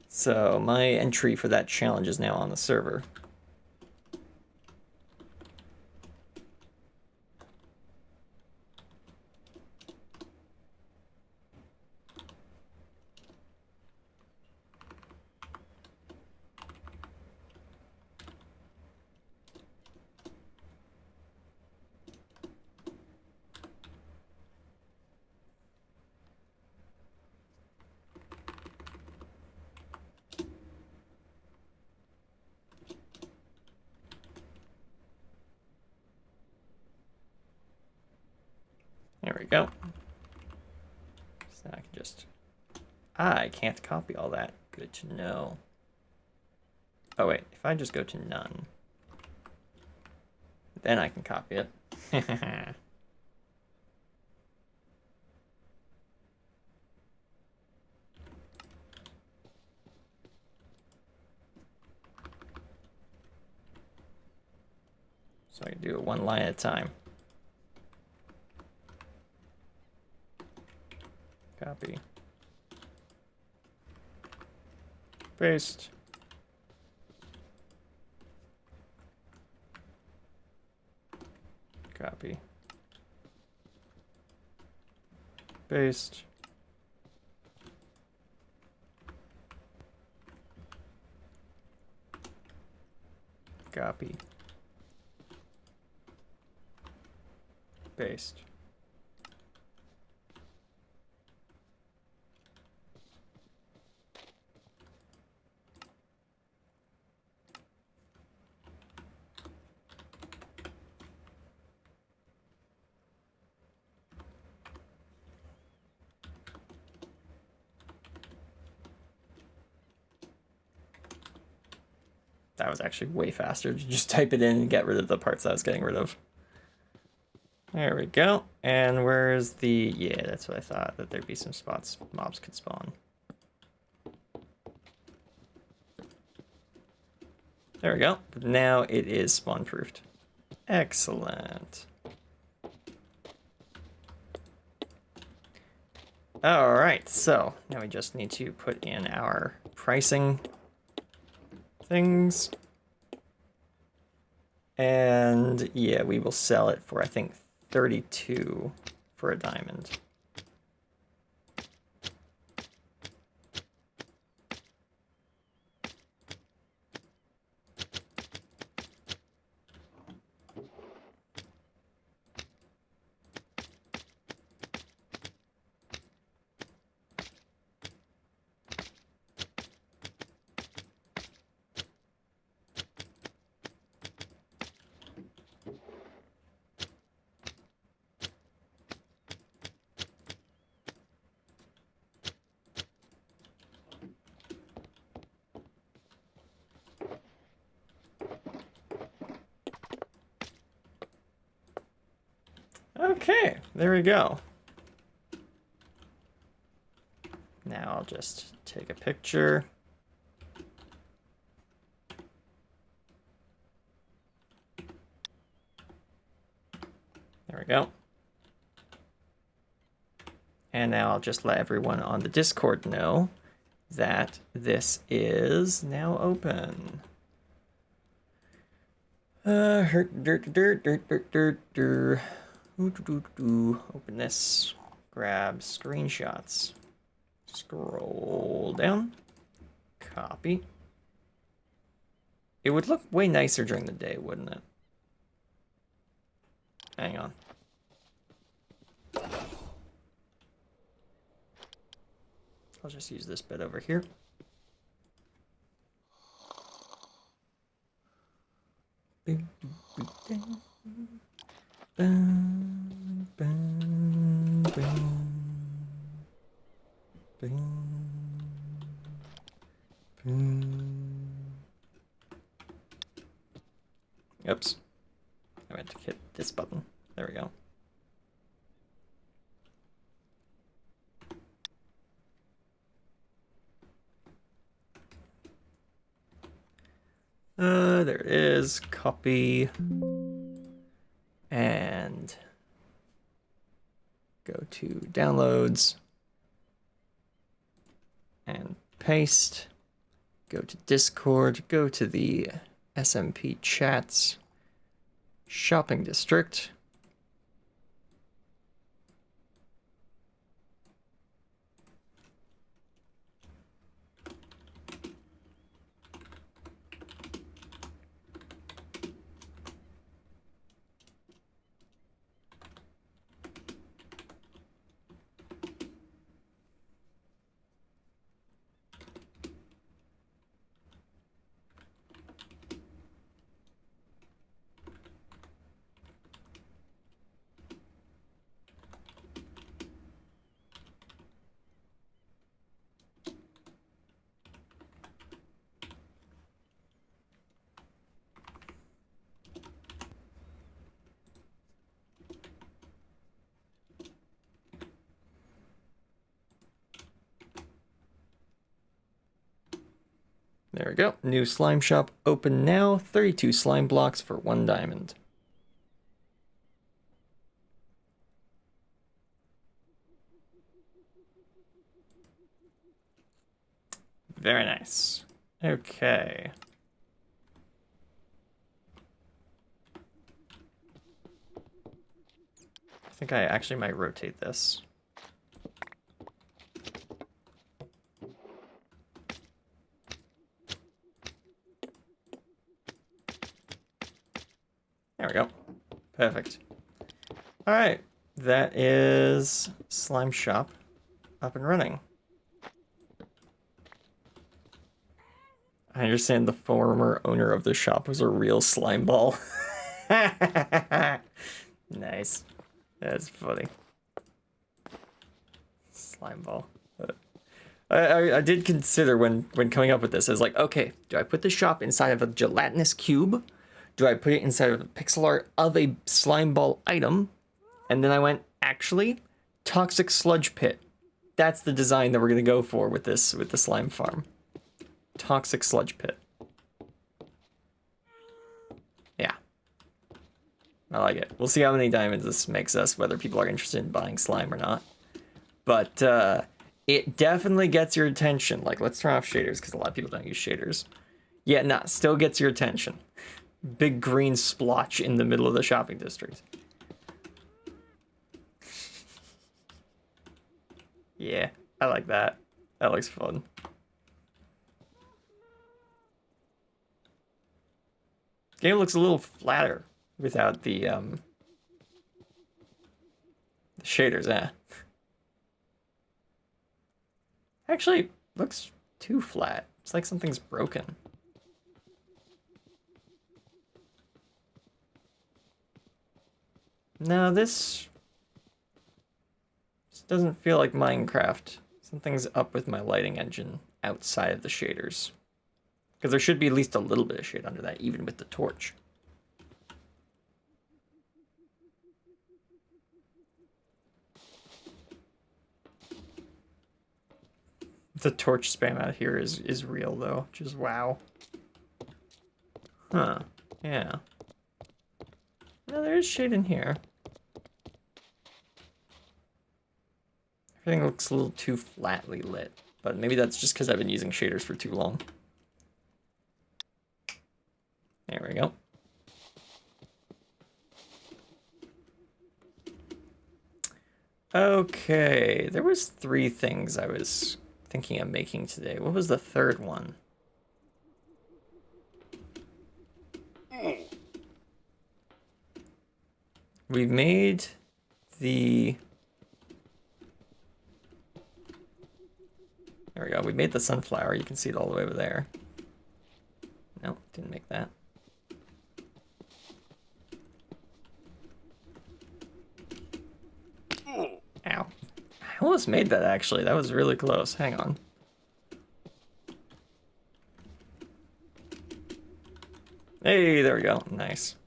So my entry for that challenge is now on the server. There we go. So I can just... I can't copy all that. Good to know. Oh wait, if I just go to none, then I can copy it. So I can do it one line at a time. Copy. Paste. Copy. Paste. Copy. Paste. That was actually way faster to just type it in and get rid of the parts I was getting rid of. There we go. And where's the... Yeah, that's what I thought, that there'd be some spots mobs could spawn. There we go. Now it is spawn-proofed. Excellent. All right, so now we just need to put in our pricing things. And yeah, we will sell it for, I think, 32 for a diamond. Okay, there we go. Now I'll just take a picture. There we go. And now I'll just let everyone on the Discord know that this is now open. Open this, grab screenshots, scroll down, copy. It would look way nicer during the day, wouldn't it? Hang on. I'll just use this bit over here. Boom. Boom. Oops. I meant to hit this button. There we go. There it is. Copy. And go to downloads. And paste. Go to Discord. Go to the SMP chats. Shopping district. There we go. New slime shop open now. 32 slime blocks for 1 diamond. Very nice. Okay. I think I actually might rotate this. There we go. Perfect. All right. That is Slime Shop up and running. I understand the former owner of the shop was a real slime ball. Nice. That's funny. Slime ball. I did consider when coming up with this, I was like, okay, do I put the shop inside of a gelatinous cube? Do I put it inside of a pixel art of a slime ball item? And then I went, actually, toxic sludge pit. That's the design that we're gonna go for with this, with the slime farm. Toxic sludge pit. Yeah. I like it. We'll see how many diamonds this makes us, whether people are interested in buying slime or not. But it definitely gets your attention. Like, let's turn off shaders, because a lot of people don't use shaders. Yeah, nah, still gets your attention. Big green splotch in the middle of the shopping district. Yeah, I like that. That looks fun. Game looks a little flatter without the shaders, Actually, looks too flat. It's like something's broken. No, this doesn't feel like Minecraft. Something's up with my lighting engine outside of the shaders. Because there should be at least a little bit of shade under that, even with the torch. The torch spam out here is real, though, which is wow. Huh, yeah. No, there is shade in here. Everything looks a little too flatly lit, but maybe that's just because I've been using shaders for too long. There we go. Okay, there was 3 things I was thinking of making today. What was the third one? We've made the... There we go. We made the sunflower. You can see it all the way over there. No, didn't make that. Ow. I almost made that, actually. That was really close. Hang on. Hey, there we go. Nice.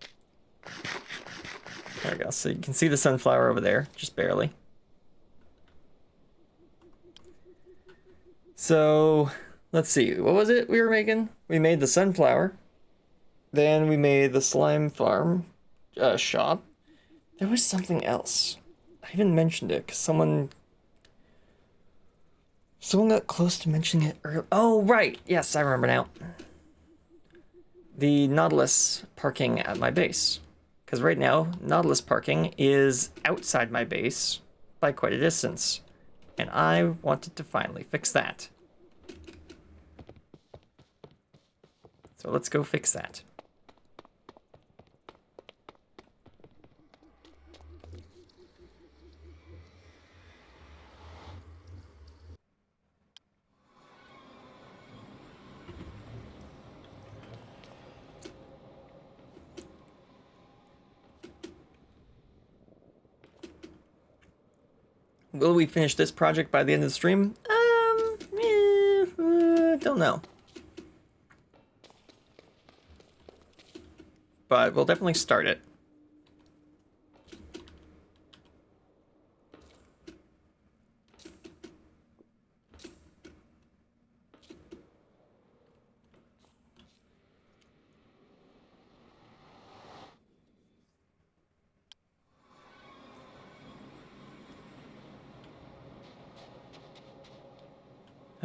There we go. So you can see the sunflower over there, just barely. So, let's see. What was it we were making? We made the sunflower. Then we made the slime farm shop. There was something else. I even mentioned it because someone got close to mentioning it earlier. Oh, right. Yes, I remember now. The Nautilus parking at my base. Because right now, Nautilus parking is outside my base by quite a distance. And I wanted to finally fix that. So let's go fix that. Will we finish this project by the end of the stream? Don't know. But we'll definitely start it.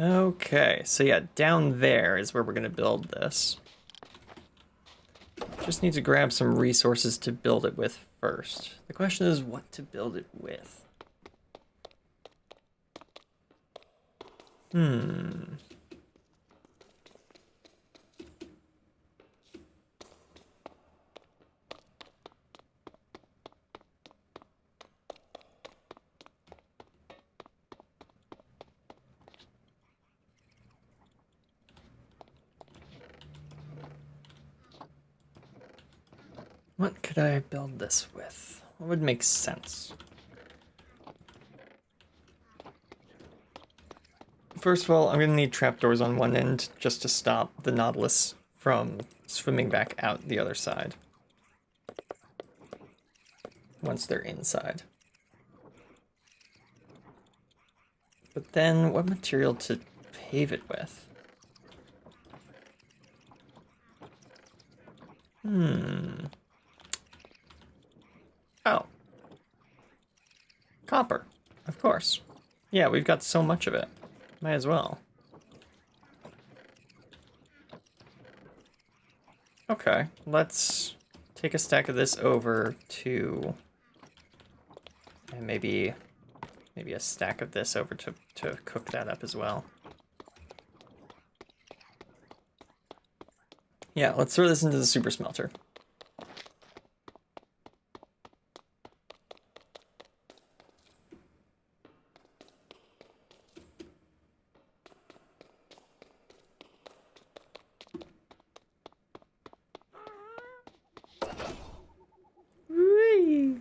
Okay, so yeah, down there is where we're gonna build this. Just need to grab some resources to build it with first. The question is what to build it with. What could I build this with? What would make sense? First of all, I'm gonna need trapdoors on one end just to stop the Nautilus from swimming back out the other side. Once they're inside. But then, what material to pave it with? Oh. Copper. Of course. Yeah, we've got so much of it. Might as well. Okay, let's take a stack of this over to... And maybe a stack of this over to cook that up as well. Yeah, let's throw this into the super smelter. Whee!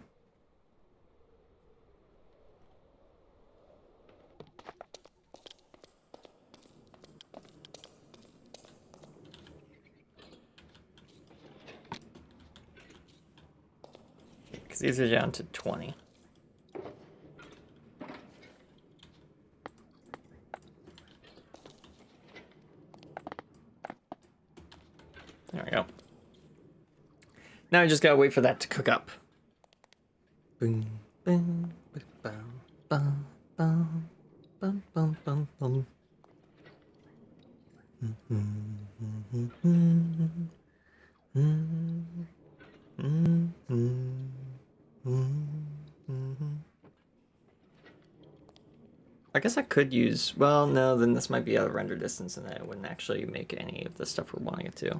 Because these are down to 20. There we go. Now I just gotta wait for that to cook up. Boom, boom, bum, bum, bum, bum, bum, bum, bum. I guess I could use, well, no, then this might be out of render distance and it wouldn't actually make any of the stuff we're wanting it to.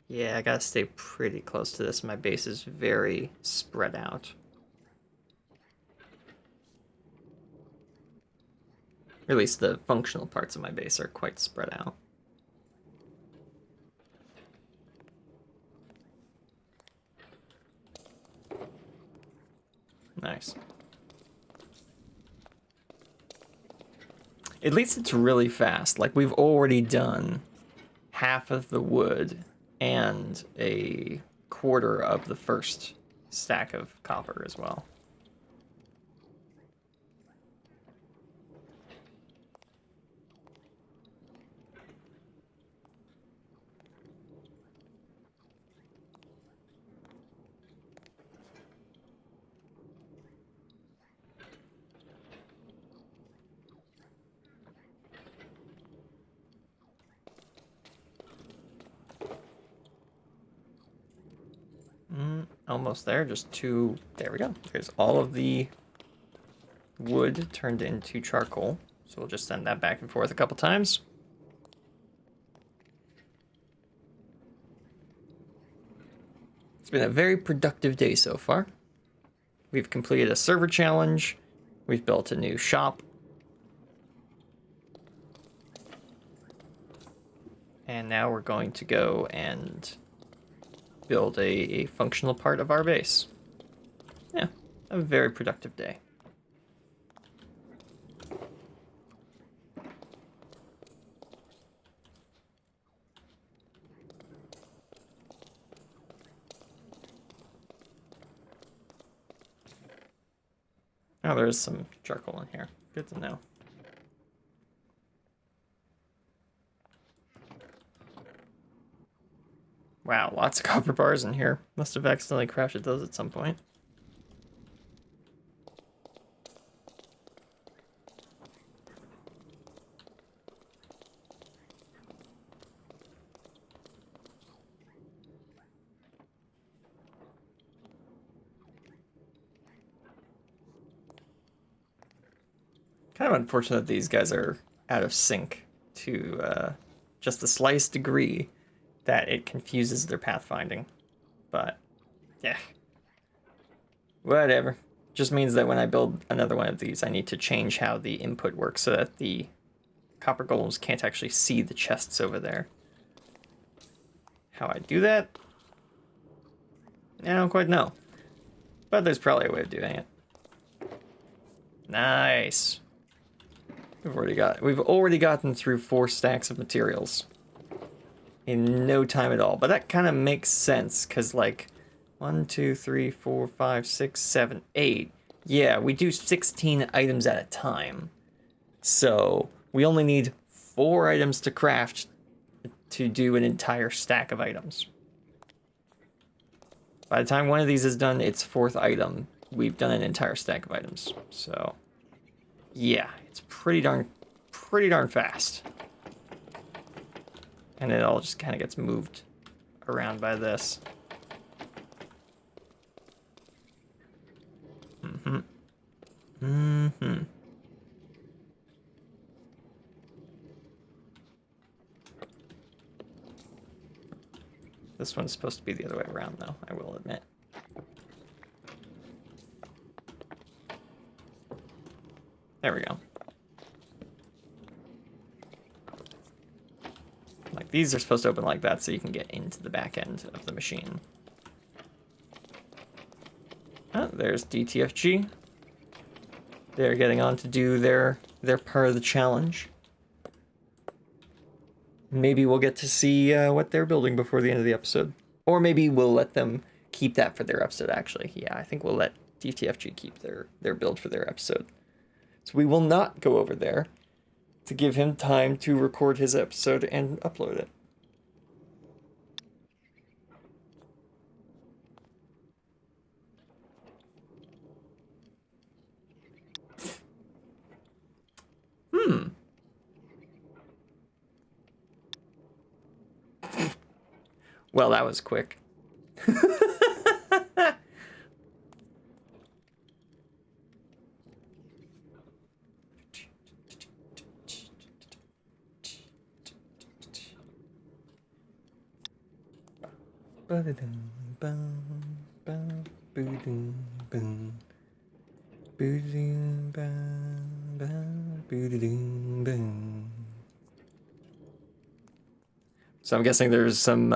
Yeah, I gotta stay pretty close to this. My base is very spread out. Or at least the functional parts of my base are quite spread out. Nice. At least it's really fast. Like, we've already done half of the wood and a quarter of the first stack of copper as well. Almost there, just two. There we go. There's all of the wood turned into charcoal. So we'll just send that back and forth a couple times. It's been a very productive day so far. We've completed a server challenge. We've built a new shop. And now we're going to go and build a functional part of our base. Yeah, a very productive day. Oh, there's some charcoal in here. Good to know. Wow, lots of copper bars in here. Must have accidentally crafted those at some point. Kind of unfortunate that these guys are out of sync to just the slightest degree that it confuses their pathfinding. But, yeah. Whatever. Just means that when I build another one of these, I need to change how the input works so that the copper golems can't actually see the chests over there. How I do that? I don't quite know. But there's probably a way of doing it. Nice. We've already gotten through 4 stacks of materials in no time at all. But that kind of makes sense, because like 1, 2, 3, 4, 5, 6, 7, 8. Yeah, we do 16 items at a time. So we only need 4 items to craft to do an entire stack of items. By the time one of these is done, its 4th item, we've done an entire stack of items. So yeah, it's pretty darn fast. And it all just kind of gets moved around by this. This one's supposed to be the other way around, though, I will admit. There we go. Like, these are supposed to open like that so you can get into the back end of the machine. Oh, there's DTFG. They're getting on to do their part of the challenge. Maybe we'll get to see what they're building before the end of the episode. Or maybe we'll let them keep that for their episode, actually. Yeah, I think we'll let DTFG keep their build for their episode. So we will not go over there to give him time to record his episode and upload it. Well, that was quick. So I'm guessing there's some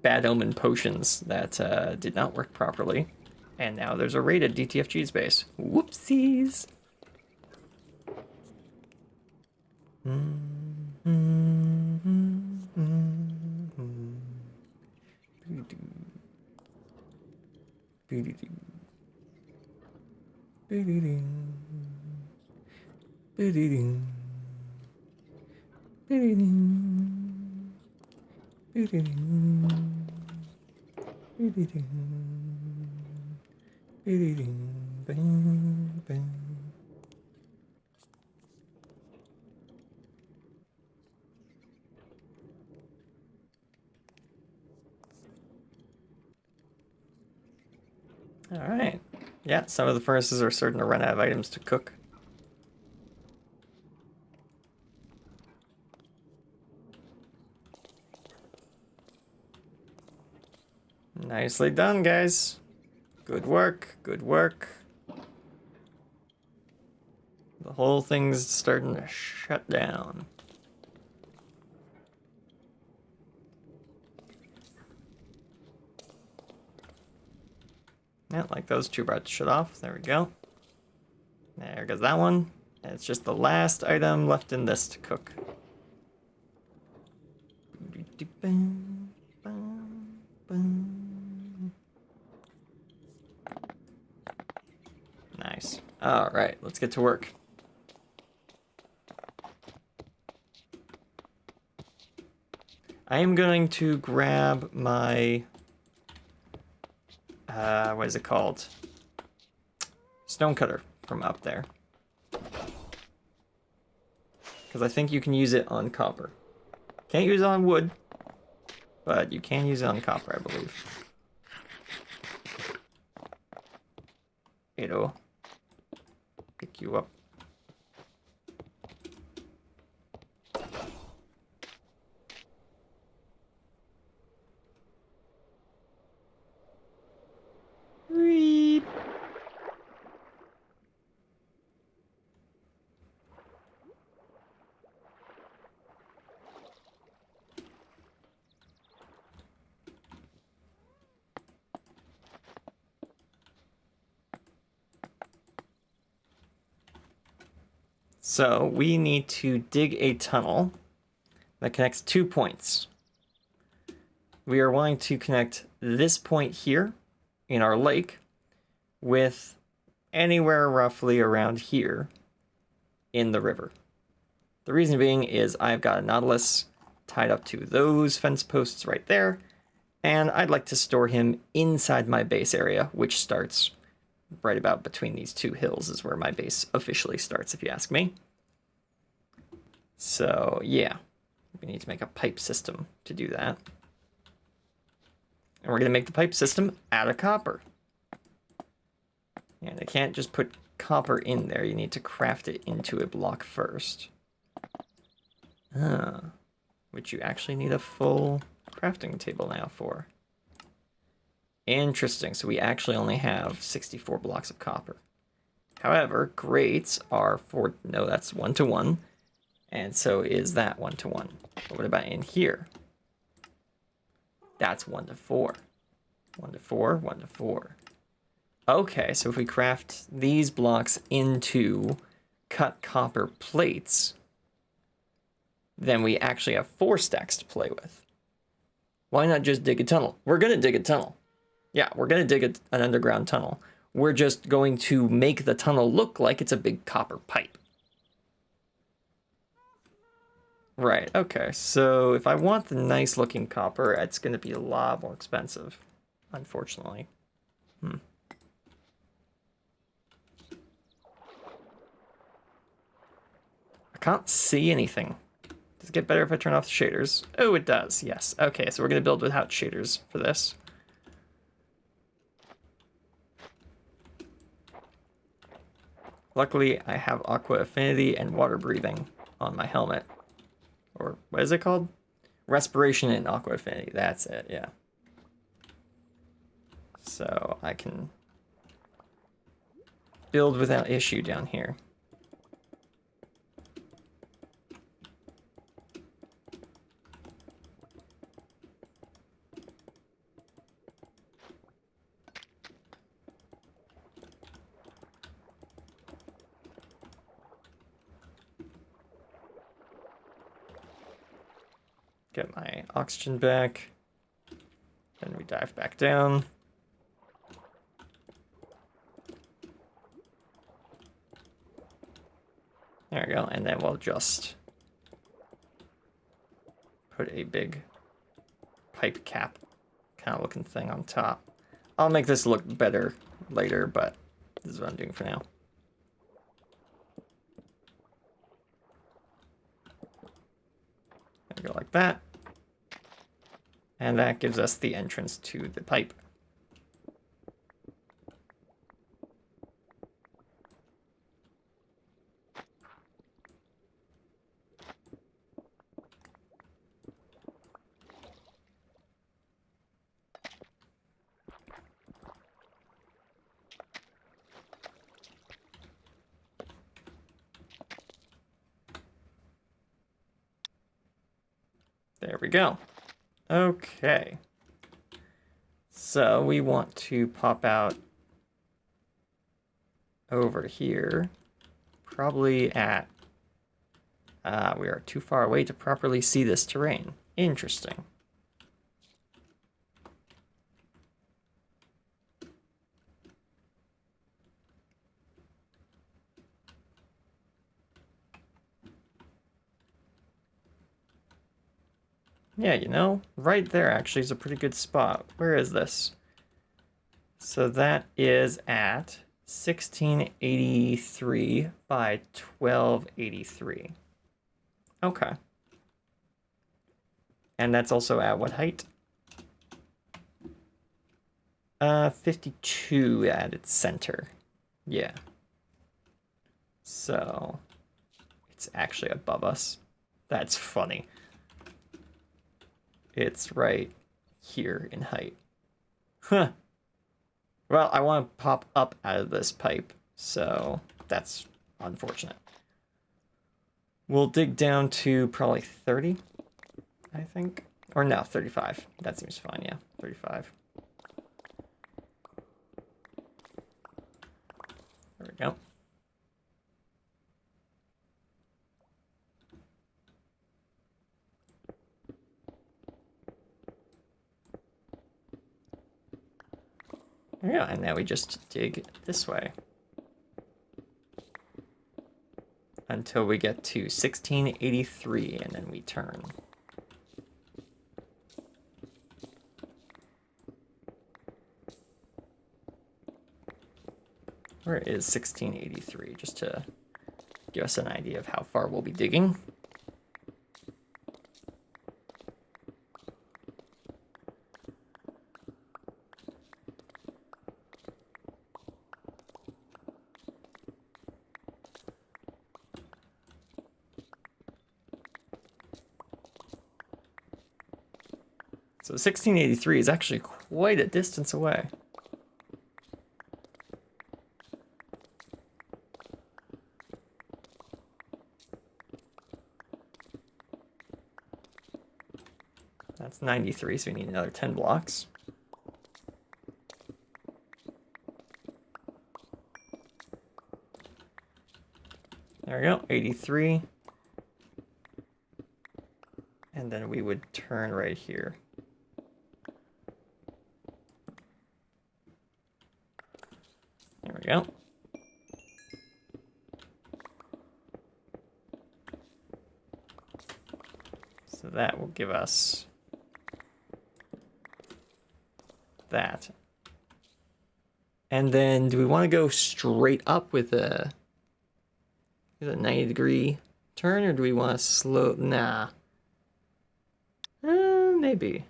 bad omen potions that did not work properly. And now there's a raid at DTFG's base. Whoopsies! All right. Yeah, some of the furnaces are starting to run out of items to cook. Nicely done, guys. Good work, good work. The whole thing's starting to shut down. Yeah, like those two about to shut off. There we go. There goes that one. And it's just the last item left in this to cook. Nice. All right, let's get to work. I am going to grab my, what is it called? Stone cutter from up there. Because I think you can use it on copper. Can't use it on wood, but you can use it on copper, I believe. It'll pick you up. Reep. So we need to dig a tunnel that connects 2 points. We are wanting to connect this point here in our lake with anywhere roughly around here in the river. The reason being is I've got a Nautilus tied up to those fence posts right there, and I'd like to store him inside my base area, which starts right about between these two hills is where my base officially starts, if you ask me. So yeah, we need to make a pipe system to do that. And we're going to make the pipe system out of copper. And I can't just put copper in there. You need to craft it into a block first. Which you actually need a full crafting table now for. Interesting. So we actually only have 64 blocks of copper. However, grates are for... No, that's 1-to-1. And so is that 1-to-1. But what about in here? That's 1-to-4. 1-to-4, 1-to-4. Okay, so if we craft these blocks into cut copper plates, then we actually have 4 stacks to play with. Why not just dig a tunnel? We're going to dig a tunnel. Yeah, we're going to dig an underground tunnel. We're just going to make the tunnel look like it's a big copper pipe. Right, okay, so if I want the nice looking copper, it's going to be a lot more expensive, unfortunately. I can't see anything. Does it get better if I turn off the shaders? Oh, it does, yes. Okay, so we're going to build without shaders for this. Luckily, I have Aqua Affinity and Water Breathing on my helmet. Or what is it called? Respiration and Aqua Affinity, that's it, yeah. So I can build without issue down here. Get my oxygen back. Then we dive back down. There we go, and then we'll just put a big pipe cap kind of looking thing on top. I'll make this look better later, but this is what I'm doing for now. There we go, like that. And that gives us the entrance to the pipe. There we go. Okay. So we want to pop out over here, probably at, we are too far away to properly see this terrain. Interesting. Yeah, you know, right there actually is a pretty good spot. Where is this? So that is at 1683 by 1283. Okay. And that's also at what height? 52 at its center. Yeah. So it's actually above us. That's funny. It's right here in height. Huh. Well, I want to pop up out of this pipe, so that's unfortunate. We'll dig down to probably 30, I think. Or no, 35. That seems fine, yeah. 35. There we go. Yeah, and now we just dig this way until we get to 1683, and then we turn. Where is 1683? Just to give us an idea of how far we'll be digging. So 1683 is actually quite a distance away. That's 93, so we need another 10 blocks. There we go, 83. And then we would turn right here. There we go. So that will give us that. And then do we want to go straight up with a 90-degree turn, or do we want to slow? Nah. Maybe.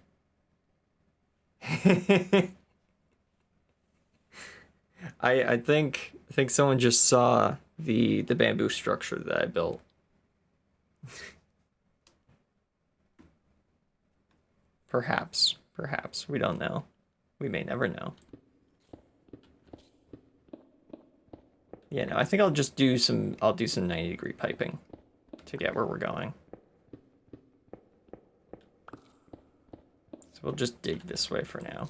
I think someone just saw the bamboo structure that I built. Perhaps we don't know. We may never know. Yeah, no, I think I'll do some 90-degree piping to get where we're going. So we'll just dig this way for now.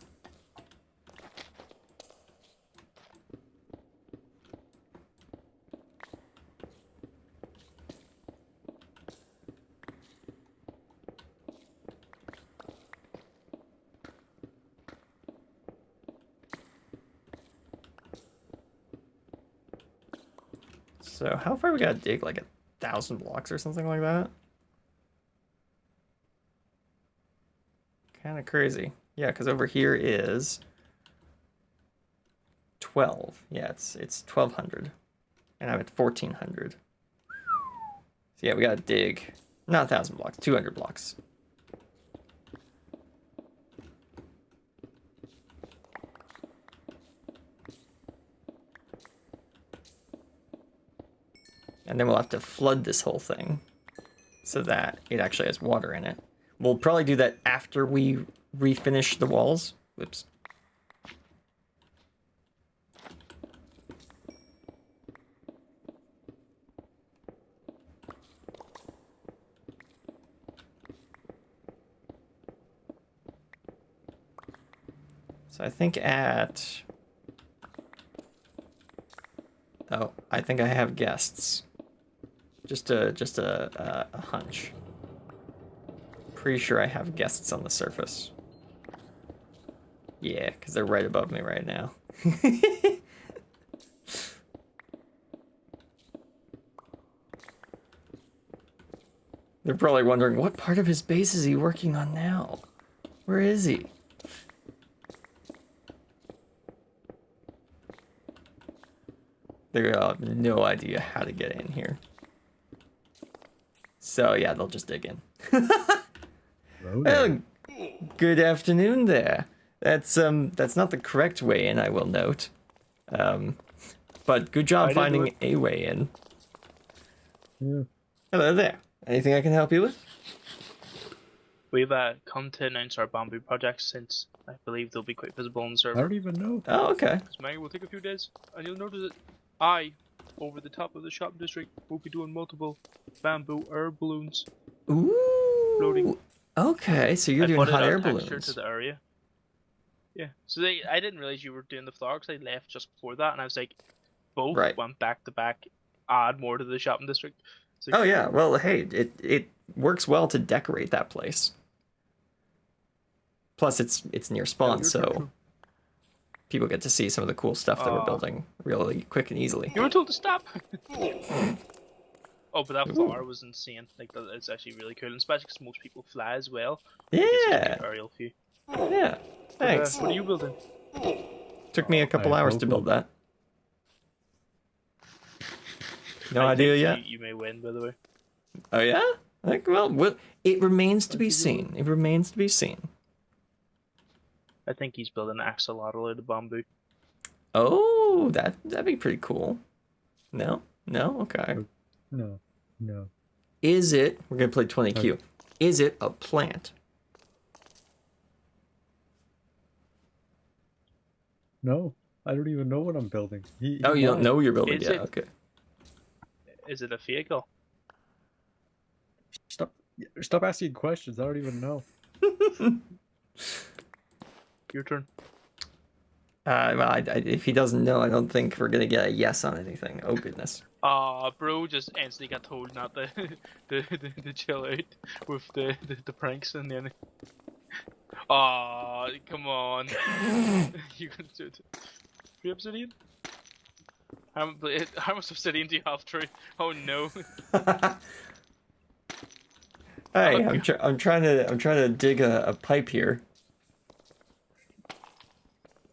So how far we gotta dig? Like 1,000 blocks or something like that? Kind of crazy. Yeah, because over here is 12. Yeah, it's 1,200. And I'm at 1,400. So yeah, we gotta dig. Not 1,000 blocks, 200 blocks. And then we'll have to flood this whole thing so that it actually has water in it. We'll probably do that after we refinish the walls. Whoops. So I think at... Oh, I think I have guests. Just a hunch. Pretty sure I have guests on the surface. Yeah, because they're right above me right now. They're probably wondering, what part of his base is he working on now? Where is he? They have no idea how to get in here. So yeah, they'll just dig in. Well, good afternoon there. That's not the correct way in, I will note. But good job finding a way in. Yeah. Hello there. Anything I can help you with? We've come to announce our bamboo project since I believe they'll be quite visible on the server. I don't even know. Oh, okay. This manga will take a few days, and you'll notice that over the top of the shopping district, will be doing multiple bamboo air balloons. Ooh. Floating. Okay, so you're doing hot air balloons balloons. to the area. Yeah. So I didn't realize you were doing the floor because I left just before that, and I was like, both went back to back. Add more to the shopping district. Like, oh yeah. Well, hey, it works well to decorate that place. Plus, it's near spawn, so people get to see some of the cool stuff that we're building really quick and easily. You were told to stop. Oh, but that flower was insane. Like, it's actually really cool, and especially because most people fly as well. Yeah. Aerial view. Yeah. Thanks. What are you building? Took me a couple hours to build that. No idea yet. You may win, by the way. Oh yeah? Like, well, it remains to be seen. It remains to be seen. I think he's building an axolotl out of bamboo. Oh, that'd be pretty cool. No? Okay. No. Is it? We're gonna play 20Q. Is it a plant? No, I don't even know what I'm building. You don't know what you're building yet? Okay. Is it a vehicle? Stop asking questions. I don't even know. Your turn. Well, if he doesn't know, I don't think we're gonna get a yes on anything. Oh goodness. Bro just instantly got told not to the chill out with the pranks and then. Come on. You can do it. Free obsidian? How much obsidian do you have, True? Oh no. Hey, I'm trying to dig a pipe here.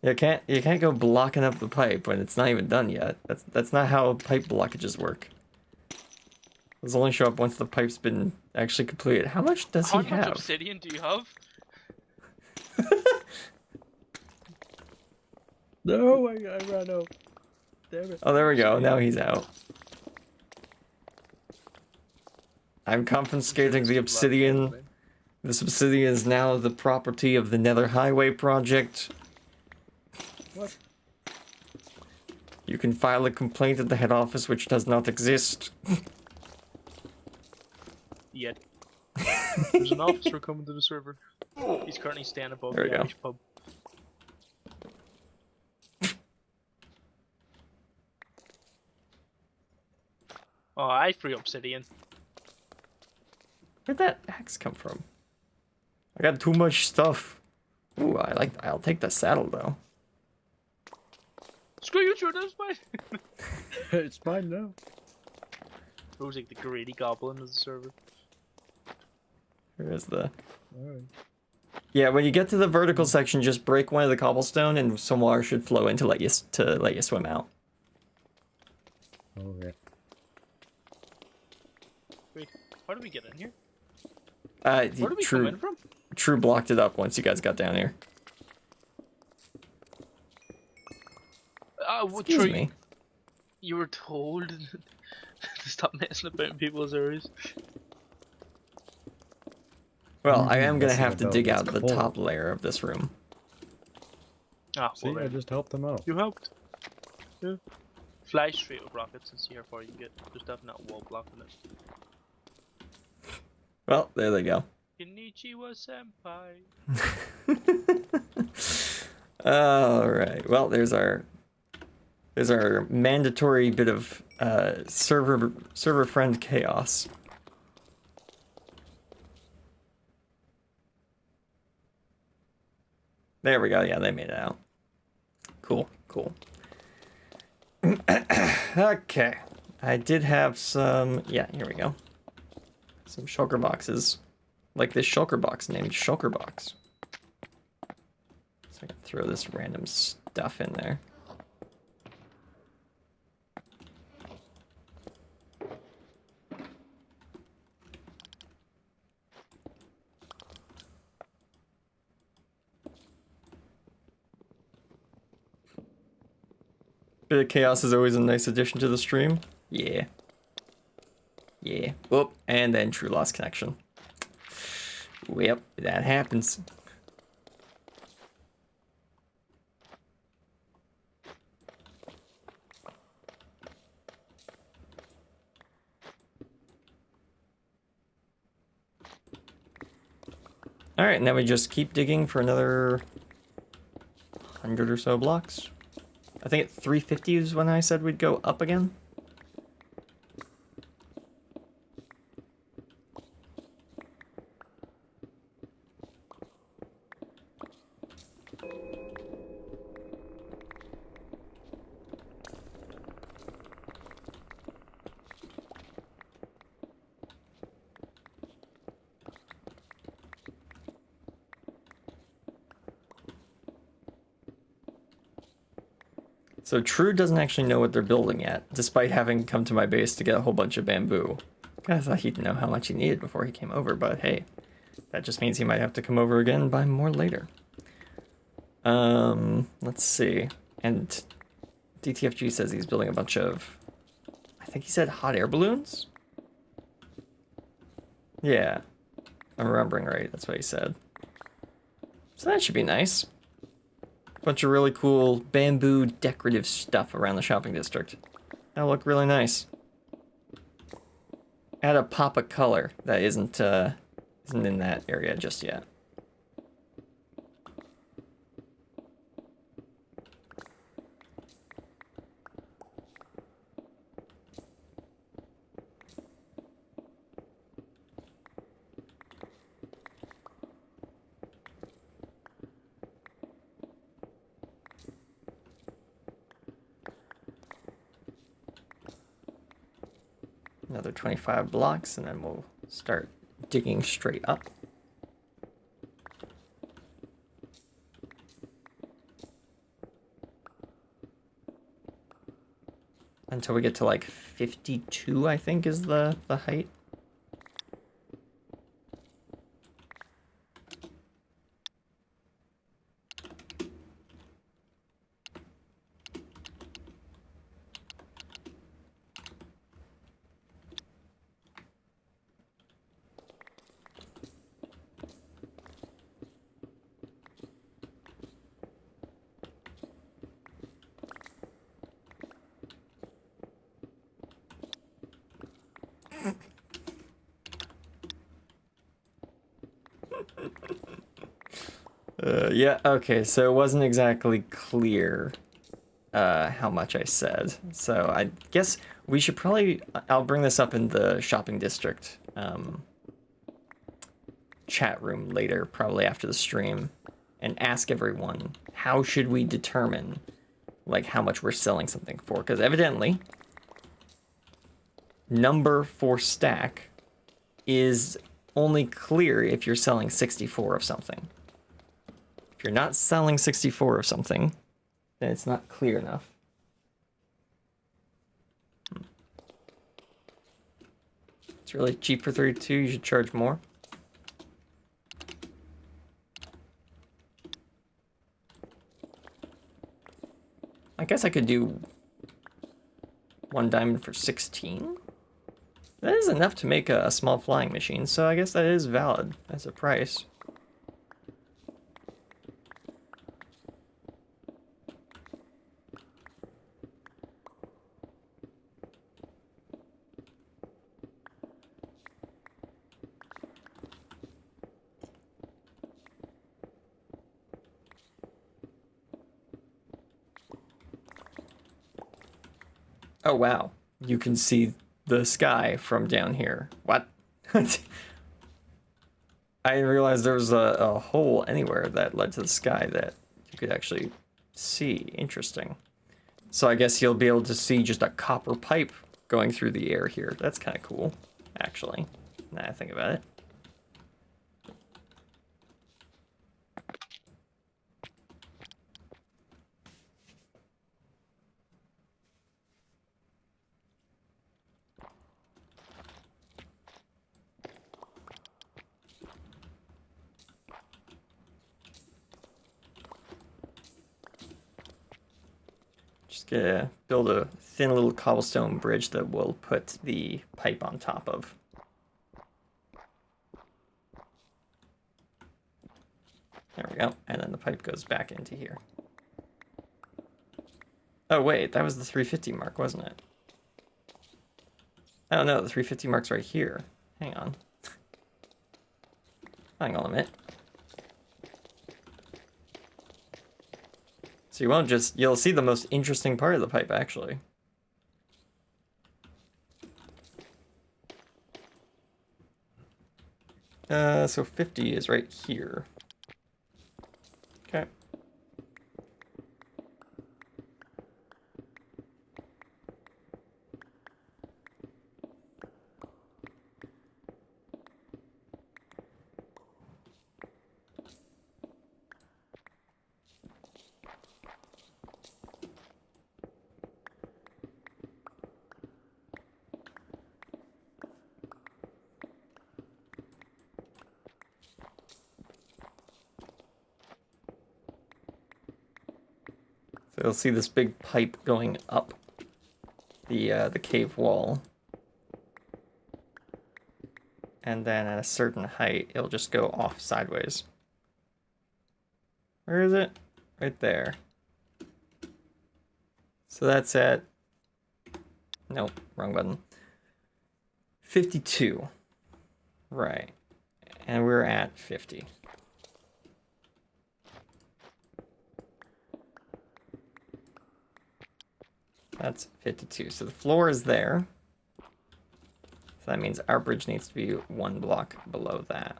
You can't go blocking up the pipe when it's not even done yet. That's not how pipe blockages work. Those only show up once the pipe's been actually completed. How much does he have? How much obsidian do you have? No, I ran out. Damn it. Oh, there we go. Now he's out. I'm confiscating the obsidian. This obsidian is now the property of the Nether Highway Project. What? You can file a complaint at the head office, which does not exist. Yet. There's an officer coming to the server. He's currently standing above the Irish pub. Oh, I free obsidian. Where'd that axe come from? I got too much stuff. Ooh, I'll take the saddle though. Screw you, True, that's fine. It's fine now. Bro's like the greedy goblin of the server. Here is the... Alright. Yeah, when you get to the vertical section, just break one of the cobblestone, and some water should flow in to let you swim out. Okay. Wait, how do we get in here? Where did we come in from? True blocked it up once you guys got down here. Excuse me. You were told to stop messing about in people's areas. Well, I am gonna have to about dig this out the coal. top layer of this room. Ah, See, well I then. just helped them out. You helped. Yeah. Fly straight with rockets and see how far you can get. There's definitely not a wall blocking it. Well, there they go. Konnichiwa senpai. Alright, well, there's our mandatory bit of server friend chaos. There we go. Yeah, they made it out. Cool, cool. Okay. I did have some... Yeah, here we go. Some shulker boxes. Like this shulker box named Shulker Box. So I can throw this random stuff in there. Bit of chaos is always a nice addition to the stream. Yeah. Yeah. Whoop. And then true lost connection. Yep, that happens. Alright, now we just keep digging for another 100 or so blocks. I think at 350 is when I said we'd go up again. So True doesn't actually know what they're building yet, despite having come to my base to get a whole bunch of bamboo. I thought he'd know how much he needed before he came over, but hey, that just means he might have to come over again and buy more later. Let's see. And DTFG says he's building a bunch of, I think he said hot air balloons? Yeah, I'm remembering right, that's what he said. So that should be nice. Bunch of really cool bamboo decorative stuff around the shopping district. That'll look really nice. Add a pop of color that isn't in that area just yet. Another 25 blocks, and then we'll start digging straight up. Until we get to like 52, I think is the height. Yeah, okay, so it wasn't exactly clear how much I said. So I guess we should probably, I'll bring this up in the shopping district chat room later, probably after the stream, and ask everyone, how should we determine like how much we're selling something for? Because evidently number for stack is only clear if you're selling 64 of something. If you're not selling 64 of something, then it's not clear enough. It's really cheap for 32, you should charge more. I guess I could do 1 diamond for 16. That is enough to make a small flying machine, so I guess that is valid as a price. Oh wow, you can see the sky from down here. What? I didn't realize there was a hole anywhere that led to the sky that you could actually see. Interesting. So I guess you'll be able to see just a copper pipe going through the air here. That's kind of cool, actually, now I think about it. Gonna build a thin little cobblestone bridge that we'll put the pipe on top of. There we go, and then the pipe goes back into here. Oh wait, that was the 350 mark, wasn't it? Oh no, the 350 mark's right here. Hang on. Hang on a minute. So you won't just, you'll see the most interesting part of the pipe, actually. So 50 is right here. Okay. So you'll see this big pipe going up the cave wall. And then at a certain height, it'll just go off sideways. Where is it? Right there. So that's at... Nope, wrong button. 52. Right. And we're at 50. That's 52. So the floor is there. So that means our bridge needs to be 1 block below that.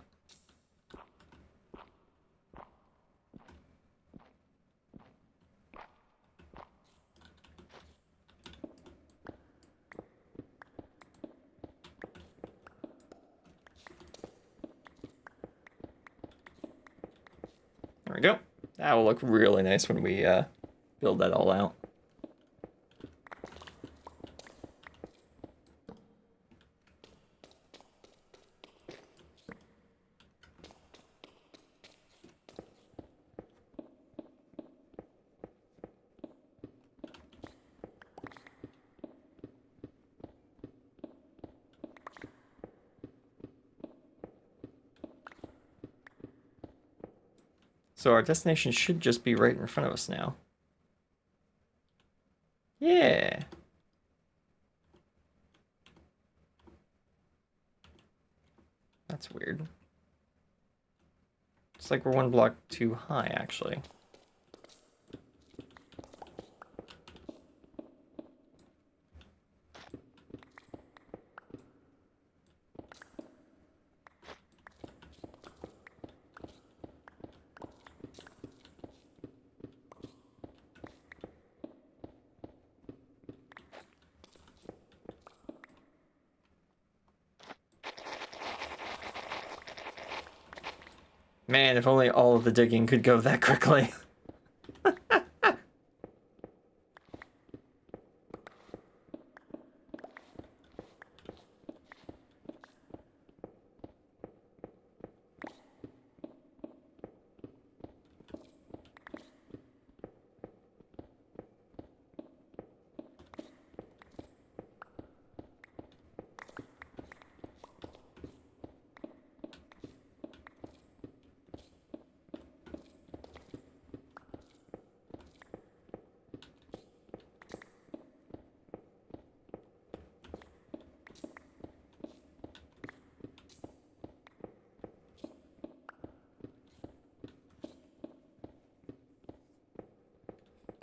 There we go. That will look really nice when we build that all out. So our destination should just be right in front of us now. Yeah. That's weird. It's like we're 1 block too high, actually. Man, if only all of the digging could go that quickly.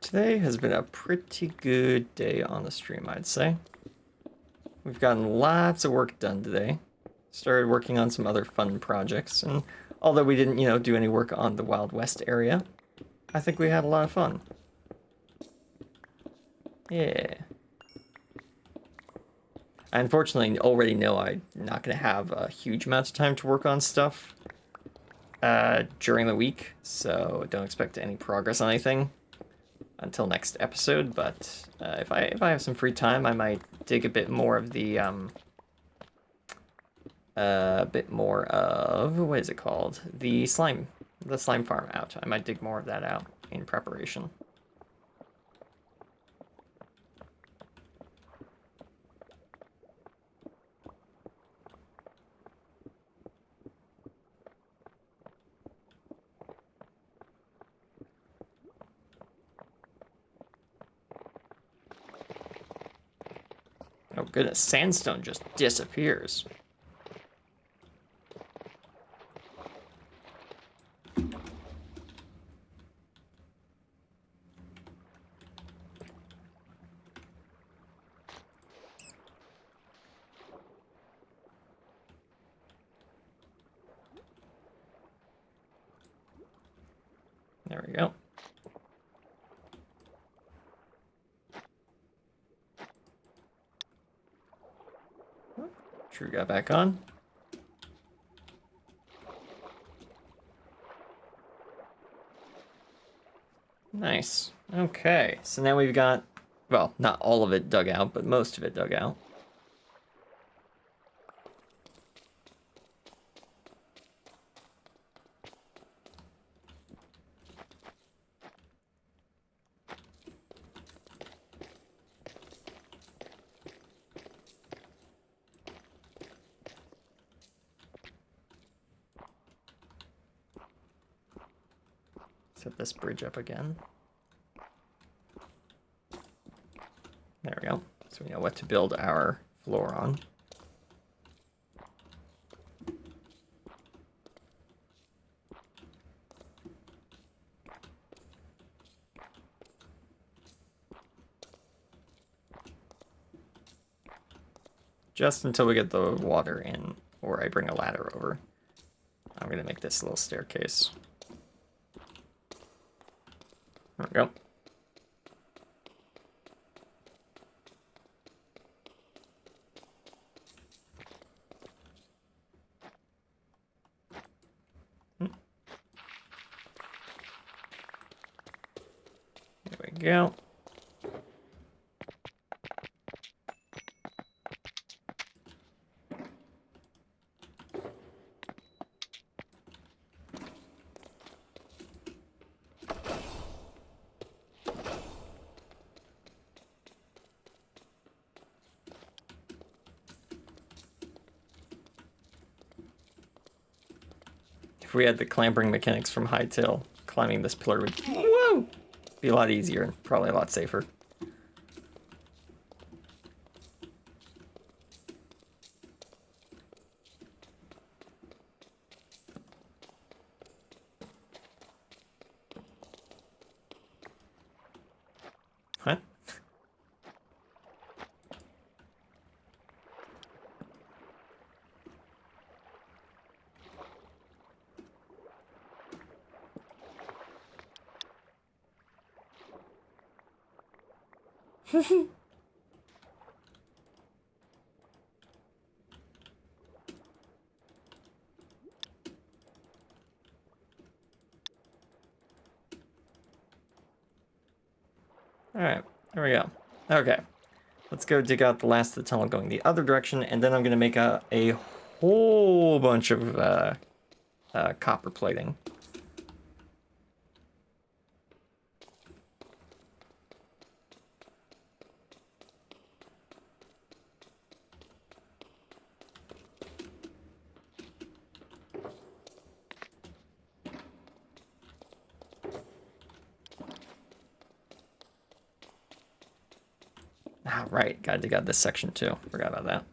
Today has been a pretty good day on the stream, I'd say. We've gotten lots of work done today. Started working on some other fun projects, and although we didn't, do any work on the Wild West area, I think we had a lot of fun. Yeah. I unfortunately already know I'm not going to have a huge amount of time to work on stuff during the week, so don't expect any progress on anything until next episode. But if I have some free time, I might dig a bit more of the what is it called? The slime farm out. I might dig more of that out in preparation. Oh goodness, sandstone just disappears. There we go. True got back on. Nice. Okay, so now we've got, well, not all of it dug out, but most of it dug out. Set this bridge up again. There we go. So we know what to build our floor on. Just until we get the water in, or I bring a ladder over. I'm gonna make this little staircase. There we go. There we go. If we had the clambering mechanics from Hightail, climbing this pillar would be a lot easier and probably a lot safer. Huh? Alright, there we go. Okay. Let's go dig out the last of the tunnel going the other direction, and then I'm going to make a whole bunch of copper plating. Ah, right. Gotta dig out this section too. Forgot about that.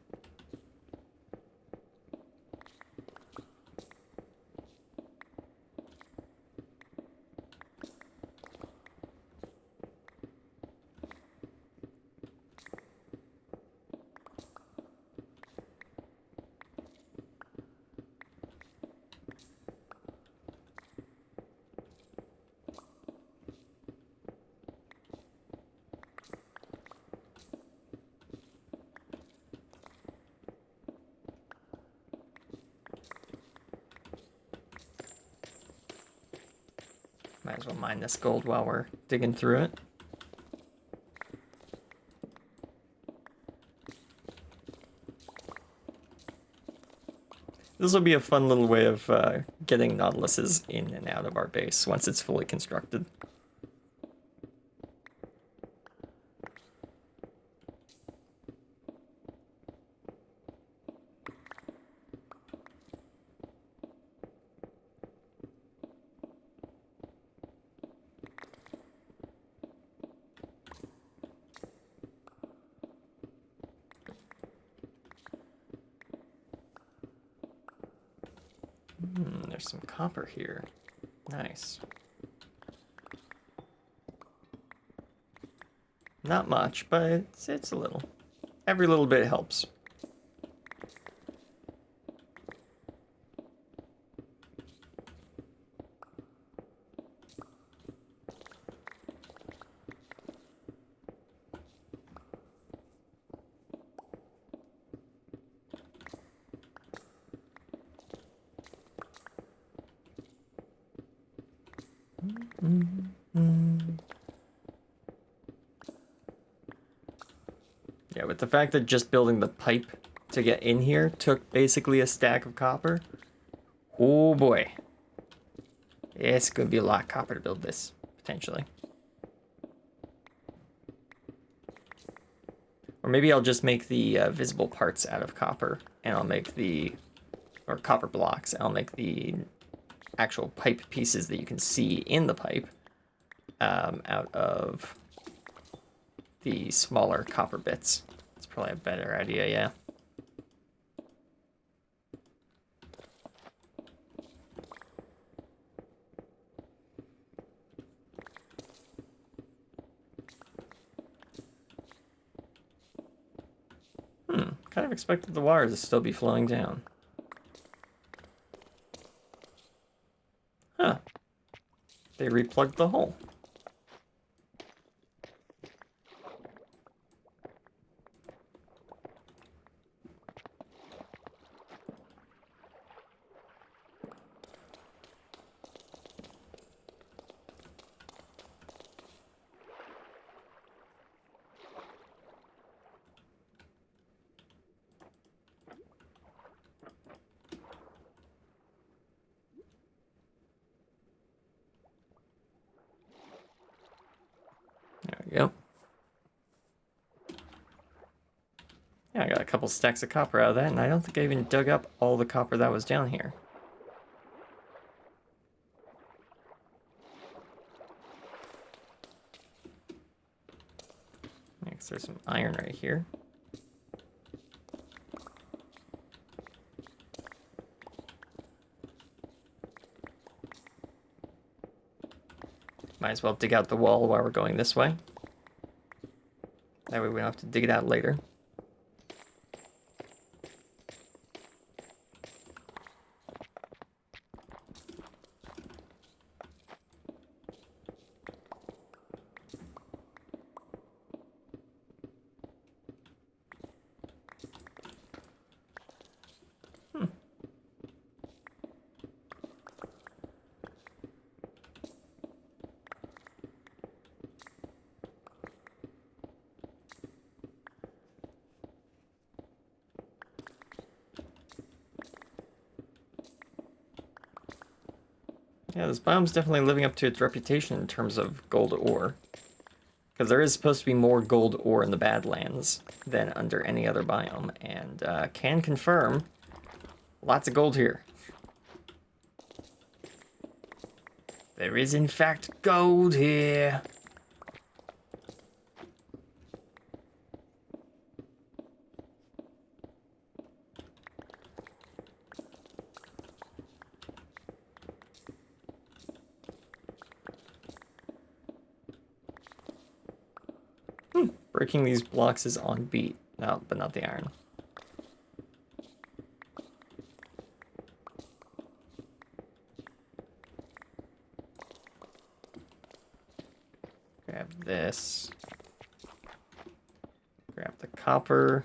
Might as well mine this gold while we're digging through it. This will be a fun little way of getting Nautiluses in and out of our base once it's fully constructed. There's some copper here. Nice. Not much, but it's a little. Every little bit helps. Yeah, with the fact that just building the pipe to get in here took basically a stack of copper. Oh boy. It's gonna be a lot of copper to build this, potentially. Or maybe I'll just make the visible parts out of copper, and I'll make the, or copper blocks, I'll make the actual pipe pieces that you can see in the pipe out of the smaller copper bits. That's probably a better idea, yeah. Kind of expected the wires to still be flowing down. Huh. They replugged the hole. There we go. Yeah, I got a couple stacks of copper out of that, and I don't think I even dug up all the copper that was down here. Next, there's some iron right here. Might as well dig out the wall while we're going this way. That way we don't have to dig it out later. Yeah, this biome's definitely living up to its reputation in terms of gold ore. Because there is supposed to be more gold ore in the Badlands than under any other biome, and can confirm lots of gold here. There is, in fact, gold here. Breaking these blocks is on beat. No, but not the iron. Grab this. Grab the copper.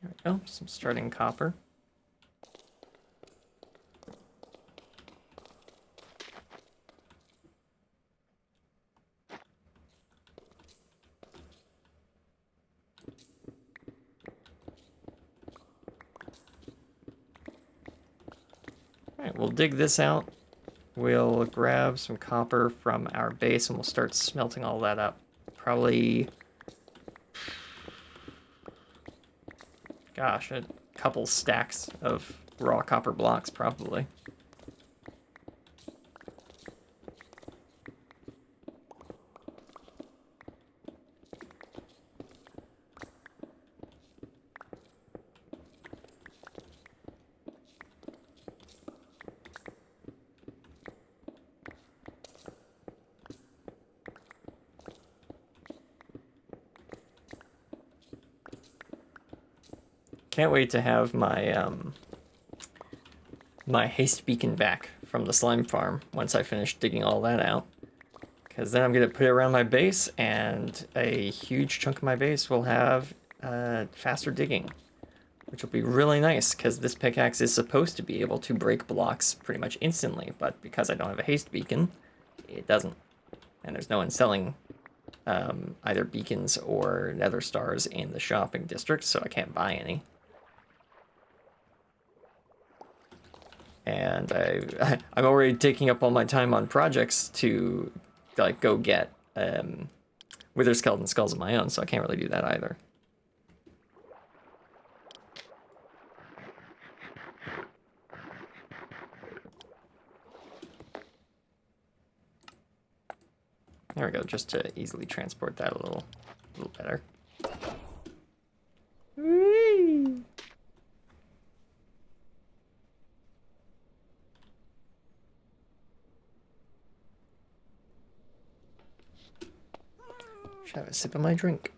There we go, some starting copper. Alright, we'll dig this out. We'll grab some copper from our base and we'll start smelting all that up. Probably, gosh, a couple stacks of raw copper blocks, probably. Can't wait to have my my haste beacon back from the slime farm once I finish digging all that out. Because then I'm going to put it around my base, and a huge chunk of my base will have faster digging, which will be really nice, because this pickaxe is supposed to be able to break blocks pretty much instantly, but because I don't have a haste beacon, it doesn't. And there's no one selling either beacons or nether stars in the shopping district, so I can't buy any. And I'm already taking up all my time on projects to like go get wither skeleton skulls of my own, so I can't really do that either. There we go, just to easily transport that a little better. Whee! Should have a sip of my drink.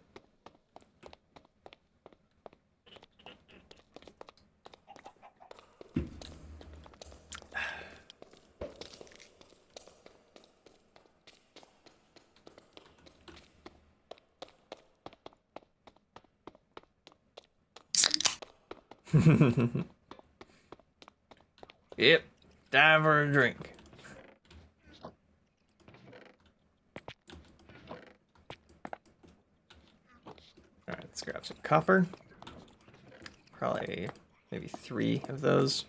Yep, time for a drink. Alright, let's grab some copper. Probably maybe 3 of those.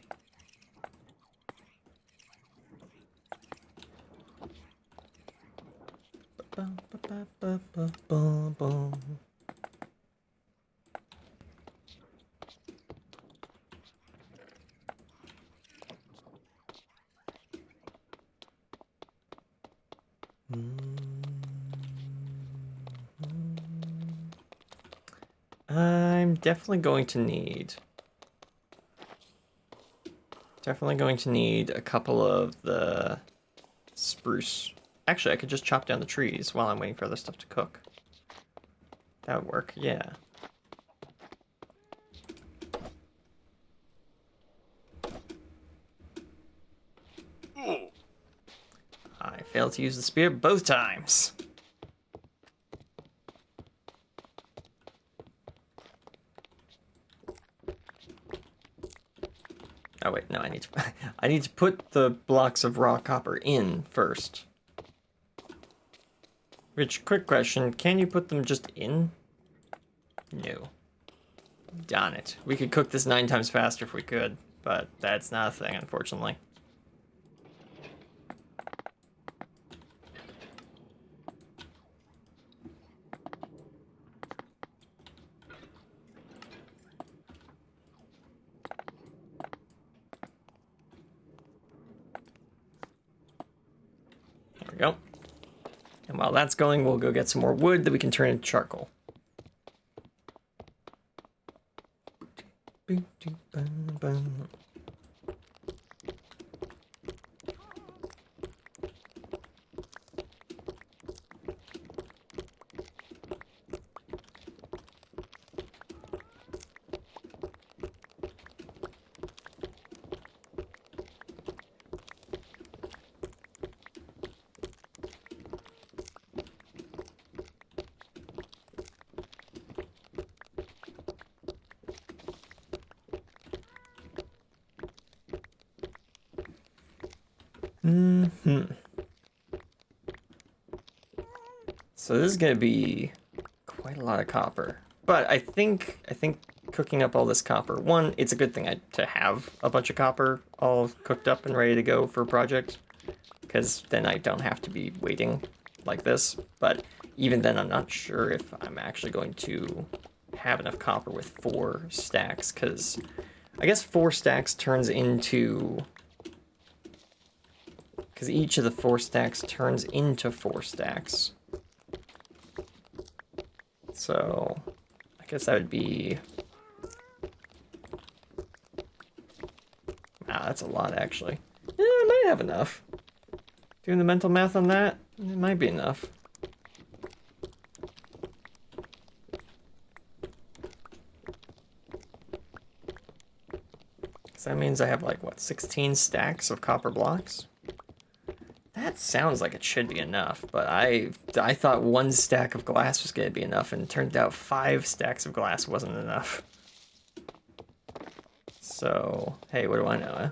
I'm definitely going to need a couple of the spruce. Actually, I could just chop down the trees while I'm waiting for other stuff to cook. That would work, yeah. I failed to use the spear both times. Oh wait, no, I need to I need to put the blocks of raw copper in first. Rich, quick question, can you put them just in? No. Darn it. We could cook this 9 times faster if we could, but that's not a thing, unfortunately. There we go. And while that's going, we'll go get some more wood that we can turn into charcoal. So this is gonna be quite a lot of copper, but I think cooking up all this copper, one, it's a good thing to have a bunch of copper all cooked up and ready to go for a project, because then I don't have to be waiting like this. But even then, I'm not sure if I'm actually going to have enough copper with 4 stacks, because I guess 4 stacks turns into... because each of the 4 stacks turns into 4 stacks. So, I guess that would be... wow, that's a lot, actually. Yeah, I might have enough. Doing the mental math on that, it might be enough. So that means I have, like, what, 16 stacks of copper blocks? That sounds like it should be enough, but I thought 1 stack of glass was going to be enough, and it turned out 5 stacks of glass wasn't enough. So, hey, what do I know, huh?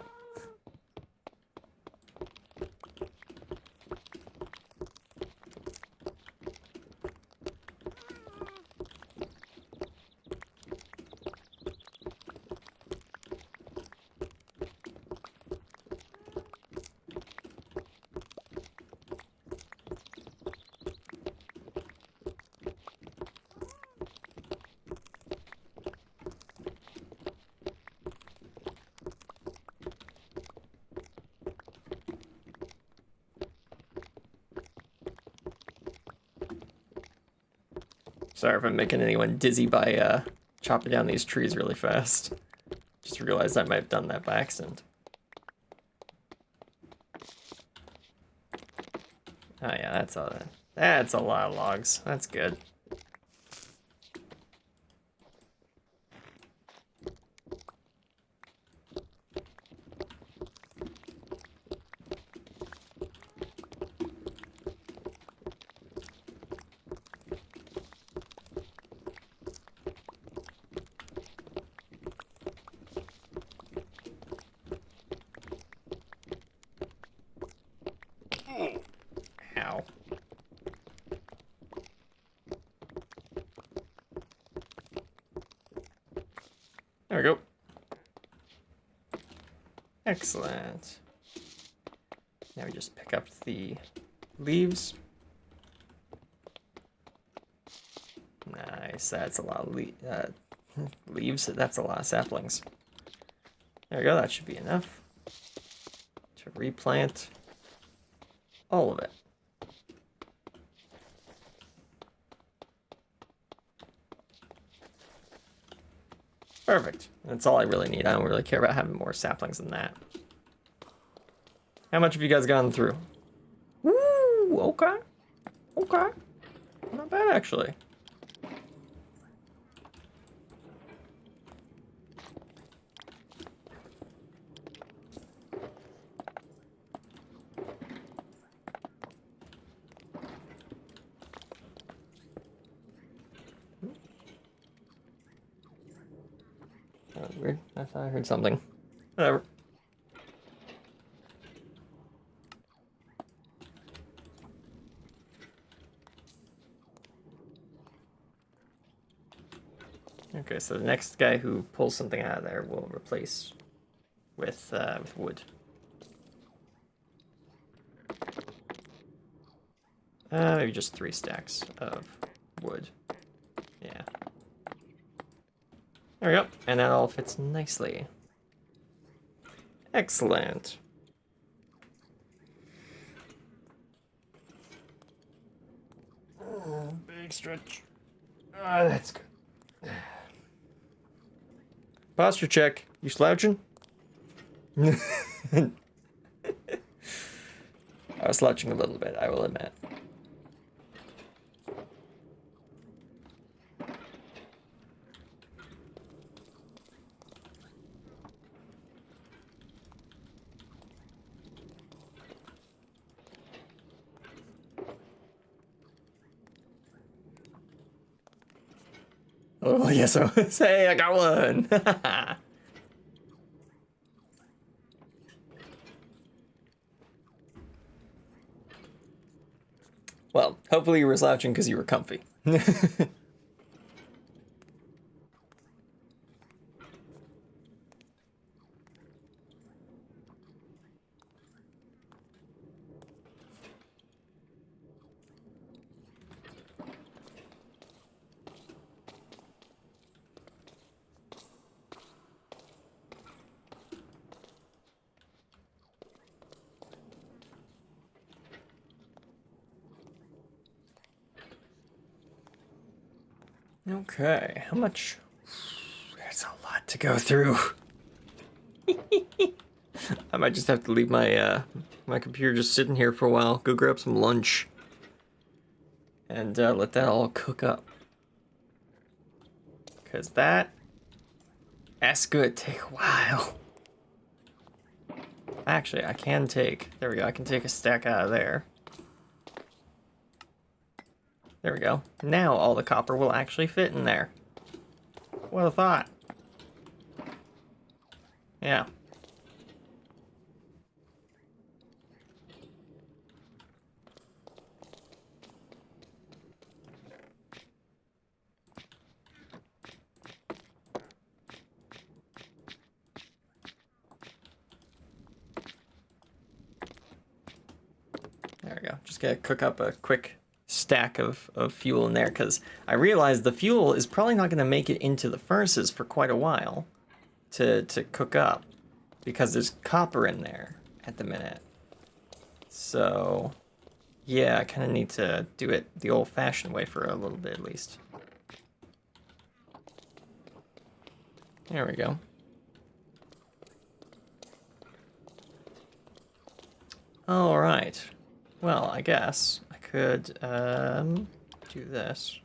Sorry if I'm making anyone dizzy by chopping down these trees really fast. Just realized I might have done that by accident. Oh yeah, that's a lot of logs. That's good. Ow. There we go. Excellent. Now we just pick up the leaves. Nice, that's a lot of leaves. That's a lot of saplings. There we go, that should be enough to replant all of it. Perfect. That's all I really need. I don't really care about having more saplings than that. How much have you guys gone through? Woo! Okay. Okay. Not bad, actually. That was weird. I thought I heard something. Whatever. Okay, so the next guy who pulls something out of there will replace with wood. Maybe just 3 stacks of wood. Yeah. There we go. And that all fits nicely. Excellent. Oh, big stretch. Ah, that's good. Posture check. You slouching? I was slouching a little bit, I will admit. Oh, yes, I was. Hey, I got one! Well, hopefully you were slouching because you were comfy. Okay, how much? There's a lot to go through. I might just have to leave my my computer just sitting here for a while. Go grab some lunch. And let that all cook up. Because that's good. Take a while. Actually, I can take... There we go. I can take a stack out of there. There we go. Now all the copper will actually fit in there. What a thought. Yeah. There we go. Just gotta cook up a quick stack of fuel in there, because I realized the fuel is probably not going to make it into the furnaces for quite a while to cook up, because there's copper in there at the minute. So yeah, I kind of need to do it the old-fashioned way for a little bit at least. There we go. All right. Well, I guess I could do this.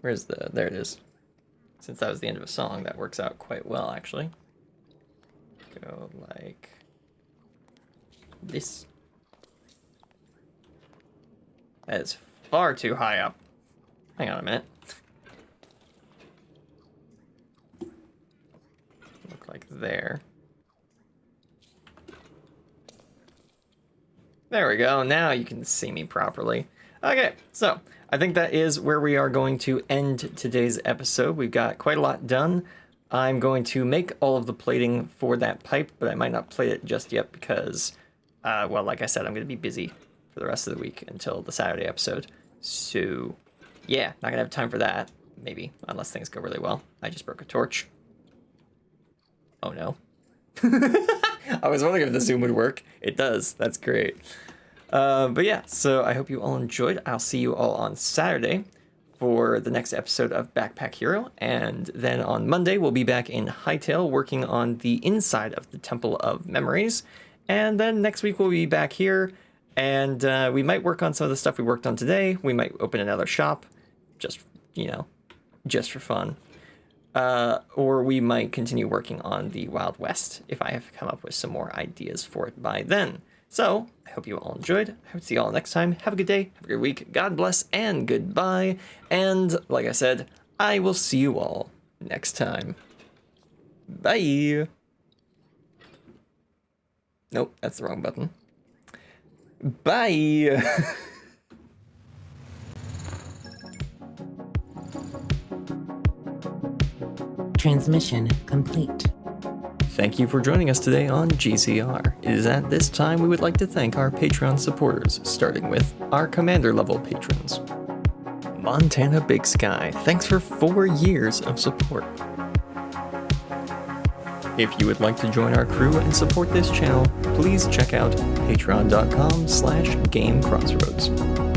Where's the... There it is. Since that was the end of a song, that works out quite well, actually. Go like this. That is far too high up. Hang on a minute. Look like there. There we go. Now you can see me properly. Okay, so I think that is where we are going to end today's episode. We've got quite a lot done. I'm going to make all of the plating for that pipe, but I might not plate it just yet because, well, like I said, I'm going to be busy for the rest of the week until the Saturday episode. So, yeah, not going to have time for that, maybe, unless things go really well. I just broke a torch. Oh, no. I was wondering if the zoom would work. It does. That's great. But yeah, so I hope you all enjoyed. I'll see you all on Saturday for the next episode of Backpack Hero. And then on Monday, we'll be back in Hightail working on the inside of the Temple of Memories. And then next week, we'll be back here. And we might work on some of the stuff we worked on today. We might open another shop. Just, you know, just for fun. Or we might continue working on the Wild West if I have come up with some more ideas for it by then. So, I hope you all enjoyed. I hope to see you all next time. Have a good day, have a good week, God bless, and goodbye. And, like I said, I will see you all next time. Bye! Nope, that's the wrong button. Bye! Transmission complete. Thank you for joining us today on GCR. It is at this time we would like to thank our Patreon supporters, starting with our commander level patrons. Montana Big Sky, thanks for 4 years of support. If you would like to join our crew and support this channel, please check out patreon.com/GameCrossRoads.